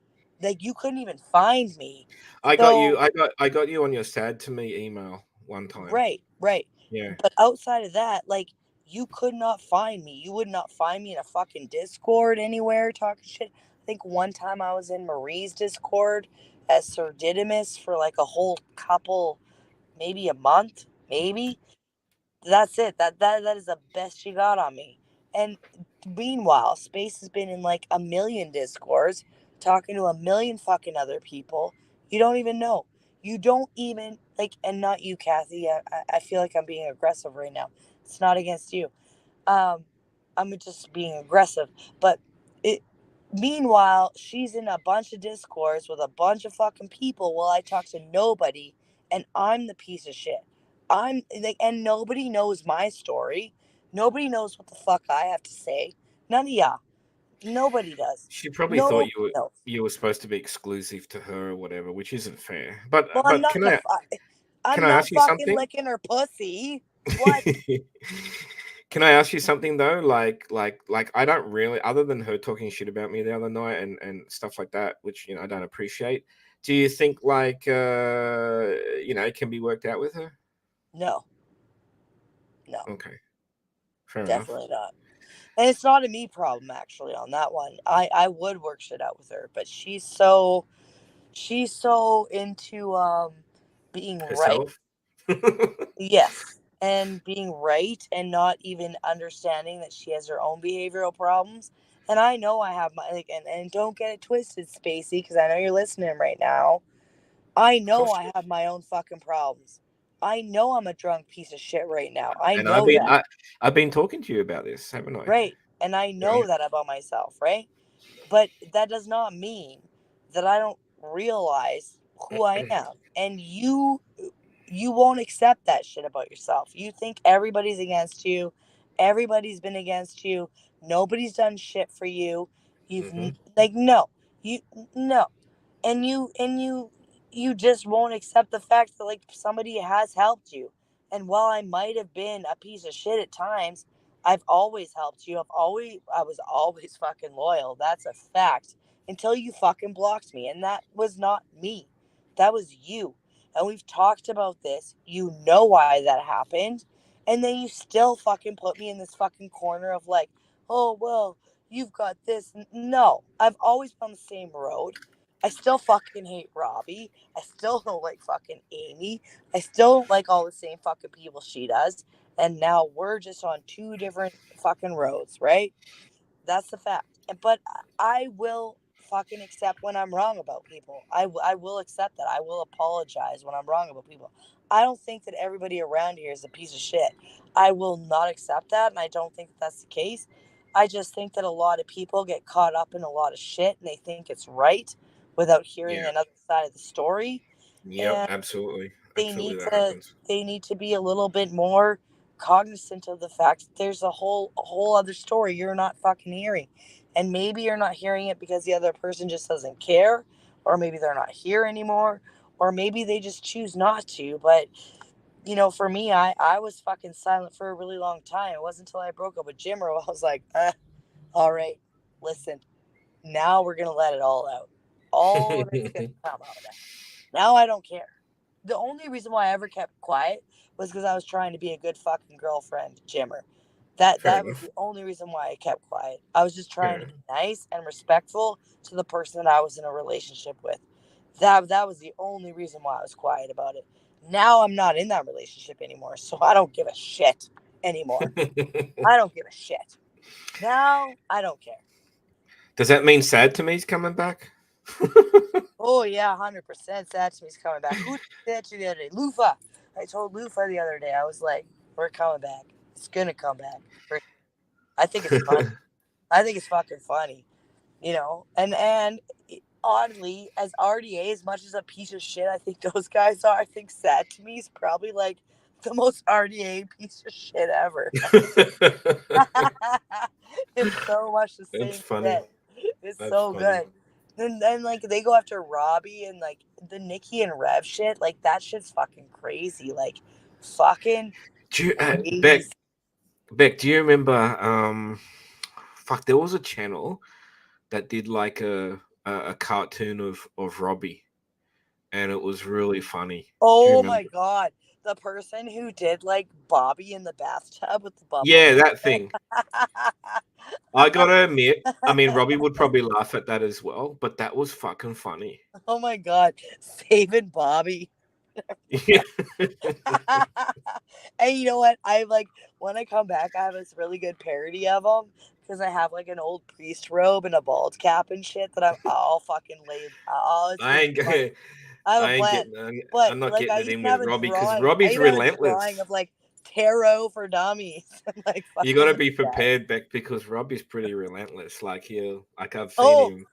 Like you couldn't even find me. I got you. So I got you on your sad to me email one time. right, right. Yeah. But outside of that, like you could not find me. You would not find me in a fucking Discord anywhere talking shit. I think one time I was in Marie's Discord as Sir Didymus for like a whole couple, maybe a month, maybe. That's it. That is the best she got on me. And meanwhile, Space has been in like a million Discords, talking to a million fucking other people. You don't even know. You don't even like, and not you, Kathy. I feel like I'm being aggressive right now. It's not against you. Um, I'm just being aggressive. But it. Meanwhile, she's in a bunch of discourse with a bunch of fucking people while I talk to nobody, and I'm the piece of shit. I'm like, and nobody knows my story. Nobody knows what the fuck I have to say. None of y'all. Nobody does. She probably thought Nobody you were knows. you were supposed to be exclusive to her or whatever, which isn't fair. Well, I'm But not can in a. I? Can I'm I not ask you fucking something? licking her pussy. What? Can I ask you something though? Like I don't really, other than her talking shit about me the other night and stuff like that, which I don't appreciate. Do you think like it can be worked out with her? No, no, Okay, fair enough. definitely not. And it's not a me problem actually on that one. I would work shit out with her, but she's so into being right. Herself. Yes. And being right and not even understanding that she has her own behavioral problems. And I know I have my like and don't get it twisted, Spacey, because I know you're listening right now. I Of know course I she have is. my own fucking problems. I know I'm a drunk piece of shit right now. I And I've know been that. I've been talking to you about this, haven't I? Right. And I know Right. that about myself, right? But that does not mean that I don't realize who I am. And you won't accept that shit about yourself. You think everybody's against you. Everybody's been against you. Nobody's done shit for you. Hmm. Like no. You no. And you just won't accept the fact that like somebody has helped you. And while I might have been a piece of shit at times, I've always helped you. I was always fucking loyal. That's a fact. Until you fucking blocked me. And that was not me. That was you. And we've talked about this. You know why that happened. And then you still fucking put me in this fucking corner of like, oh, well, you've got this. No, I've always been on the same road. I still fucking hate Robbie. I still don't like fucking Amy. I still don't like all the same fucking people she does. And now we're just on two different fucking roads, right? That's the fact. But I will fucking accept when I'm wrong about people. I will accept that. I will apologize when I'm wrong about people. I don't think that everybody around here is a piece of shit. I will not accept that, and I don't think that that's the case. I just think that a lot of people get caught up in a lot of shit and they think it's right without hearing Yeah. another side of the story. Yep. And Absolutely. they Absolutely. need That to happens. they need to be a little bit more cognizant of the fact that there's a whole other story you're not fucking hearing. And maybe you're not hearing it because the other person just doesn't care, or maybe they're not here anymore, or maybe they just choose not to. But for me, I was fucking silent for a really long time. It wasn't until I broke up with Jimmer I was like, all right, listen, now we're gonna let it all out. All of it's gonna come out now. Now I don't care. The only reason why I ever kept quiet was because I was trying to be a good fucking girlfriend, Jimmer. That Fair that was enough. the only reason why I kept quiet. I was just trying to Yeah. be nice and respectful to the person that I was in a relationship with. That was the only reason why I was quiet about it. Now I'm not in that relationship anymore, so I don't give a shit anymore. I don't give a shit. Now I don't care. Does that mean Sad to me's coming back? Oh yeah, 100%. Satchme's coming back. Who did that to the other day? Lufa. I told Lufa the other day. I was like, "We're coming back. It's gonna come back." I think it's funny. I think it's fucking funny. And oddly, as RDA, as much as a piece of shit I think those guys are, I think Sad to me is probably like the most RDA piece of shit ever. It's so much the That's same funny. shit. It's That's so funny. good. And then like they go after Robbie and like the Nikki and Rev shit, like that shit's fucking crazy. Like fucking Do you, crazy. Beck, do you remember? Fuck, there was a channel that did like a cartoon of Robbie, and it was really funny. Do you Oh my remember? god. The person who did like Bobby in the bathtub with the Yeah, bubbles. that thing. I gotta admit, I mean, Robbie would probably laugh at that as well, but that was fucking funny. Oh my god. Saving Bobby. Yeah. And you know what? I like when I come back, I have this really good parody of him because I have like an old priest robe and a bald cap and shit that I'm all fucking laid. Oh, it's I gonna be ain't funny. getting, I have a I ain't plan, getting, but I'm not like getting I it even in have with a Robbie because drawing. I Robbie's even have a drawing relentless. of like tarot for dummies and like You got fucking to this be guy. prepared, Beck, because Robbie's pretty relentless. Like I've seen Oh, him,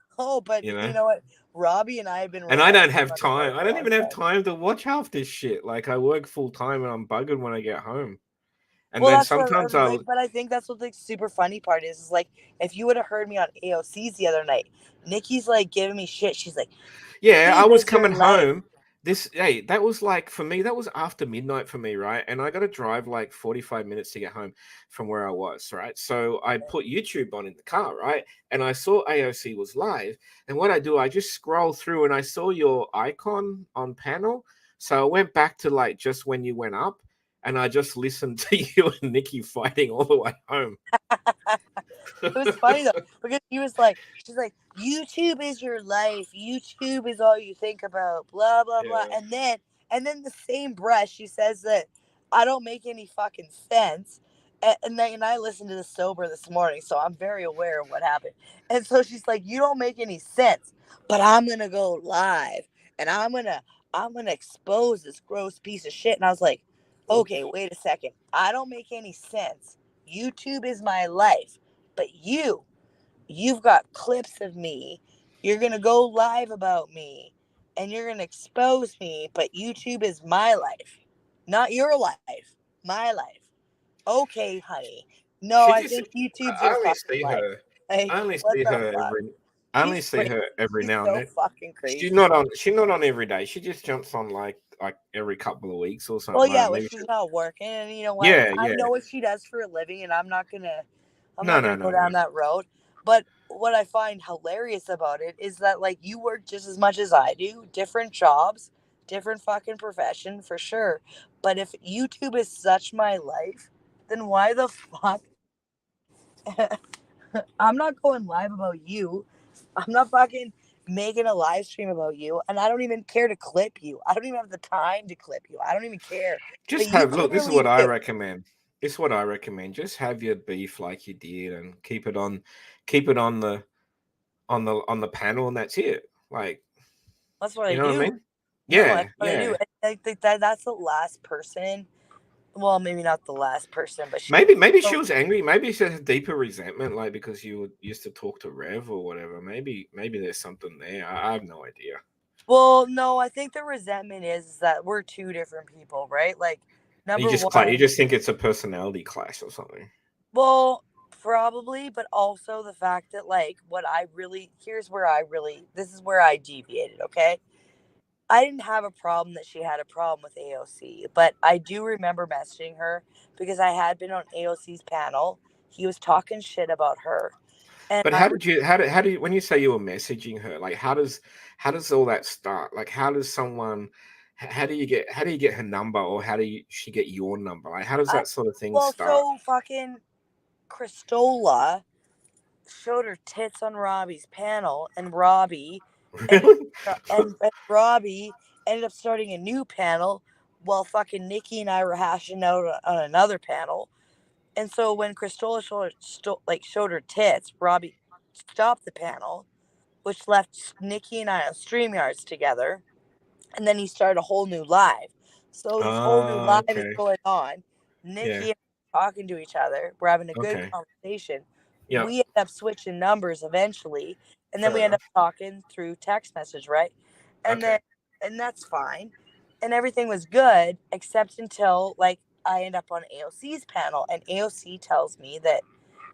but you know. you know what? Robbie and I have been And I don't relentless have on each other time. I for a don't long even have time. time to watch half this shit. Like I work full time and I'm bugging when I get home. And Well, then that's what, sometimes I'll, like, but I think that's what the super funny part is like, if you would have heard me on AOC's the other night, Nikki's like giving me shit. She's like, yeah, I "Babe, was is your coming life?" home Hey, that was like for me, that was after midnight for me, right? And I got to drive like 45 minutes to get home from where I was, right? So I put YouTube on in the car, right? And I saw AOC was live. And what I do, I just scroll through and I saw your icon on panel. So I went back to like just when you went up and I just listened to you and Nikki fighting all the way home. It was funny though because she's like, YouTube is your life. YouTube is all you think about. Blah blah blah. Yeah. And then the same breath she says that I don't make any fucking sense. And I listened to the sober this morning, so I'm very aware of what happened. And so she's like, you don't make any sense, but I'm gonna go live and I'm gonna expose this gross piece of shit. And I was like, okay, Oops. wait a second. I don't make any sense. YouTube is my life. But you've got clips of me. You're going to go live about me and you're going to expose me. But YouTube is my life, not your life, my life. Okay, honey. No, She I just think YouTube's I your only fucking see life. her Like, I only what see the her fuck? I only She's see crazy. her every She's now and so then. fucking She's crazy. not on she's not on every day. She just jumps on like every couple of weeks or Well, something. I don't yeah, know. when Maybe she's she not working, and you know what? Yeah, I yeah. know what she does for a living, and I'm No, not no, gonna go no, no. down that road. But what I find hilarious about it is that like you work just as much as I do, different jobs, different fucking profession for sure. But if YouTube is such my life, then why the fuck I'm not going live about you. I'm not fucking making a live stream about you, and I don't even care to clip you. I don't even have the time to clip you. I don't even care. But Just you have look, this is clearly what I do. recommend. This is what I recommend. Just have your beef like you did and keep it on the panel and that's it. Like, That's what you I know what I do. mean? No, that's Yeah, what I do. yeah. And I think that that's the last person. Well, maybe not the last person, but she. Maybe she So, was angry. Maybe she has a deeper resentment, like because used to talk to Rev or whatever. Maybe there's something there. I have no idea. well, no, I think the resentment is that we're two different people, right? Like, number You one, just think it's a personality clash or something. well, probably, but also the fact that like what I really here's where I really this is where I deviated. Okay, I didn't have a problem that she had a problem with AOC, but I do remember messaging her because I had been on AOC's panel. He was talking shit about her, and But I how do you when you say you were messaging her, like how does all that start? Like how does someone how do you get her number or she get your number? Like how does I that sort of thing well, start? so fucking Christola showed her tits on Robbie's panel, and ended Really? and Robbie ended up starting a new panel while fucking Nikki and I were hashing out on another panel. And so when Christola showed her tits, Robbie stopped the panel, which left Nikki and I on StreamYards together, and then he started a whole new live. So this whole new live is Okay. going on. Yeah. Nikki and I are talking to each other. We're having a good Okay. conversation. Yeah. We end up switching numbers eventually, and then Fair we end up enough. talking through text message, right? And Okay. then and that's fine. And everything was good except until like I end up on AOC's panel and AOC tells me that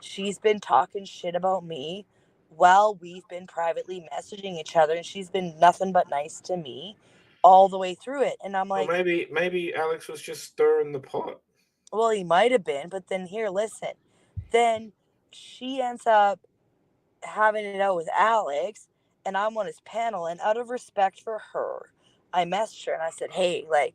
she's been talking shit about me while we've been privately messaging each other and she's been nothing but nice to me all the way through it. And I'm Well, like, maybe Alex was just stirring the pot. well, he might have been, but then here, listen. Then she ends up having it out with Alex, and I'm on his panel. And out of respect for her, I messaged her and I said, hey, like,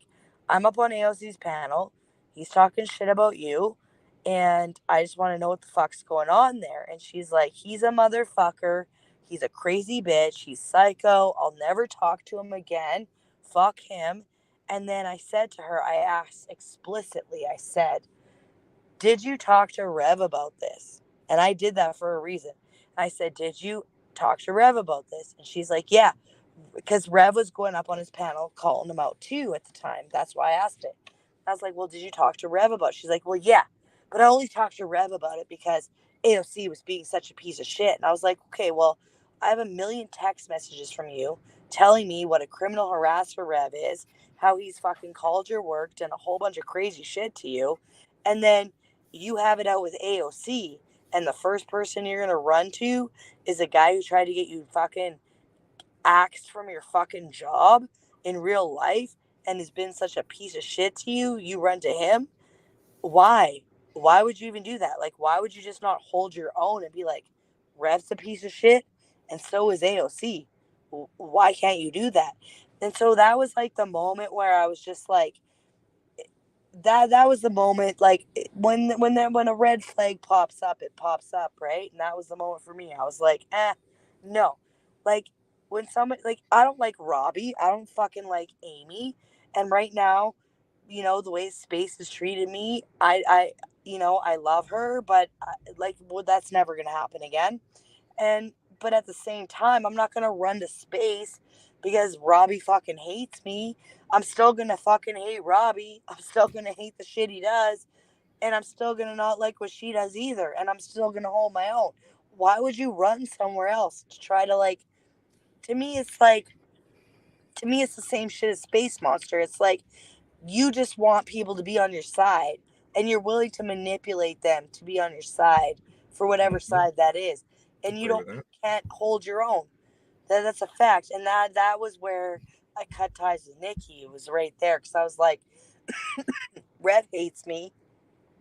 I'm up on AOC's panel. He's talking shit about you. And I just want to know what the fuck's going on there. And she's like, he's a motherfucker. He's a crazy bitch. He's psycho. I'll never talk to him again. Fuck him. And then I said to her, I asked explicitly, I said, did you talk to Rev about this? And I did that for a reason. I said, did you talk to Rev about this? And she's like, yeah, because Rev was going up on his panel calling him out too at the time. That's why I asked it. I was like, well, did you talk to Rev about it? She's like, well, yeah, but I only talked to Rev about it because AOC was being such a piece of shit. And I was like, okay, well, I have a million text messages from you telling me what a criminal harasser Rev is, how he's fucking called your work, done a whole bunch of crazy shit to you. And then you have it out with AOC. And the first person you're going to run to is a guy who tried to get you fucking axed from your fucking job in real life and has been such a piece of shit to you, you run to him. Why? Why would you even do that? Like, why would you just not hold your own and be like, Rev's a piece of shit, and so is AOC. Why can't you do that? And so that was like the moment where I was just like, that was the moment, like when a red flag pops up, it pops up, right? And that was the moment for me. I was like, no. Like, when somebody, like, I don't like Robbie, I don't fucking like Amy, and right now, the way space has treated me, I love her, but like, well, that's never gonna happen again. And but at the same time, I'm not gonna run to space because Robbie fucking hates me. I'm still gonna fucking hate Robbie. I'm still gonna hate the shit he does, and I'm still gonna not like what she does either. And I'm still gonna hold my own. Why would you run somewhere else to try to, like? To me, it's like, the same shit as Space Monster. It's like, you just want people to be on your side, and you're willing to manipulate them to be on your side for whatever Mhm. side that is, and Agree with you that. can't hold your own. That's a fact, and that was where I cut ties with Nikki. It was right there because I was like, Rev hates me.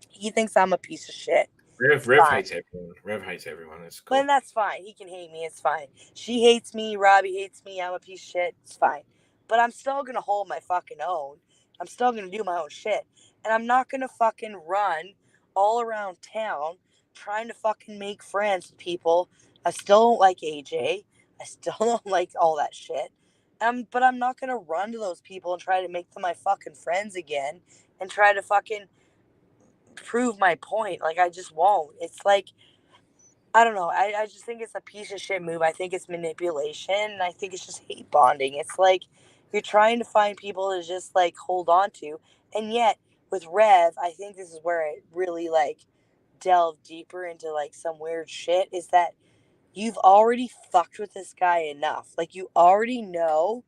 He thinks I'm a piece of shit. It's Rev fine. hates everyone. Rev hates everyone. It's But cool. that's fine. He can hate me. It's fine. She hates me. Robbie hates me. I'm a piece of shit. It's fine. But I'm still going to hold my fucking own. I'm still going to do my own shit. And I'm not going to fucking run all around town trying to fucking make friends with people. I still don't like AJ. I still don't like all that shit. But I'm not going to run to those people and try to make them my fucking friends again and try to fucking prove my point. Like, I just won't. It's like, I don't know. I just think it's a piece of shit move. I think it's manipulation. And I think it's just hate bonding. It's like you're trying to find people to just like hold on to. And yet with Rev, I think this is where it really like delved deeper into like some weird shit, is that you've already fucked with this guy enough. Like, you already know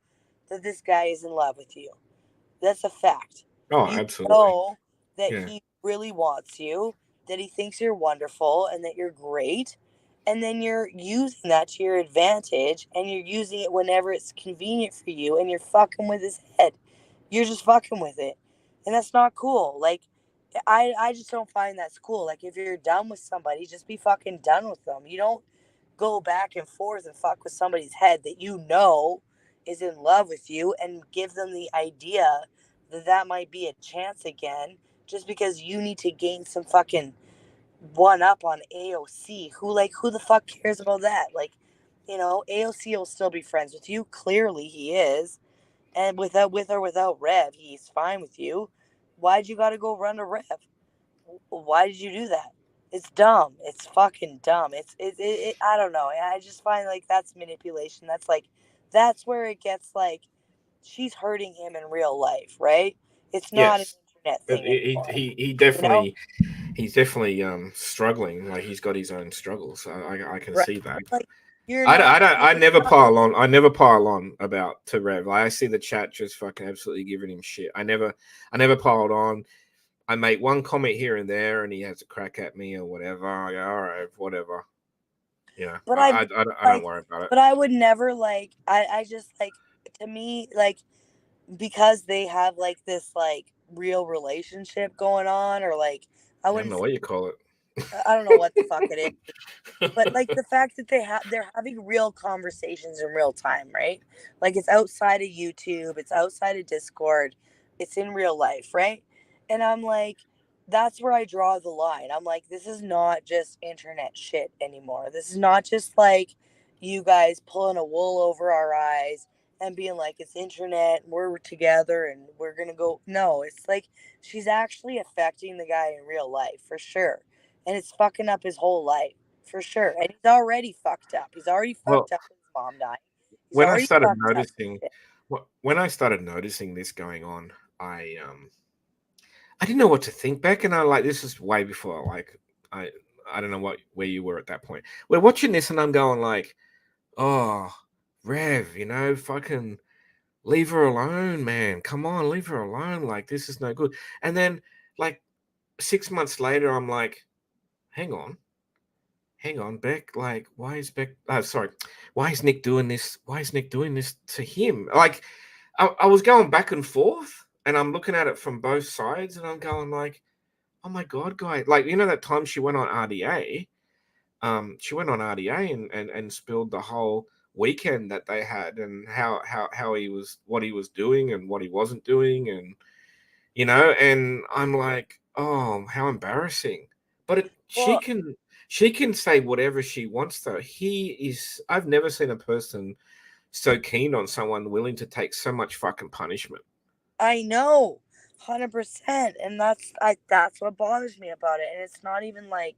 that this guy is in love with you. That's a fact. Oh, You absolutely. know that Yeah. he really wants you, that he thinks you're wonderful and that you're great. And then you're using that to your advantage, and you're using it whenever it's convenient for you, and you're fucking with his head. You're just fucking with it. And that's not cool. Like, I just don't find that's cool. Like, if you're done with somebody, just be fucking done with them. You don't go back and forth and fuck with somebody's head that you know is in love with you, and give them the idea that that might be a chance again, just because you need to gain some fucking one up on AOC. Who the fuck cares about that? Like, AOC will still be friends with you. Clearly he is. And with or without Rev, he's fine with you. Why'd you gotta go run to Rev? Why did you do that? It's dumb. It's fucking dumb. I don't know. I just find like that's manipulation. That's like, that's where it gets like, she's hurting him in real life, right? It's not an Yes. internet But thing anymore. he You know? he's definitely struggling. Like, he's got his own struggles. I can Right. see that. Like, you're not I you're never not pile on. I never pile on about to Rev. Like, I see the chat just fucking absolutely giving him shit. I never piled on. I make one comment here and there, and he has a crack at me or whatever. I go, all right, whatever. You know, but I I don't like worry about it. but I would never like, I just like, to me, like, because they have like this like real relationship going on, or like, I I don't wouldn't know say, what you call it. I don't know what the fuck it is. But like the fact that they're having real conversations in real time, right? Like, it's outside of YouTube, it's outside of Discord, it's in real life, right? And I'm like, that's where I draw the line. I'm like, this is not just internet shit anymore. This is not just like you guys pulling a wool over our eyes and being like, it's internet, we're together and we're gonna go. No, it's like, she's actually affecting the guy in real life for sure. And it's fucking up his whole life for sure. And he's already fucked up. He's already Well, fucked up with his mom dying. He's when I already started fucked up with noticing, shit. when I started noticing this going on, I didn't know what to think back, and I like this is way before I I don't know what where you were at that point. We're watching this, and I'm going like, oh, Rev, fucking leave her alone, man. Come on, leave her alone. Like, this is no good. And then, like, 6 months later, I'm like, hang on, Beck. Like, why is Beck? Sorry, why is Nick doing this? Why is Nick doing this to him? Like, I was going back and forth, and I'm looking at it from both sides, and I'm going like, "Oh my god, guy!" Like that time she went on RDA. She went on RDA and spilled the whole weekend that they had, and how he was, what he was doing and what he wasn't doing, and and I'm like, oh, how embarrassing. But Well, she can say whatever she wants though. I've never seen a person so keen on someone willing to take so much fucking punishment. I know, 100%, and that's what bothers me about it. And it's not even like,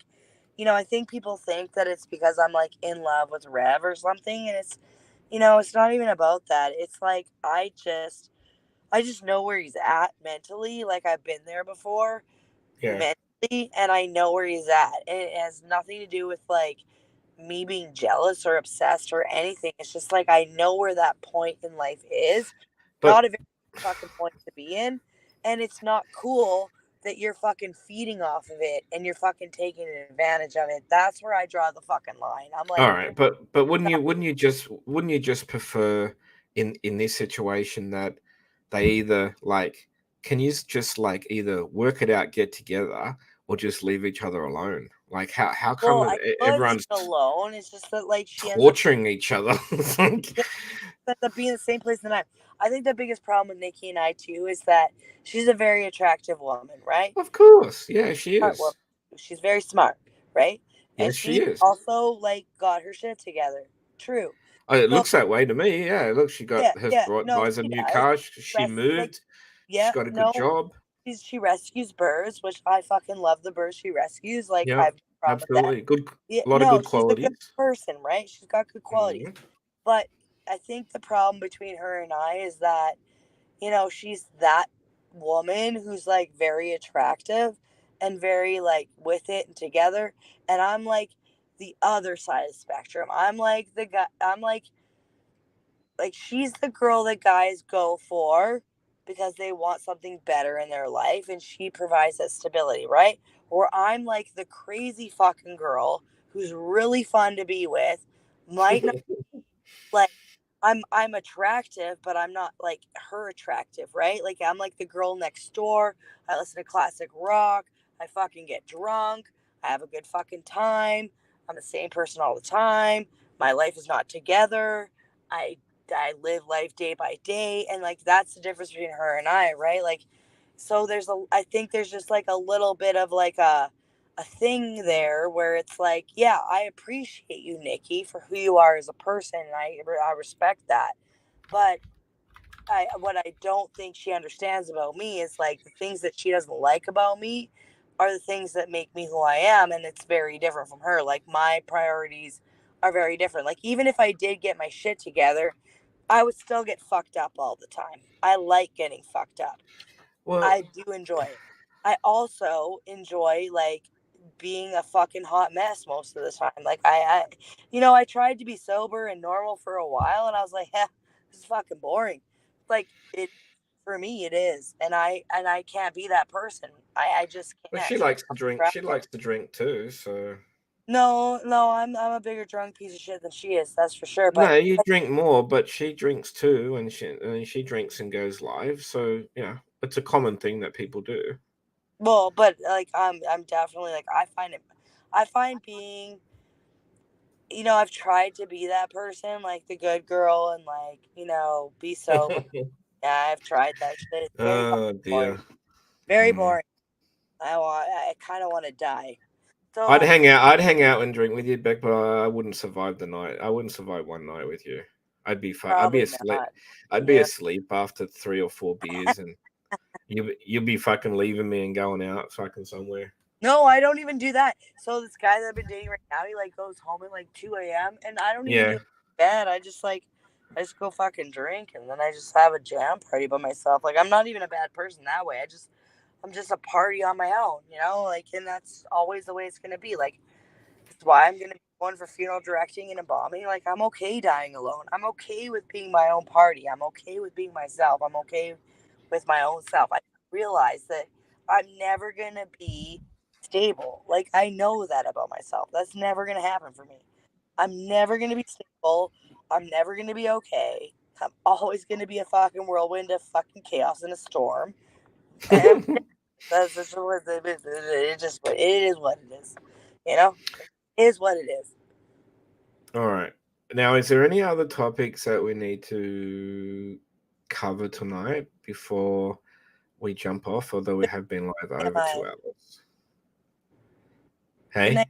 I think people think that it's because I'm like in love with Rev or something, and it's not even about that. It's like I just know where he's at mentally. Like I've been there before Yeah. mentally, and I know where he's at. And it has nothing to do with like me being jealous or obsessed or anything. It's just like I know where that point in life is. Not But a very fucking point to be in. And it's not cool that you're fucking feeding off of it and you're fucking taking advantage of it. That's where I draw the fucking line. I'm all like, right, but wouldn't you just prefer in this situation that they either like, can you just like either work it out, get together, or just leave each other alone? Like how come well, that I could leave everyone's it alone. It's just that like she ends up torturing each other? It's like, ends up being the same place than I think the biggest problem with Nikki and I too is that she's a very attractive woman, right? of course, yeah, she Smart woman. is. She's very smart, right? And Yes, she she is. also like got her shit together. True. It So looks that way to me. Yeah, look, she got yeah, her yeah. No, buys a she new does. car. She Like moved. She's yeah, got a good no, job. she rescues birds, which I fucking love the birds she rescues. Like I Yep, have no problem with that. absolutely. Good, Yeah, a lot of no, good she's a good qualities. person, right? She's got good qualities. Mhm. But I think the problem between her and I is that she's that woman who's like very attractive and very like with it and together. And I'm like the other side of the spectrum. I'm like the guy, I'm like she's the girl that guys go for because they want something better in their life and she provides that stability, right? Or I'm like the crazy fucking girl who's really fun to be with, might not like I'm attractive, but I'm not like her attractive, right? Like I'm like the girl next door. I listen to classic rock. I fucking get drunk. I have a good fucking time. I'm the same person all the time. My life is not together. I I live life day by day, and like that's the difference between her and I, right? Like so I think there's just like a little bit of like a thing there where it's like, yeah, I appreciate you, Nikki, for who you are as a person, and I respect that. But what I don't think she understands about me is like the things that she doesn't like about me are the things that make me who I am, and it's very different from her. Like my priorities are very different. Like even if I did get my shit together, I would still get fucked up all the time. I like getting fucked up. Well, I do enjoy it. I also enjoy like being a fucking hot mess most of the time. Like I tried to be sober and normal for a while, and I was like, yeah, this is fucking boring. Like it for me, it is, and I can't be that person. I just well, can't. she She's likes to not drink. She attractive. likes to drink too. So No, no, I'm a bigger drunk piece of shit than she is. That's for sure. no, you drink more, but she drinks too, and she drinks and goes live. So it's a common thing that people do. but like I'm definitely like I find being I've tried to be that person, like the good girl, and like, be sober. Yeah, I've tried that shit. It's very fucking Oh boring. dear. Very Mm. boring. I kind of want to die. I'd So, hang out. I'd hang out and drink with you, Beck, but I wouldn't survive the night. I wouldn't survive one night with you. I'd be probably asleep. not. I'd be Yeah. asleep after 3 or 4 beers, and you'll be fucking leaving me and going out fucking somewhere. No, I don't even do that. So this guy that I've been dating right now, he like goes home at like 2 a.m. and I don't even do Yeah. it in bed. I just go fucking drink and then I just have a jam party by myself. Like I'm not even a bad person that way. I'm just a party on my own, like, and that's always the way it's gonna be. Like, it's why I'm gonna be going for funeral directing and embalming. Like, I'm okay dying alone. I'm okay with being my own party. I'm okay with being myself. I'm okay with my own self. I realize that I'm never gonna be stable. Like, I know that about myself. That's never gonna happen for me. I'm never gonna be stable. I'm never gonna be okay. I'm always going to be a fucking whirlwind of fucking chaos and a storm. And that's just what it is what it is. You know? It is what it is. All right. Now, is there any other topics that we need to cover tonight before we jump off, although we have been live over 2 hours? Good Hey? night.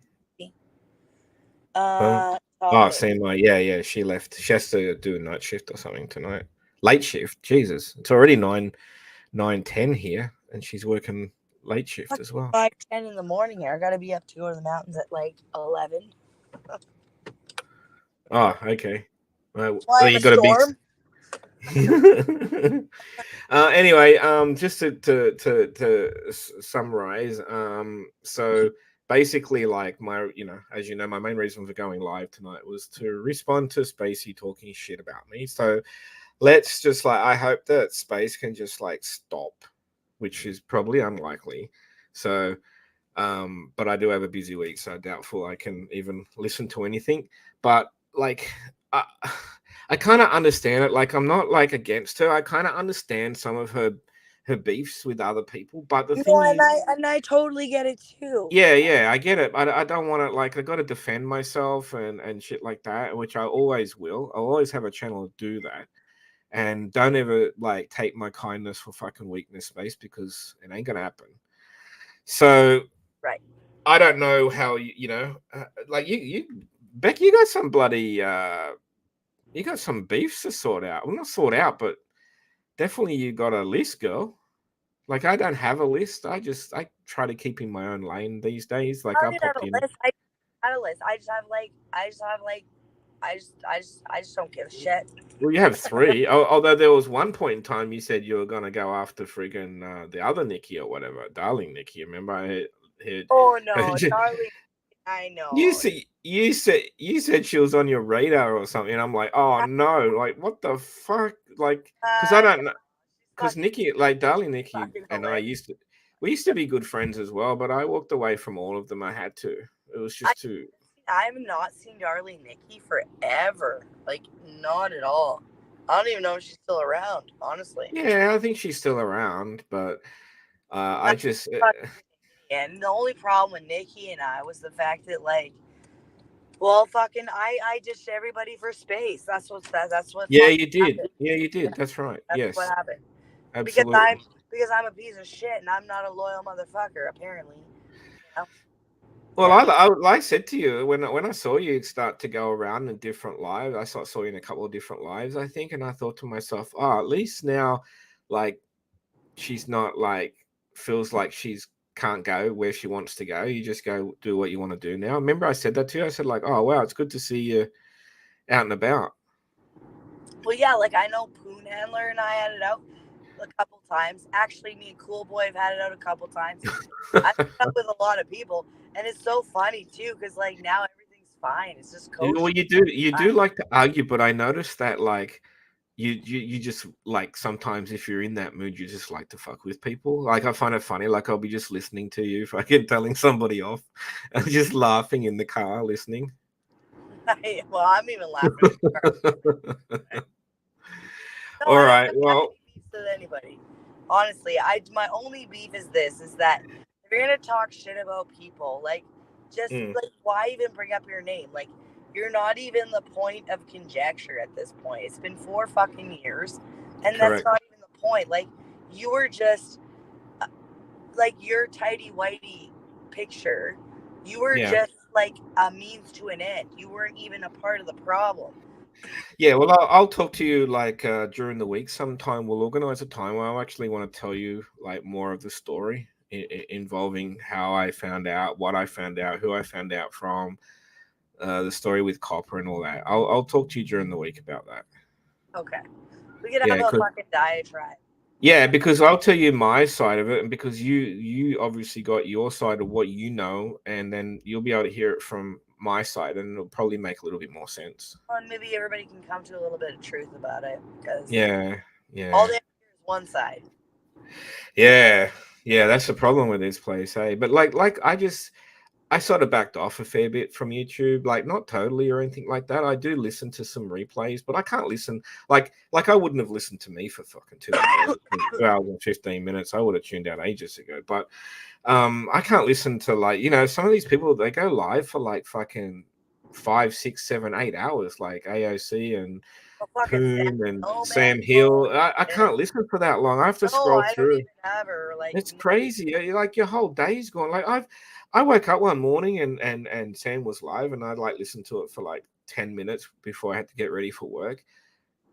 Huh? Oh, Topic. same. Yeah, she left. She has to do a night shift or something tonight. Late shift. Jesus. It's already 9:10 here, and she's working late shift as well. 5:10 in the morning here. I gotta be up to go to the mountains at like 11. Oh, okay. Well, Why I'm you a got to be. storm? Anyway, just to summarize, so basically, like as you know, my main reason for going live tonight was to respond to Spacey talking shit about me. So let's just I hope that Space can just stop, which is probably unlikely. So, but I do have a busy week, so doubtful I can even listen to anything. But I kind of understand it. Like, I'm not against her. I kind of understand some of her beefs with other people. But the thing is, and I totally get it too. yeah, I get it. I don't want to I got to defend myself and shit like that, which I always will. I'll always have a channel to do that. And don't ever take my kindness for fucking weakness, Space, because it ain't gonna happen. So right. I don't know how you Beck, you got some bloody you got some beefs to sort out. Well, not sort out, but definitely you got a list, girl. Like, I don't have a list. I try to keep in my own lane these days. Like, I I don't have popped a in. list. I have a list. I just don't give a shit. Well, you have three. Although there was one point in time you said you were gonna go after friggin' the other Nikki or whatever, darling Nikki. Remember, I heard. Oh no, darling. I know. You said she was on your radar or something. And I'm like, oh no, like what the fuck? Like, because I don't know. Because Nikki, darling Nikki, and I used to be good friends as well. But I walked away from all of them. I had to. It was just too. I've not seen darling Nikki forever. Like, not at all. I don't even know if she's still around, honestly. Yeah, I think she's still around, but I just. And the only problem with Nikki and I was the fact that, well, fucking, I ditched everybody for space. That's what Yeah, you did. happened. Yeah, you did. That's right. That's Yes, what happened. absolutely. Because I'm a piece of shit and I'm not a loyal motherfucker, apparently. You know? Well, like I said to you when I saw you start to go around in different lives, I saw you in a couple of different lives, I think, and I thought to myself, oh, at least now, she's not feels like she's can't go where she wants to go. You just go do what you want to do now. Remember, I said that to you. I said oh wow, it's good to see you out and about. Well, yeah, I know Poon Handler and I had it out a couple times. Actually, me and Cool Boy have had it out a couple times. I've been up with a lot of people, and it's so funny too, because now everything's fine. It's just kosher. Well, you do like to argue, but I noticed that you just sometimes if you're in that mood, you just like to fuck with people. I find it funny. I'll be just listening to you, fucking telling somebody off, and just laughing in the car listening. Well, I'm even laughing. No, all right. Well, with anybody. Honestly, my only beef is this: is that if you're gonna talk shit about people, why even bring up your name? You're not even the point of conjecture at this point. It's been 4 fucking years, and correct. That's not even the point. You were just your tidy whitey picture. You were just a means to an end. You weren't even a part of the problem. Yeah, well, I'll talk to you during the week sometime. We'll organize a time where I actually want to tell you more of the story involving how I found out, what I found out, who I found out from, the story with Copper and all that. I'll talk to you during the week about that. Okay, we could have a fucking diatribe. Yeah, because I'll tell you my side of it, and because you obviously got your side of what you know, and then you'll be able to hear it from my side, and it'll probably make a little bit more sense. Well, and maybe everybody can come to a little bit of truth about it, because yeah, all they hear is one side. Yeah, that's the problem with this place, hey. But I sort of backed off a fair bit from YouTube, like not totally or anything like that. I do listen to some replays, but I can't listen like I wouldn't have listened to me for fucking 2 hours, 2 hours and 15 minutes. I would have tuned out ages ago. But I can't listen to like some of these people they go live for like fucking 5, 6, 7, 8 hours, like AOC and Oh, fucking Sam Poon and Hill, man. Sam Oh, Hill. I shit. can't listen for that long. I have to No, scroll I don't through. even have her. Like, It's crazy. Like your whole day's gone. Like I woke up one morning and Sam was live and I like listened to it for like 10 minutes before I had to get ready for work.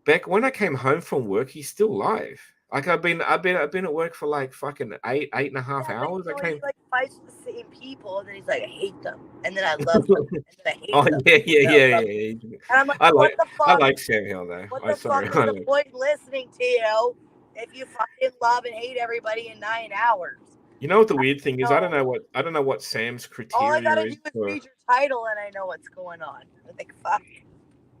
Beck, when I came home from work, he's still live. Like I've been at work for like fucking eight and a half yeah, but hours. I he came. like fights with the same people, and then he's like, I hate them, and then I love them, and then I hate Oh them, yeah, yeah, and then yeah, I love them. yeah. And I'm like, I what like the I fuck? like Sam Hill though. What I'm the sorry. fuck is the point in listening to you if you fucking love and hate everybody in 9 hours? You know what the weird thing is? No, I don't know what Sam's all I criteria gotta is do is for. read your title, and I know what's going on. Like, fuck.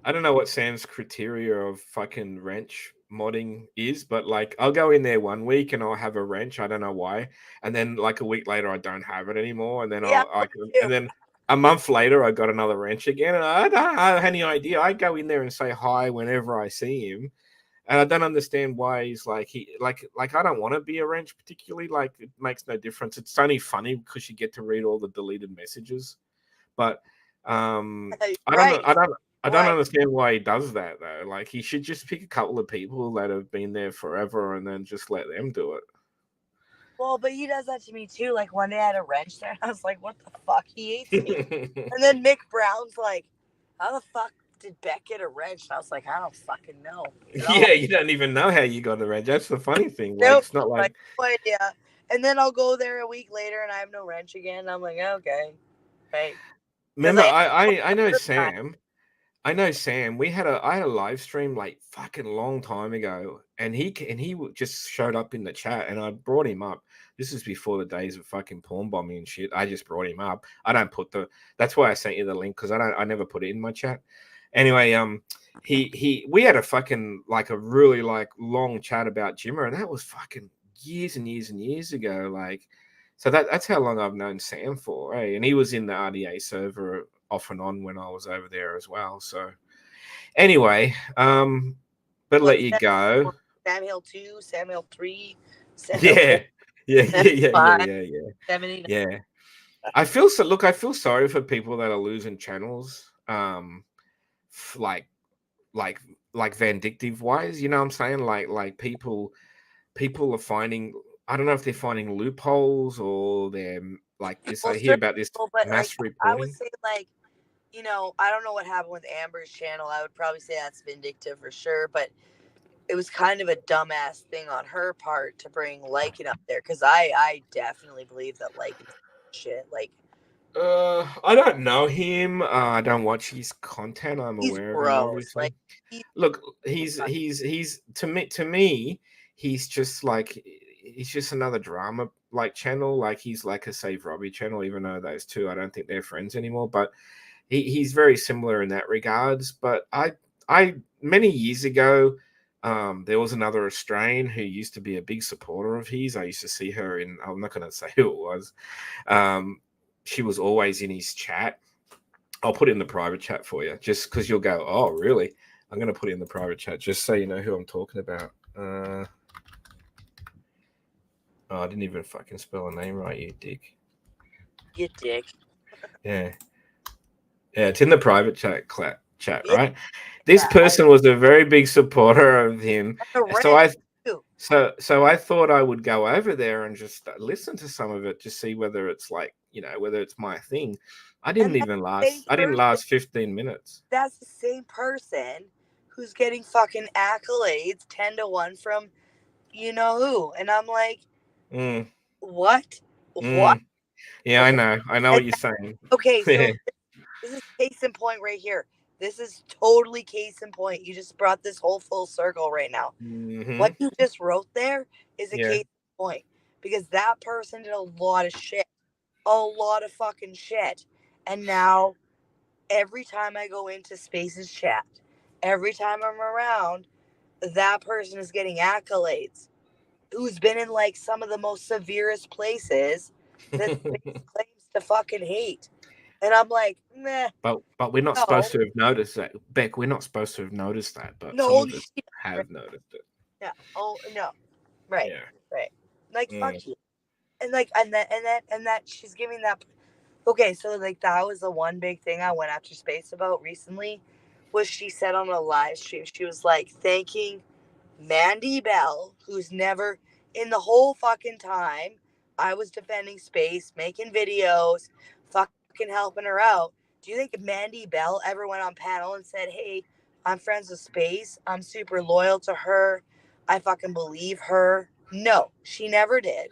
I don't know what Sam's criteria of fucking wrench modding is, but like I'll go in there one week and I'll have a wrench. I don't know why, and then like a week later I don't have it anymore, and then Yeah, and too. then a month later I got another wrench again, and I don't have any idea. I go in there and say hi whenever I see him, and I don't understand why he's like like I don't want to be a wrench particularly. Like it makes no difference. It's only funny because you get to read all the deleted messages, but I don't know. Right. I don't Why? understand why he does that though. Like he should just pick a couple of people that have been there forever and then just let them do Well, but he does that to me too. Like one day I had a wrench there, and I was like, "What the fuck?" He hates me. it. And then Mick Brown's like, "How the fuck did Beck get a wrench?" And I was like, "I don't fucking know at all." Yeah, you don't even know how you got the range. That's the funny thing. Like Nope, it's not like like no idea. And then I'll go there a week later, and I have no wrench again. And I'm like, okay, right, because remember I I know first time. Sam. I know Sam. I had a live stream like fucking long time ago, and just showed up in the chat, and I brought him up. This is before the days of fucking porn bombing and shit. I just brought him up. I don't put the. That's why I sent you the link because I never put it in my chat. Anyway, we had a fucking like a really like long chat about Jimmer, and that was fucking years and years and years ago. Like, so that's how long I've known Sam for, eh? And he was in the RDA server off and on when I was over there as well. So anyway, but What let you Sam, go. Sam Hill 2, Sam Hill 3, Sam Hill 4, Yeah, yeah, Sam yeah, yeah, Hill yeah, 5, yeah, yeah, 79. yeah. I feel so. Look, I feel sorry for people that are losing channels. Like like vindictive wise, you know what I'm saying? Like people are finding. I don't know if they're finding loopholes or they're like this. Well, I hear certain about this people, but like mass I would reporting. say, like, I don't know what happened with Amber's channel. I would probably say that's vindictive for sure, but it was kind of a dumbass thing on her part to bring Lycan up there because I definitely believe that Lycan's shit. Like, I don't know him. I don't watch his content. I'm he's aware of him, gross. obviously. Like, he's Look, he's to me, he's just like he's just another drama like channel. Like he's like a Save Robbie channel, even though those two I don't think they're friends anymore. But he's very similar in that regards. But I many years ago, there was another Australian who used to be a big supporter of his. I used to see her in. I'm not going to say who it was. Um, she was always in his chat. I'll put it in the private chat for you, just because you'll go, oh, really? I'm going to put it in the private chat just so you know who I'm talking about. Oh, I didn't even fucking spell a name right, you dick. you dick. Yeah. Yeah, it's in the private chat, Yeah, right? This yeah. person was a very big supporter of him. And the So rent I too. so I thought I would go over there and just listen to some of it to see whether it's like, whether it's my thing. And that's the same I didn't person. last 15 minutes. That's the same person who's getting fucking accolades 10-1 from you know who. And I'm like, Mm, what? What? mm. Yeah, I know. I know And what you're saying. okay, Yeah. so this is case in point right here. This is totally case in point. You just brought this whole full circle right now. What Hmm. you just wrote there is a Yeah. case in point because that person did a lot of shit, a lot of fucking shit. And now every time I go into Spaces chat, every time I'm around, that person is getting accolades. Who's been in like some of the most severest places that Space claims to fucking hate. And I'm like, meh, But we're not no, supposed to have noticed that, Beck. We're not supposed to have noticed that, but some no, of us have noticed it. no, oh no, right, Yeah. right. Like fuck Mm, you. And like and that she's giving that. Okay, so like that was the one big thing I went after space about recently, was she said on a live stream, she was like thanking Mandy Bell, who's never in the whole fucking time I was defending space, making videos, fucking helping her out. Do you think Mandy Bell ever went on panel and said, "Hey, I'm friends with space. I'm super loyal to her. I fucking believe her"? No, she never did.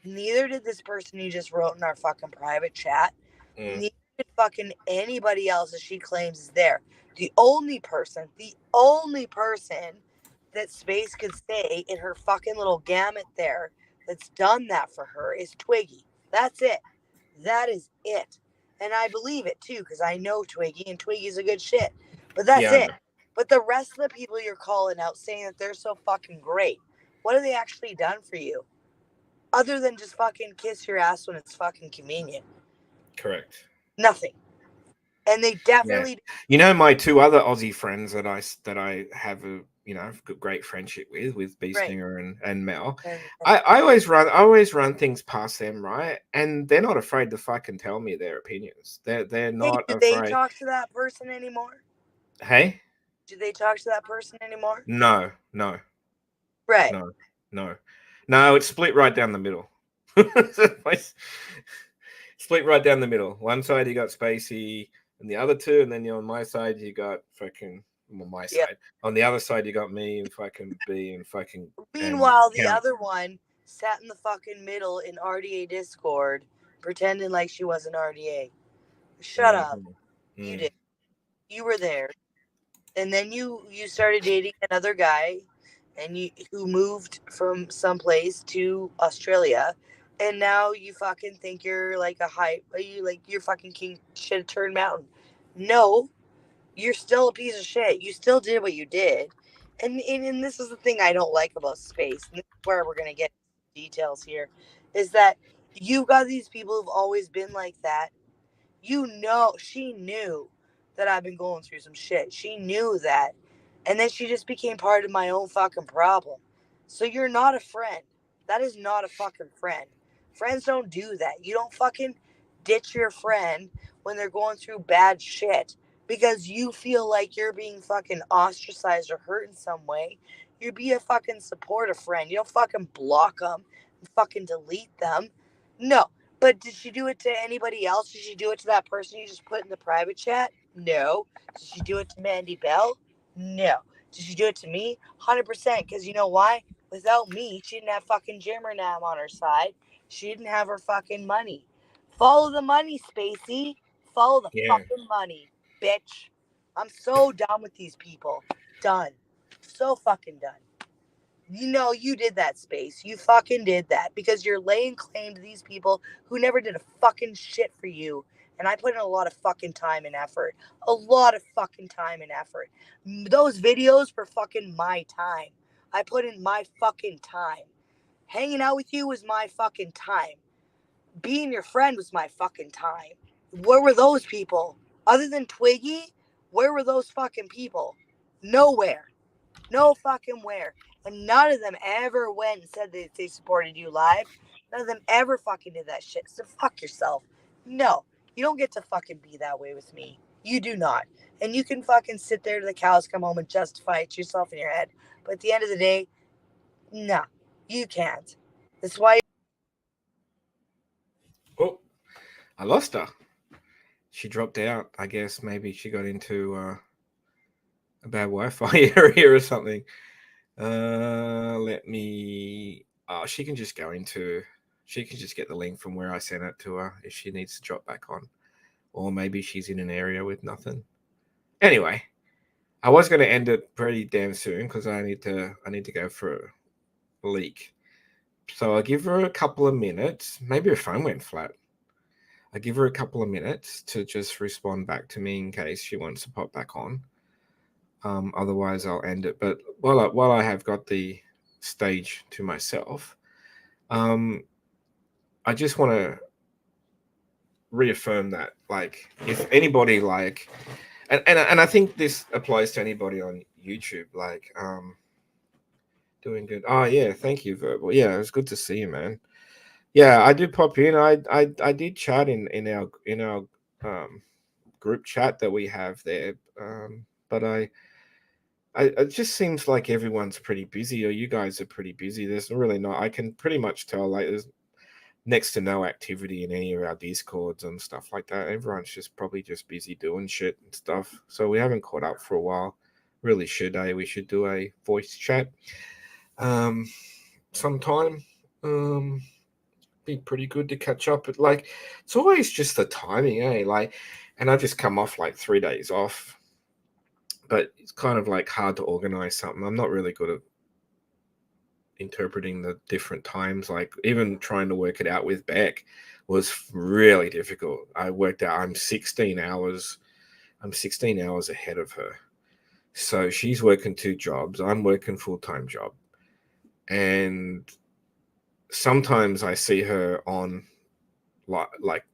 Neither did this person you just wrote in our fucking private chat. mm, Neither did fucking anybody else that she claims is there. The only person that space could say in her fucking little gamut there that's done that for her is Twiggy. That's it. That is it. And I believe it too, because I know Twiggy and Twiggy's a good shit. But that's yeah, I it. know. But the rest of the people you're calling out saying that they're so fucking great, what have they actually done for you? Other than just fucking kiss your ass when it's fucking convenient. Correct. Nothing. And they Yeah. definitely. You know, my two other Aussie friends that I have a great friendship with Bee Right. Stinger and Mel. And I always run things past them, right? And they're not afraid to fucking tell me their opinions. They're hey, not do they afraid. talk to that person anymore? Hey? Do they talk to that person anymore? No, no, Right. no, no. No, it's split right down the middle. Split right down the middle. One side you got Spacey and the other two, and then you're on my side you got fucking my Yeah. side. On the other side you got me and fucking B and fucking and Meanwhile, the count. other one sat in the fucking middle in RDA Discord, pretending like she wasn't RDA. Shut up. Mm-hmm. You Mm. did. You were there. And then you started dating another guy, and you who moved from someplace to Australia, and now you fucking think you're like you're fucking king shit of turn mountain. No, you're still a piece of shit. You still did what you did. And this is the thing I don't like about space. And this is where we're gonna get details here, is that you've got these people who've always been like that. She knew that I've been going through some shit. She knew that. And then she just became part of my own fucking problem. So you're not a friend. That is not a fucking friend. Friends don't do that. You don't fucking ditch your friend when they're going through bad shit because you feel like you're being fucking ostracized or hurt in some way. You be a fucking supportive friend. You don't fucking block them and fucking delete them. No, but did she do it to anybody else? Did she do it to that person you just put in the private chat? No. Did she do it to Mandy Bell? No. Did she do it to me? 100%. Because you know why? Without me, she didn't have fucking Jimmernam on her side. She didn't have her fucking money. Follow the money, Spacey. Follow the Yeah. fucking money, bitch. I'm so done with these people. Done. So fucking done. You know you did that, Space. You fucking did that because you're laying claim to these people who never did a fucking shit for you. And I put in a lot of fucking time and effort. A lot of fucking time and effort. Those videos were fucking my time. I put in my fucking time. Hanging out with you was my fucking time. Being your friend was my fucking time. Where were those people? Other than Twiggy, where were those fucking people? Nowhere. No fucking where. And none of them ever went and said that they supported you live. None of them ever fucking did that shit. So fuck yourself. No, you don't get to fucking be that way with me. You do not. And you can fucking sit there to the cows come home and justify it to yourself in your head. But at the end of the day, nah, you can't. That's why. Oh, I lost her. She dropped out. I guess maybe she got into a bad Wi-Fi area or something. Let me. Oh, she can just go into. She can just get the link from where I sent it to her if she needs to drop back on, or maybe she's in an area with nothing. Anyway, I was going to end it pretty damn soon because I need to go for a leak. So I'll give her a couple of minutes. Maybe her phone went flat. I'll give her a couple of minutes to just respond back to me in case she wants to pop back on. Otherwise, I'll end it. But while I have got the stage to myself, I just want to reaffirm that. Like, if anybody like, and I think this applies to anybody on YouTube. Like, doing good. Oh yeah, thank you, Verbal. Yeah, it was good to see you, man. Yeah, I do pop in. I did chat in our group chat that we have there. But it just seems like everyone's pretty busy, or you guys are pretty busy. There's really not. I can pretty much tell, like, there's next to no activity in any of our discords and stuff like that. Everyone's just probably just busy doing shit and stuff. So we haven't caught up for a while. Really should, we should do a voice chat sometime. Be pretty good to catch up. But like, it's always just the timing, like, and I just come off like 3 days off, but it's kind of like hard to organize something. I'm not really good at interpreting the different times. Like, even trying to work it out with Beck was really difficult. I worked out I'm 16 hours ahead of her. So she's working 2 jobs. I'm working full-time job. And sometimes I see her on like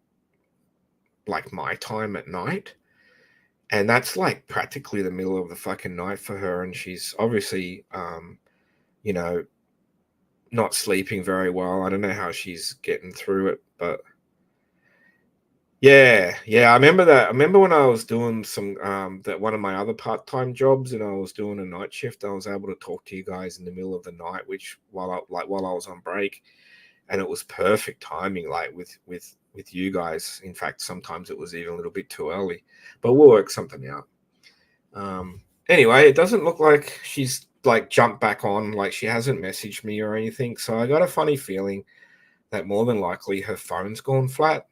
my time at night. And that's like practically the middle of the fucking night for her. And she's obviously, not sleeping very well. I don't know how she's getting through it, but yeah. I remember that. I remember when I was doing some that one of my other part-time jobs, and I was doing a night shift. I was able to talk to you guys in the middle of the night, which while I was on break, and it was perfect timing. Like with you guys. In fact, sometimes it was even a little bit too early, but we'll work something out. Anyway, it doesn't look like she's like jumped back on. Like, she hasn't messaged me or anything. So I got a funny feeling that more than likely her phone's gone flat.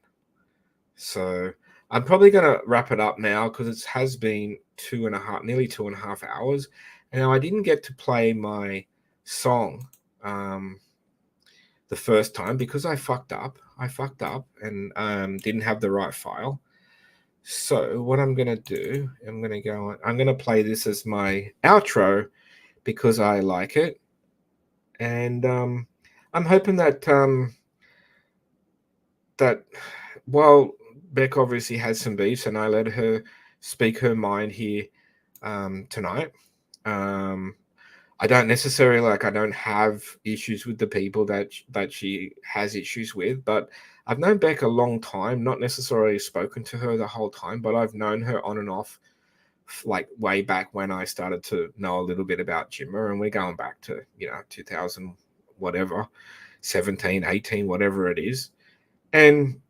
So I'm probably going to wrap it up now, because it has been nearly 2.5 hours. And now I didn't get to play my song the first time because I fucked up and didn't have the right file. So what I'm going to do, I'm going to play this as my outro because I like it. And I'm hoping that while Beck obviously has some beefs, and I let her speak her mind here tonight. I don't necessarily I don't have issues with the people that she has issues with, but I've known Beck a long time, not necessarily spoken to her the whole time, but I've known her on and off, like way back when I started to know a little bit about Jimmer, and we're going back to 2000 whatever, 17, 18, whatever it is, and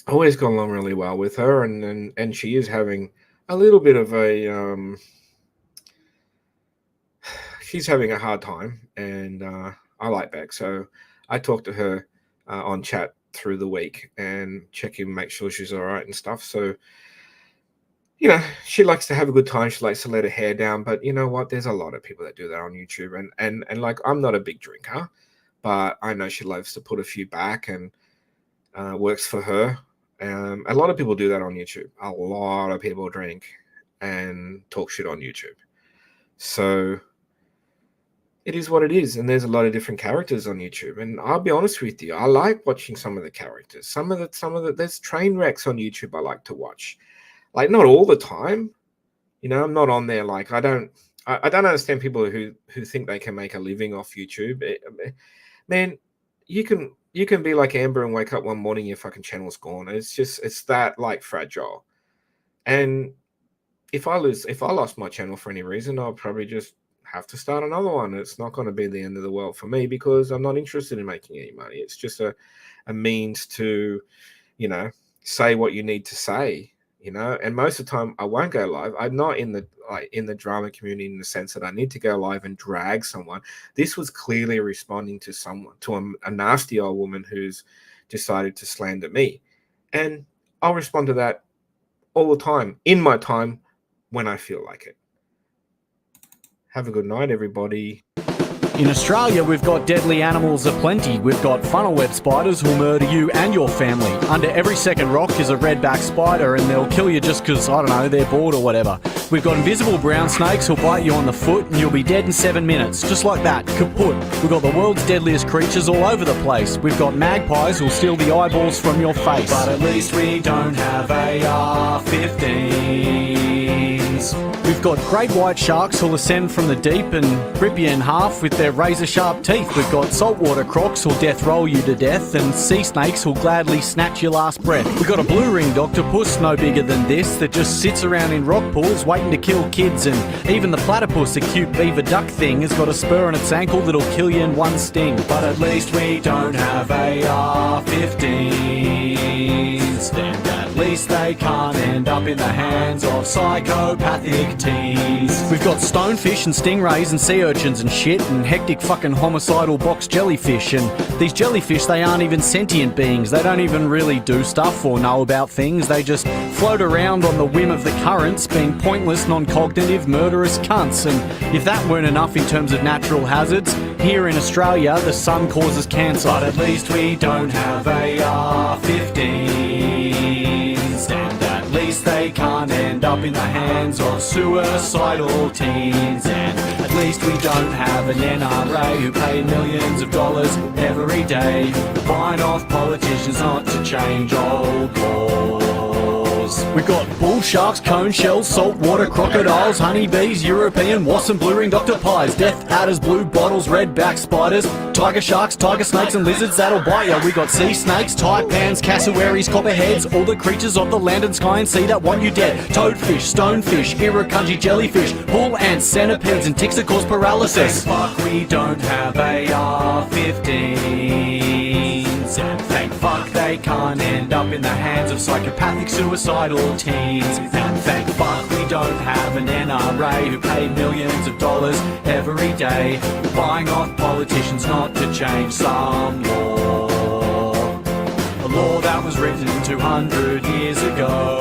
always got along really well with her, and she is having a little bit of a she's having a hard time, and I like Beck, so I talk to her on chat through the week and check in, make sure she's all right and stuff. So she likes to have a good time. She likes to let her hair down, but you know what? There's a lot of people that do that on YouTube, and like, I'm not a big drinker, but I know she loves to put a few back, and works for her. A lot of people do that on YouTube. A lot of people drink and talk shit on YouTube. So it is what it is, and there's a lot of different characters on YouTube. And I'll be honest with you, I like watching some of the characters. Some of the there's train wrecks on YouTube I like to watch. Like, not all the time, I'm not on there. Like, I don't understand people who think they can make a living off YouTube. Man, you can be like Amber and wake up one morning, your fucking channel's gone. It's that like fragile. And if I lost my channel for any reason, I'll probably just have to start another one. It's not going to be the end of the world for me, because I'm not interested in making any money. It's just a means to, say what you need to say, and most of the time I won't go live. I'm not in the drama community in the sense that I need to go live and drag someone. This was clearly responding to a nasty old woman who's decided to slander me, and I'll respond to that all the time, in my time, when I feel like it. Have a good night, everybody. In Australia, we've got deadly animals aplenty. We've got funnel web spiders who'll murder you and your family. Under every second rock is a redback spider, and they'll kill you just because, I don't know, they're bored or whatever. We've got invisible brown snakes who'll bite you on the foot and you'll be dead in 7 minutes. Just like that, kaput. We've got the world's deadliest creatures all over the place. We've got magpies who'll steal the eyeballs from your face. But at least we don't have AR-15s. We've got great white sharks who'll ascend from the deep and rip you in half with their razor-sharp teeth. We've got saltwater crocs who'll death roll you to death, and sea snakes who'll gladly snatch your last breath. We've got a blue-ringed octopus, no bigger than this, that just sits around in rock pools waiting to kill kids. And even the platypus, a cute beaver duck thing, has got a spur on its ankle that'll kill you in one sting. But at least we don't have AR-15s, and at least they can't end up in the hands of psychopathic teens. We've got stonefish and stingrays and sea urchins and shit, and hectic fucking homicidal box jellyfish. And these jellyfish, they aren't even sentient beings. They don't even really do stuff or know about things. They just float around on the whim of the currents, being pointless, non-cognitive, murderous cunts. And if that weren't enough in terms of natural hazards, here in Australia the sun causes cancer. But at least we don't have AR-15s, and at least they can't end up in the hands of suicidal teens. And at least we don't have an NRA who pay millions of dollars every day, buying off politicians not to change old laws. We've got bull sharks, cone shells, saltwater crocodiles, honeybees, European wasps and blue-ringed octopies, death adders, blue bottles, redback spiders, tiger sharks, tiger snakes and lizards that'll bite ya. We got sea snakes, taipans, cassowaries, copperheads, all the creatures of the land and sky and sea that want you dead. Toadfish, stonefish, irukandji jellyfish, bull ants, centipedes and ticks that cause paralysis. Thank fuck we don't have AR-15s, and thank fuck they can't end up in the hands of psychopathic suicidal teens. And thank fuck we don't have an NRA who pay millions of dollars every day, buying off politicians not to change some law. A law that was written 200 years ago,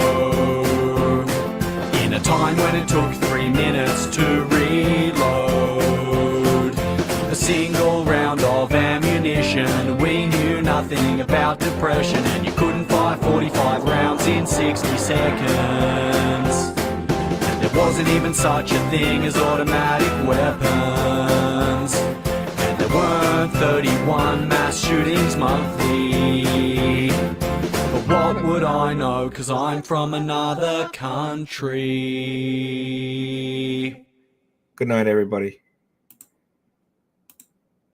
in a time when it took 3 minutes to reload a single round of ammunition. We knew nothing about depression, and you couldn't fire 45 rounds in 60 seconds. And there wasn't even such a thing as automatic weapons, and there weren't 31 mass shootings monthly. But what would I know, 'cause I'm from another country. Good night, everybody.